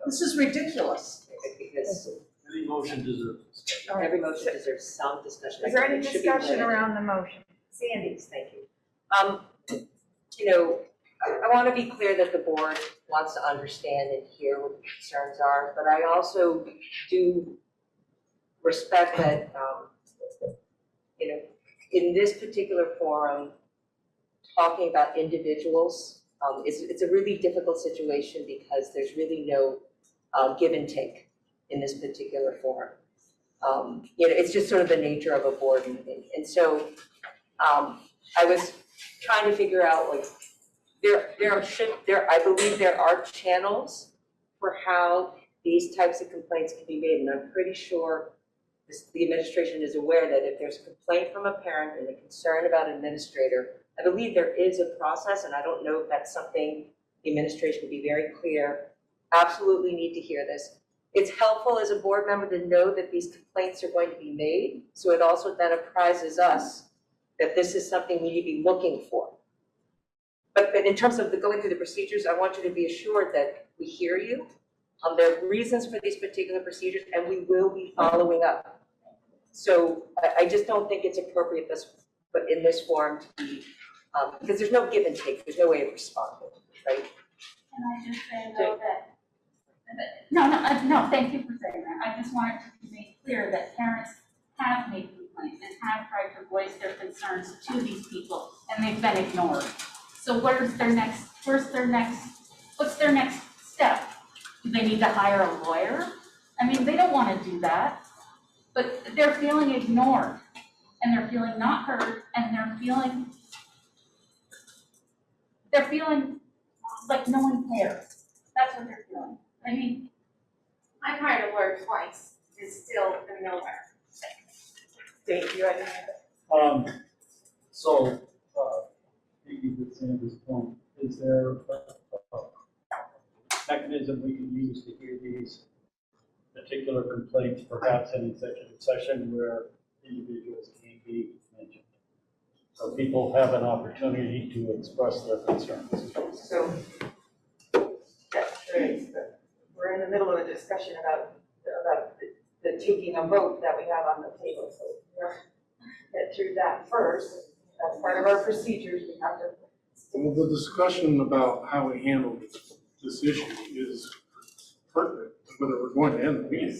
This is ridiculous. Because Any motion deserves discussion. every motion deserves some discussion. is there any It should be discussion limited. around the motion? Sandy's, thank you. You know, I want to be clear that the board wants to understand and hear what the concerns are, but I also do respect that, you know, in this particular forum, talking about individuals, it's a really difficult situation because there's really no give and take in this particular forum. You know, it's just sort of the nature of a board meeting. And so I was trying to figure out, like, I believe there are channels for how these types of complaints can be made, and I'm pretty sure the administration is aware that if there's a complaint from a parent and a concern about an administrator, I believe there is a process, and I don't know if that's something the administration would be very clear. Absolutely need to hear this. It's helpful as a board member to know that these complaints are going to be made, so it also then apprises us that this is something we need to be looking for. But in terms of going through the procedures, I want you to be assured that we hear you. There are reasons for these particular procedures, and we will be following up. So I just don't think it's appropriate but in this forum to be, because there's no give and take, there's no way of responding, right? Can I just say though no, thank you for saying that. I just wanted to make clear that parents have made complaints and have tried to voice their concerns to these people, and they've been ignored. So where's their next What's their next step? Do they need to hire a lawyer? I mean, they don't want to do that, but they're feeling ignored, and they're feeling not heard, and they're feeling like no one cares. That's what they're feeling. I mean, I've hired a lawyer twice, it's still been nowhere. Dave, you had So, speaking to Sandra's point, is there a mechanism we can use to hear these particular complaints, perhaps in executive session where individuals can be mentioned? So people have an opportunity to express their concerns. So, that's great, but we're in the middle of a discussion about the taking a vote that we have on the table, so we'll get through that first. That's part of our procedures, we have to. Well, the discussion about how we handle this issue is pertinent to whether we're going to end the meeting.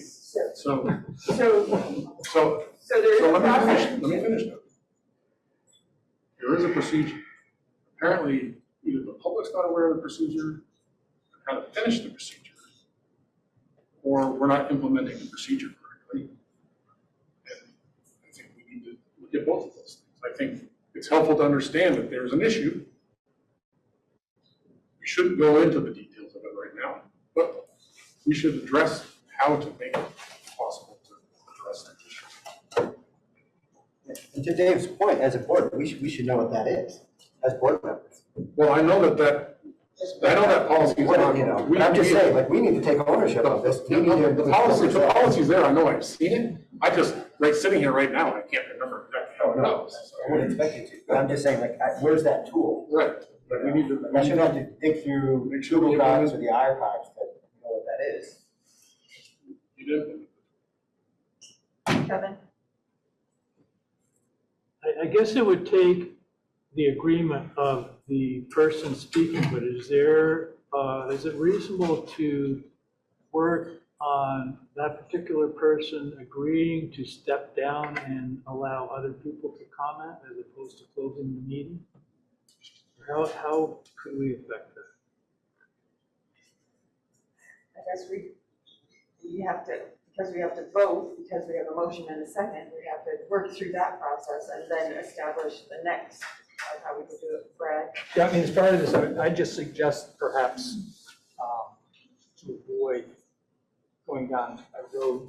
So there is let a process. me finish that. There is a procedure. Apparently, either the public's not aware of the procedure, how to finish the procedure, or we're not implementing the procedure correctly. And I think we need to look at both of those things. I think it's helpful to understand that there's an issue. We shouldn't go into the details of it right now, but we should address how to make it possible to address that issue. And to Dave's point, as a board, we should know what that is, as board members. Well, I know that policy is not, You know, but I'm just saying, like, we need to take ownership of this. We need to- the policy's there, I know I've seen it, I just, sitting here right now, I can't remember exactly how it goes. I wouldn't expect you to, but I'm just saying, like, where's that tool? Right, but we need to. I shouldn't have to dig through Google Docs or the archives to know what that is. You did. Kevin? I guess it would take the agreement of the person speaking, but is it reasonable to work on that particular person agreeing to step down and allow other people to comment as opposed to closing the meeting? How could we affect that? I guess we have to, because we have to vote, because we have a motion and a second, we have to work through that process and then establish the next, how we can do it. Brad? Yeah, I mean, as part of this, I just suggest perhaps to avoid going down a road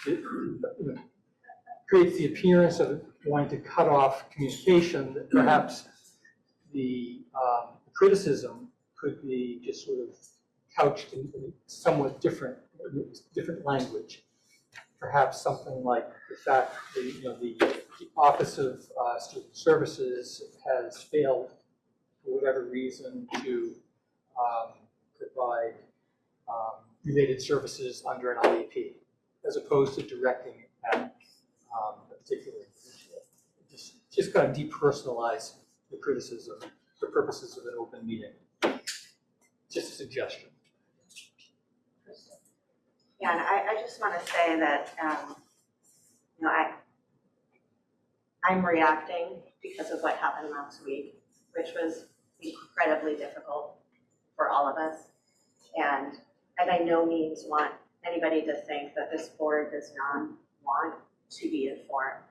that creates the appearance of wanting to cut off communication, that perhaps the criticism could be just sort of couched in somewhat different language. Perhaps something like the fact that the Office of Student Services has failed for whatever reason to provide related services under an IEP, as opposed to directing it at a particular individual. Just kind of depersonalize the criticism for purposes of an open meeting. Just a suggestion. Yeah, and I just want to say that, I'm reacting because of what happened last week, which was incredibly difficult for all of us. And I by no means want anybody to think that this board does not want to be informed.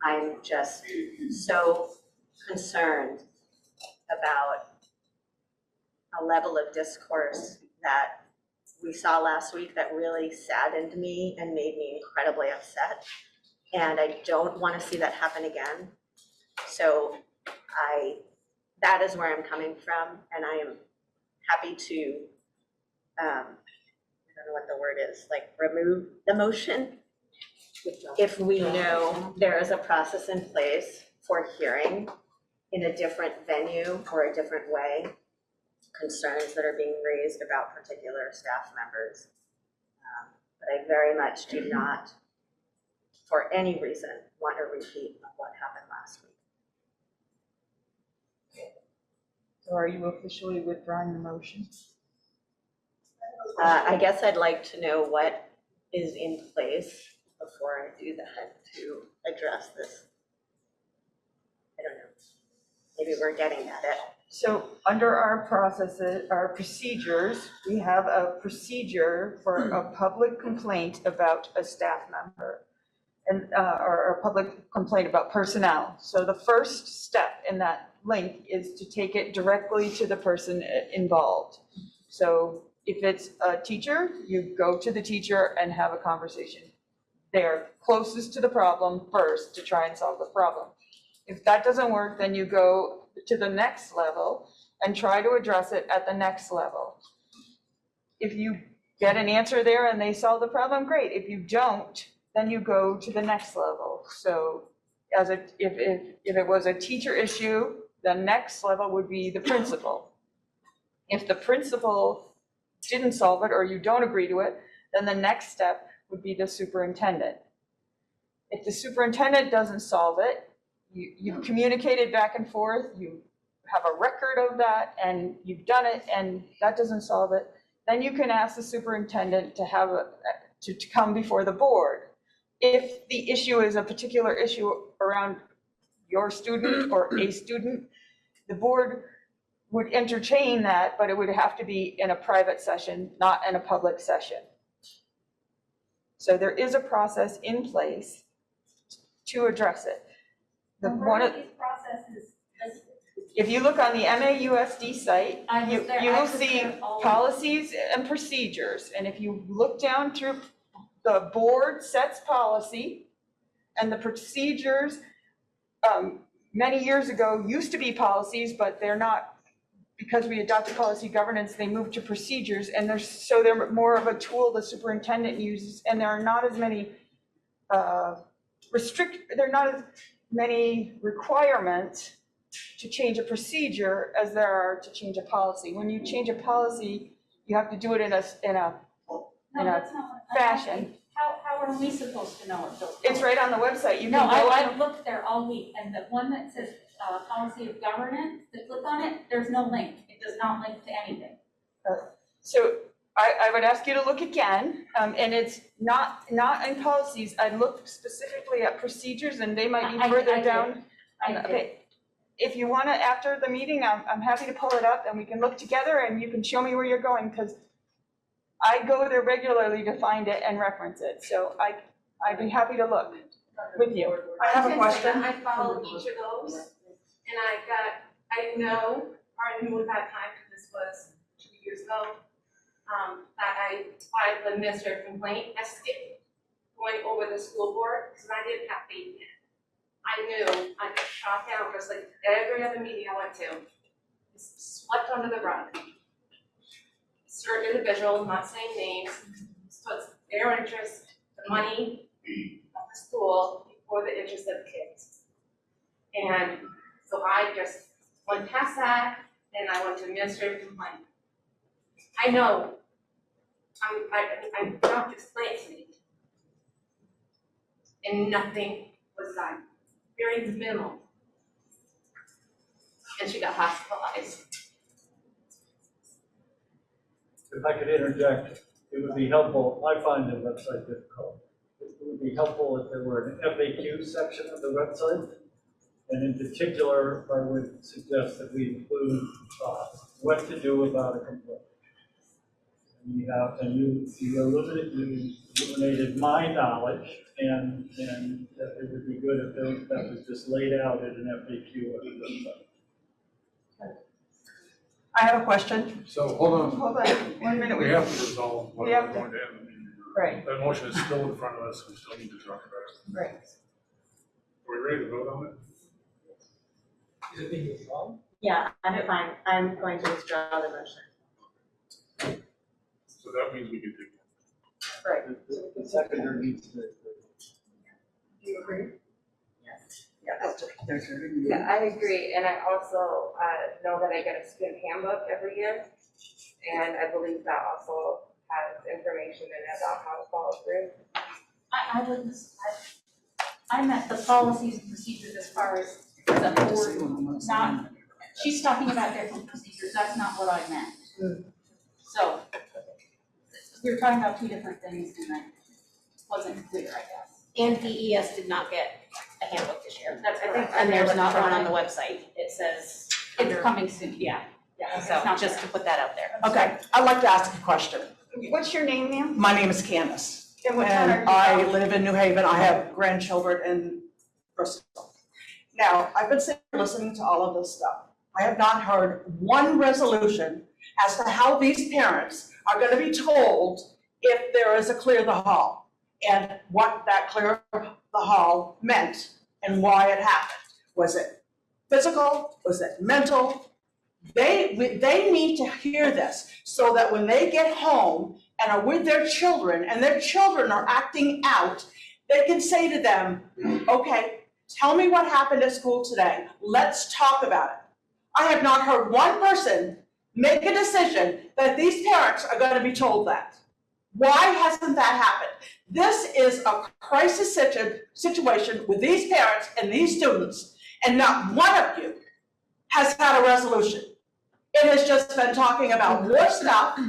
I'm just so concerned about a level of discourse that we saw last week that really saddened me and made me incredibly upset. And I don't want to see that happen again. So that is where I'm coming from, and I am happy to, I don't know what the word is, like remove the motion if we know there is a process in place for hearing in a different venue or a different way concerns that are being raised about particular staff members. But I very much do not, for any reason, want a repeat of what happened last week. So are you officially withdrawing the motion? I guess I'd like to know what is in place before I do that to address this. I don't know. Maybe we're getting at it. So under our processes, our procedures, we have a procedure for a public complaint about a staff member and, or a public complaint about personnel. So the first step in that link is to take it directly to the person involved. So if it's a teacher, you go to the teacher and have a conversation. They're closest to the problem first to try and solve the problem. If that doesn't work, then you go to the next level and try to address it at the next level. If you get an answer there and they solve the problem, great. If you don't, then you go to the next level. So if it was a teacher issue, the next level would be the principal. If the principal didn't solve it or you don't agree to it, then the next step would be the superintendent. If the superintendent doesn't solve it, you've communicated back and forth, you have a record of that, and you've done it, and that doesn't solve it, then you can ask the superintendent to come before the board. If the issue is a particular issue around your student or a student, the board would entertain that, but it would have to be in a private session, not in a public session. So there is a process in place to address it. If you look on the MAUSD site, you will see policies and procedures. And if you look down through, the board sets policy, and the procedures many years ago used to be policies, but they're not, because we adopted policy governance, they moved to procedures, and they're more of a tool the superintendent uses, and there are not as many there are not as many requirements to change a procedure as there are to change a policy. When you change a policy, you have to do it in a fashion. How are we supposed to know it, Bill? It's right on the website. You No, can go I've looked there all week, and the one that says policy of governance, to click on it, there's no link. It does not link to anything. So I would ask you to look again, and it's not in policies. I looked specifically at procedures, and they might be further down. Okay. If you want to, after the meeting, I'm happy to pull it up, and we can look together, and you can show me where you're going, because I go there regularly to find it and reference it. So I'd be happy to look with you. I have a question. I follow each of those, and I know, or I knew at that time, because this was 2 years ago, that I filed an administrative complaint. I skipped going over the school board because I didn't have faith in it. I knew I got shot down just like every other meeting I went to. It's swept under the rug. Certain individuals, not saying names, puts their interest, the money of the school before the interest of the kids. And so I just went past that, and I went to administrative complaint. I know, I don't explain to me. And nothing was done, very minimal. And she got hospitalized. If I could interject, it would be helpful, I find the website difficult. It would be helpful if there were an FAQ section of the website. And in particular, I would suggest that we include what to do about a complaint. And you eliminated my knowledge, and that it would be good if that was just laid out in an FAQ on the website. I have a question. So, hold on. Hold on, 1 minute. We have to resolve what we're going to end the meeting. Right. That motion is still in front of us, we still need to talk about it. Right. Are we ready to vote on it? Is it being withdrawn? Yeah, I'm fine. I'm going to withdraw the motion. So that means we can take it. Right. The seconder needs to. Do you agree? Yes. Yeah, I agree, and I also know that I get a student handbook every year, and I believe that also has information in it about how to follow through. I meant the policies and procedures as far as the board, not, she's talking about different procedures, that's not what I meant. So, we're talking about two different things, and that wasn't clear, I guess. And PES did not get a handbook this year. That's, I think, And there's not one on the website. It says It's coming soon, yeah. Yeah, So so just to put that out there. Okay, I'd like to ask a question. What's your name, ma'am? My name is Candace. And what town are you I from? live in New Haven. I have grandchildren in Bristol. Now, I've been sitting here listening to all of this stuff. I have not heard one resolution as to how these parents are going to be told if there is a clear the hall and what that clear the hall meant and why it happened. Was it physical? Was it mental? They need to hear this so that when they get home and are with their children and their children are acting out, they can say to them, okay, tell me what happened at school today. Let's talk about it. I have not heard one person make a decision that these parents are going to be told that. Why hasn't that happened? This is a crisis situation with these parents and these students, and not one of you has had a resolution. It has just been talking about more stuff.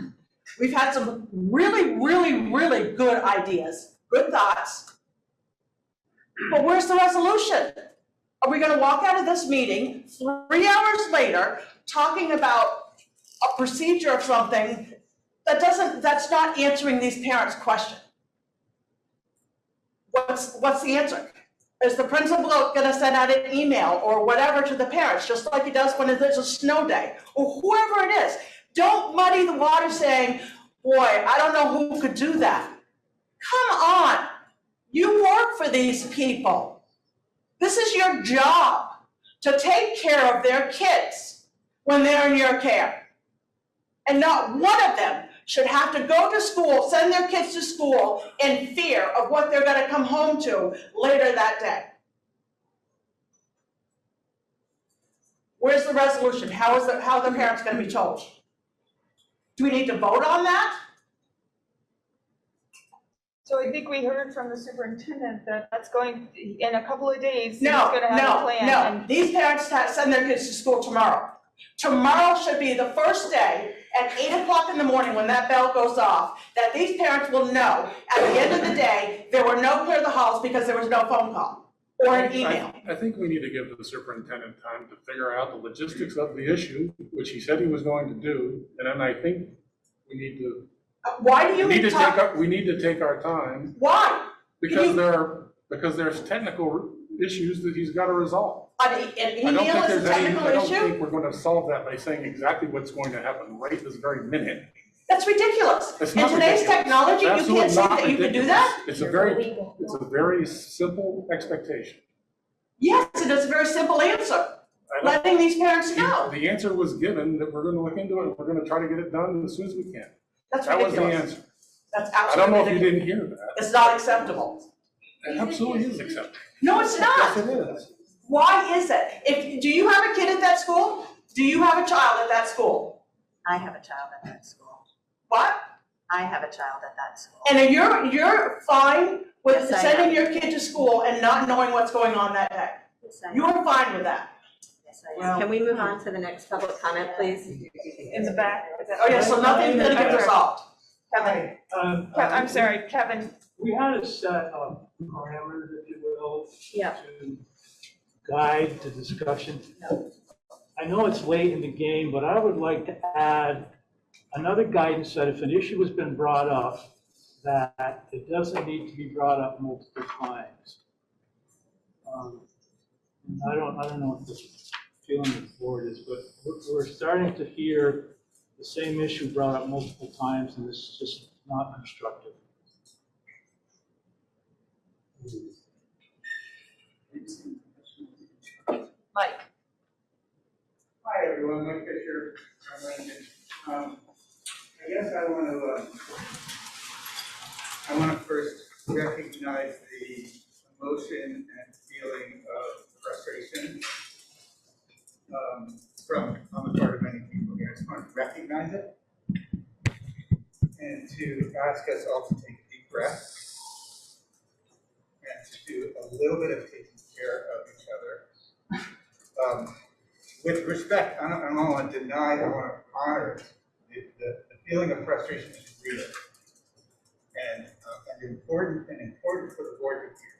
We've had some really, really, really good ideas, good thoughts. But where's the resolution? Are we gonna walk out of this meeting 3 hours later talking about a procedure of something that's not answering these parents' question? What's the answer? Is the principal gonna send out an email or whatever to the parents, just like he does when there's a snow day, or whoever it is? Don't muddy the water saying, boy, I don't know who could do that. Come on, you work for these people. This is your job, to take care of their kids when they're in your care. And not one of them should have to go to school, send their kids to school in fear of what they're gonna come home to later that day. Where's the resolution? How are the parents gonna be told? Do we need to vote on that? So I think we heard from the superintendent that that's going, in a couple of days, he's No, gonna have a plan. no. These parents send their kids to school tomorrow. Tomorrow should be the first day at 8 o'clock in the morning when that bell goes off, that these parents will know at the end of the day, there were no clear the halls because there was no phone call or an email. I think we need to give the superintendent time to figure out the logistics of the issue, which he said he was going to do, and then I think we need to. Why do you we need to take our time. Why? Because there's technical issues that he's got to resolve. An email is a technical I don't issue? think we're going to solve that by saying exactly what's going to happen right this very minute. That's ridiculous. It's In not today's ridiculous. technology, you Absolutely can't say not that you can do ridiculous. that? It's a very simple expectation. Yes, it is a very simple answer. Letting these parents know. The answer was given that we're going to look into it, and we're going to try to get it done as soon as we can. That's That was the ridiculous. answer. That's I absolutely don't know if you ridiculous. didn't hear that. It's not acceptable. It absolutely is acceptable. No, it's not. Yes, it is. Why is it? Do you have a kid at that school? Do you have a child at that school? I have a child at that school. What? I have a child at that school. And you're fine with Yes, I sending am. your kid to school and not knowing what's going on that day? Yes, I am. You're fine with that? Yes, I am. Can we move on to the next public comment, please? In the back. Oh, yeah, so nothing's gonna get resolved. Kevin, I'm sorry, Kevin. We had a set of parameters, if you will, Yeah. to guide the discussion. I know it's late in the game, but I would like to add another guidance that if an issue has been brought up, that it doesn't need to be brought up multiple times. I don't know what the feeling of the board is, but we're starting to hear the same issue brought up multiple times, and it's just not constructive. Mike. Hi, everyone. Mike Fisher. I guess I want to first recognize the emotion and feeling of frustration on the part of many people here. I just want to recognize it and to ask us all to take a deep breath and to do a little bit of taking care of each other. With respect, I don't want to deny, I want to honor it. The feeling of frustration is real and important for the board to hear.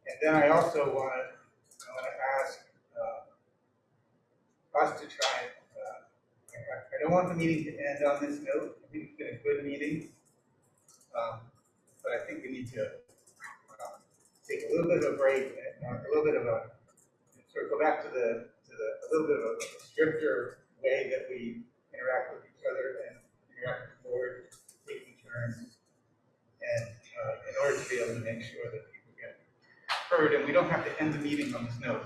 And then I also want to ask us to try and, I don't want the meeting to end on this note. I think it's been a good meeting. But I think we need to take a little bit of a break, and a little bit of a, sort of go back to a little bit of a stricter way that we interact with each other and interact with the board, taking turns, and in order to be able to make sure that people get heard, and we don't have to end the meeting on this note.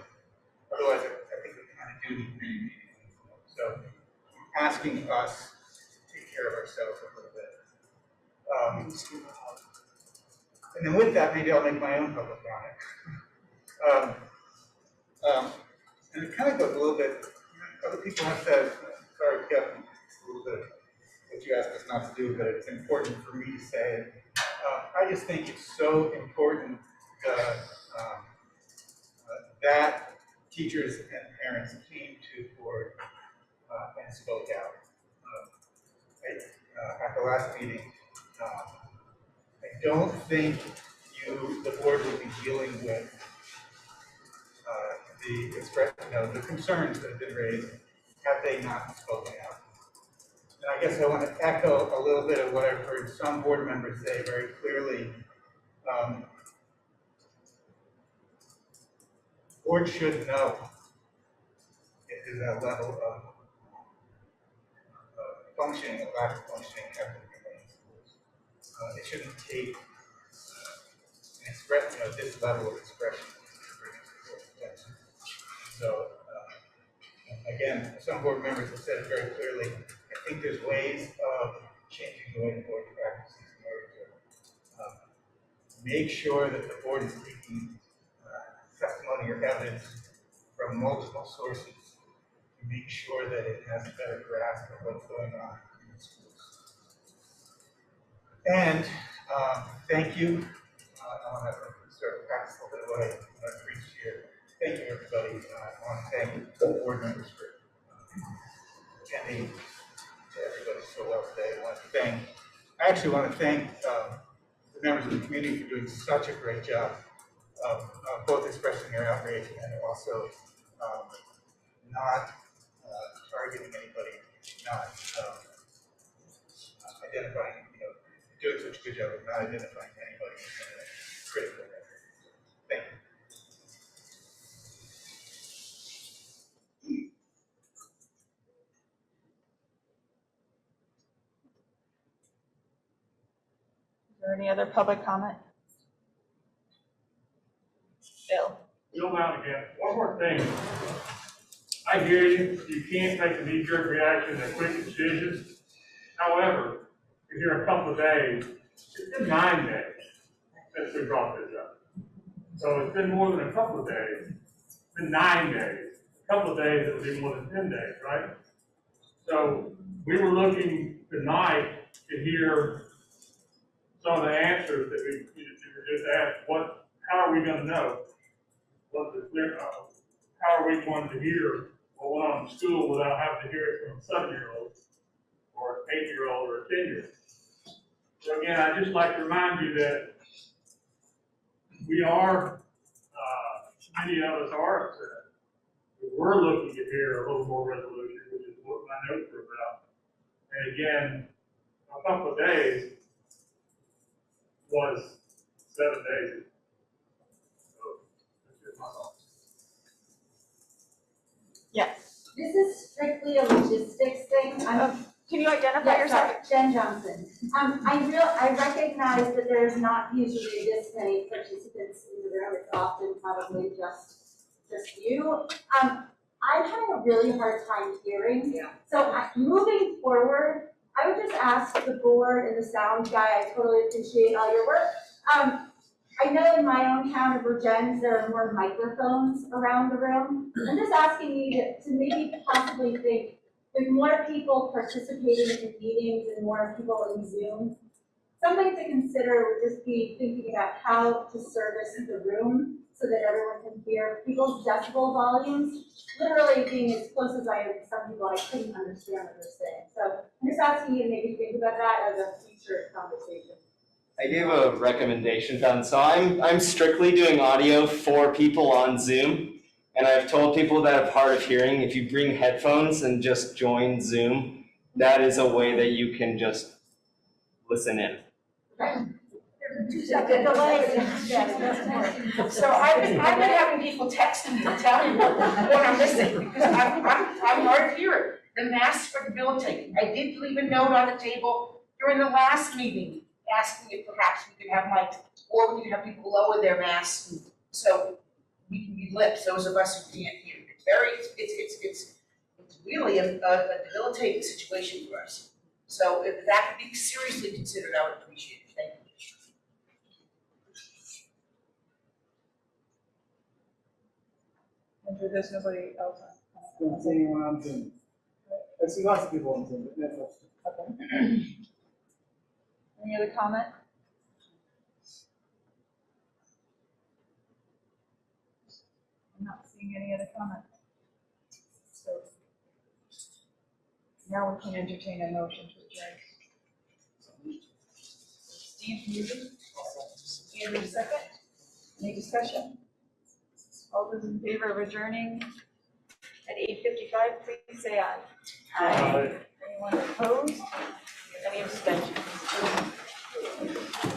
Otherwise, I think we kind of do need to end the meeting on this note. So I'm asking us to take care of ourselves a little bit. And then with that, maybe I'll make my own public comment. And it kind of goes a little bit, other people have said, sorry, Kevin, a little bit of what you asked us not to do, but it's important for me to say it. I just think it's so important that teachers and parents came to the board and spoke out. At the last meeting, I don't think the board would be dealing with the concerns that have been raised had they not spoken out. And I guess I want to echo a little bit of what I've heard some board members say very clearly. Board should know if there's a level of functioning, a lack of functioning happening in schools. It shouldn't take this level of expression to bring it to board's attention. So, again, some board members have said it very clearly. I think there's ways of changing the way the board practices in order to make sure that the board is taking testimony or evidence from multiple sources to make sure that it has a better grasp of what's going on in the schools. And thank you. I want to sort of practice a little bit of what I preached here. Thank you, everybody. I want to thank the board members for attending to everybody so well today. I actually want to thank the members of the community for doing such a great job of both expressing their outrage and also not targeting anybody, not identifying, doing such a good job of not identifying anybody as critical. Thank you. Is there any other public comment? Bill. Bill Mount again. One more thing. I hear you. You can't make a knee-jerk reaction and quick decisions. However, if you're a couple of days, it's been 9 days since we brought this up. So it's been more than a couple of days. It's been 9 days. A couple of days, it'll be more than 10 days, right? So we were looking tonight to hear some of the answers that we just asked. How are we going to know? How are we going to hear what went on in school without having to hear it from a 7-year-old or an 8-year-old or a 10-year-old? So again, I'd just like to remind you that we are, many of us are upset. We're looking to hear a little more resolution, which is what my notes are about. And again, a couple of days was 7 days. So that's just my thoughts. Yes. This is strictly a logistics thing. Can you identify yourself? Jen Johnson. I recognize that there's not usually this many participants in the room. It's often probably just you. I'm having a really hard time hearing. Yeah. So moving forward, I would just ask the board and the sound guy, I totally appreciate all your work. I know in my own town of Virgins, there are more microphones around the room. I'm just asking you to maybe possibly think there's more people participating in meetings and more people in Zoom. Something to consider would just be thinking about how to service the room so that everyone can hear people's decibel volumes. Literally being as close as I am to some people, I couldn't understand what they're saying. So I'm just asking you to maybe think about that as a future conversation. I gave a recommendation done. So I'm strictly doing audio for people on Zoom. And I've told people that are hard of hearing, if you bring headphones and just join Zoom, that is a way that you can just listen in. 2-second delay. So I've been having people text me and tell me what I'm missing, because I'm hard of hearing. The masks are debilitating. I did leave a note on the table during the last meeting, asking if perhaps we could have mics, or we could have people lower their masks, so we can be lips, those of us who can't hear. It's very, it's really a debilitating situation for us. So if that could be seriously considered, I would appreciate it. Thank you. Andrew, there's nobody else on. Don't see anyone on Zoom. I see lots of people on Zoom, but that's okay. Any other comment? I'm not seeing any other comment. So now we can entertain a motion to adjourn. Steve moving. Andrew second. Any discussion? All those in favor of adjourning at 8:55, please say aye. Aye.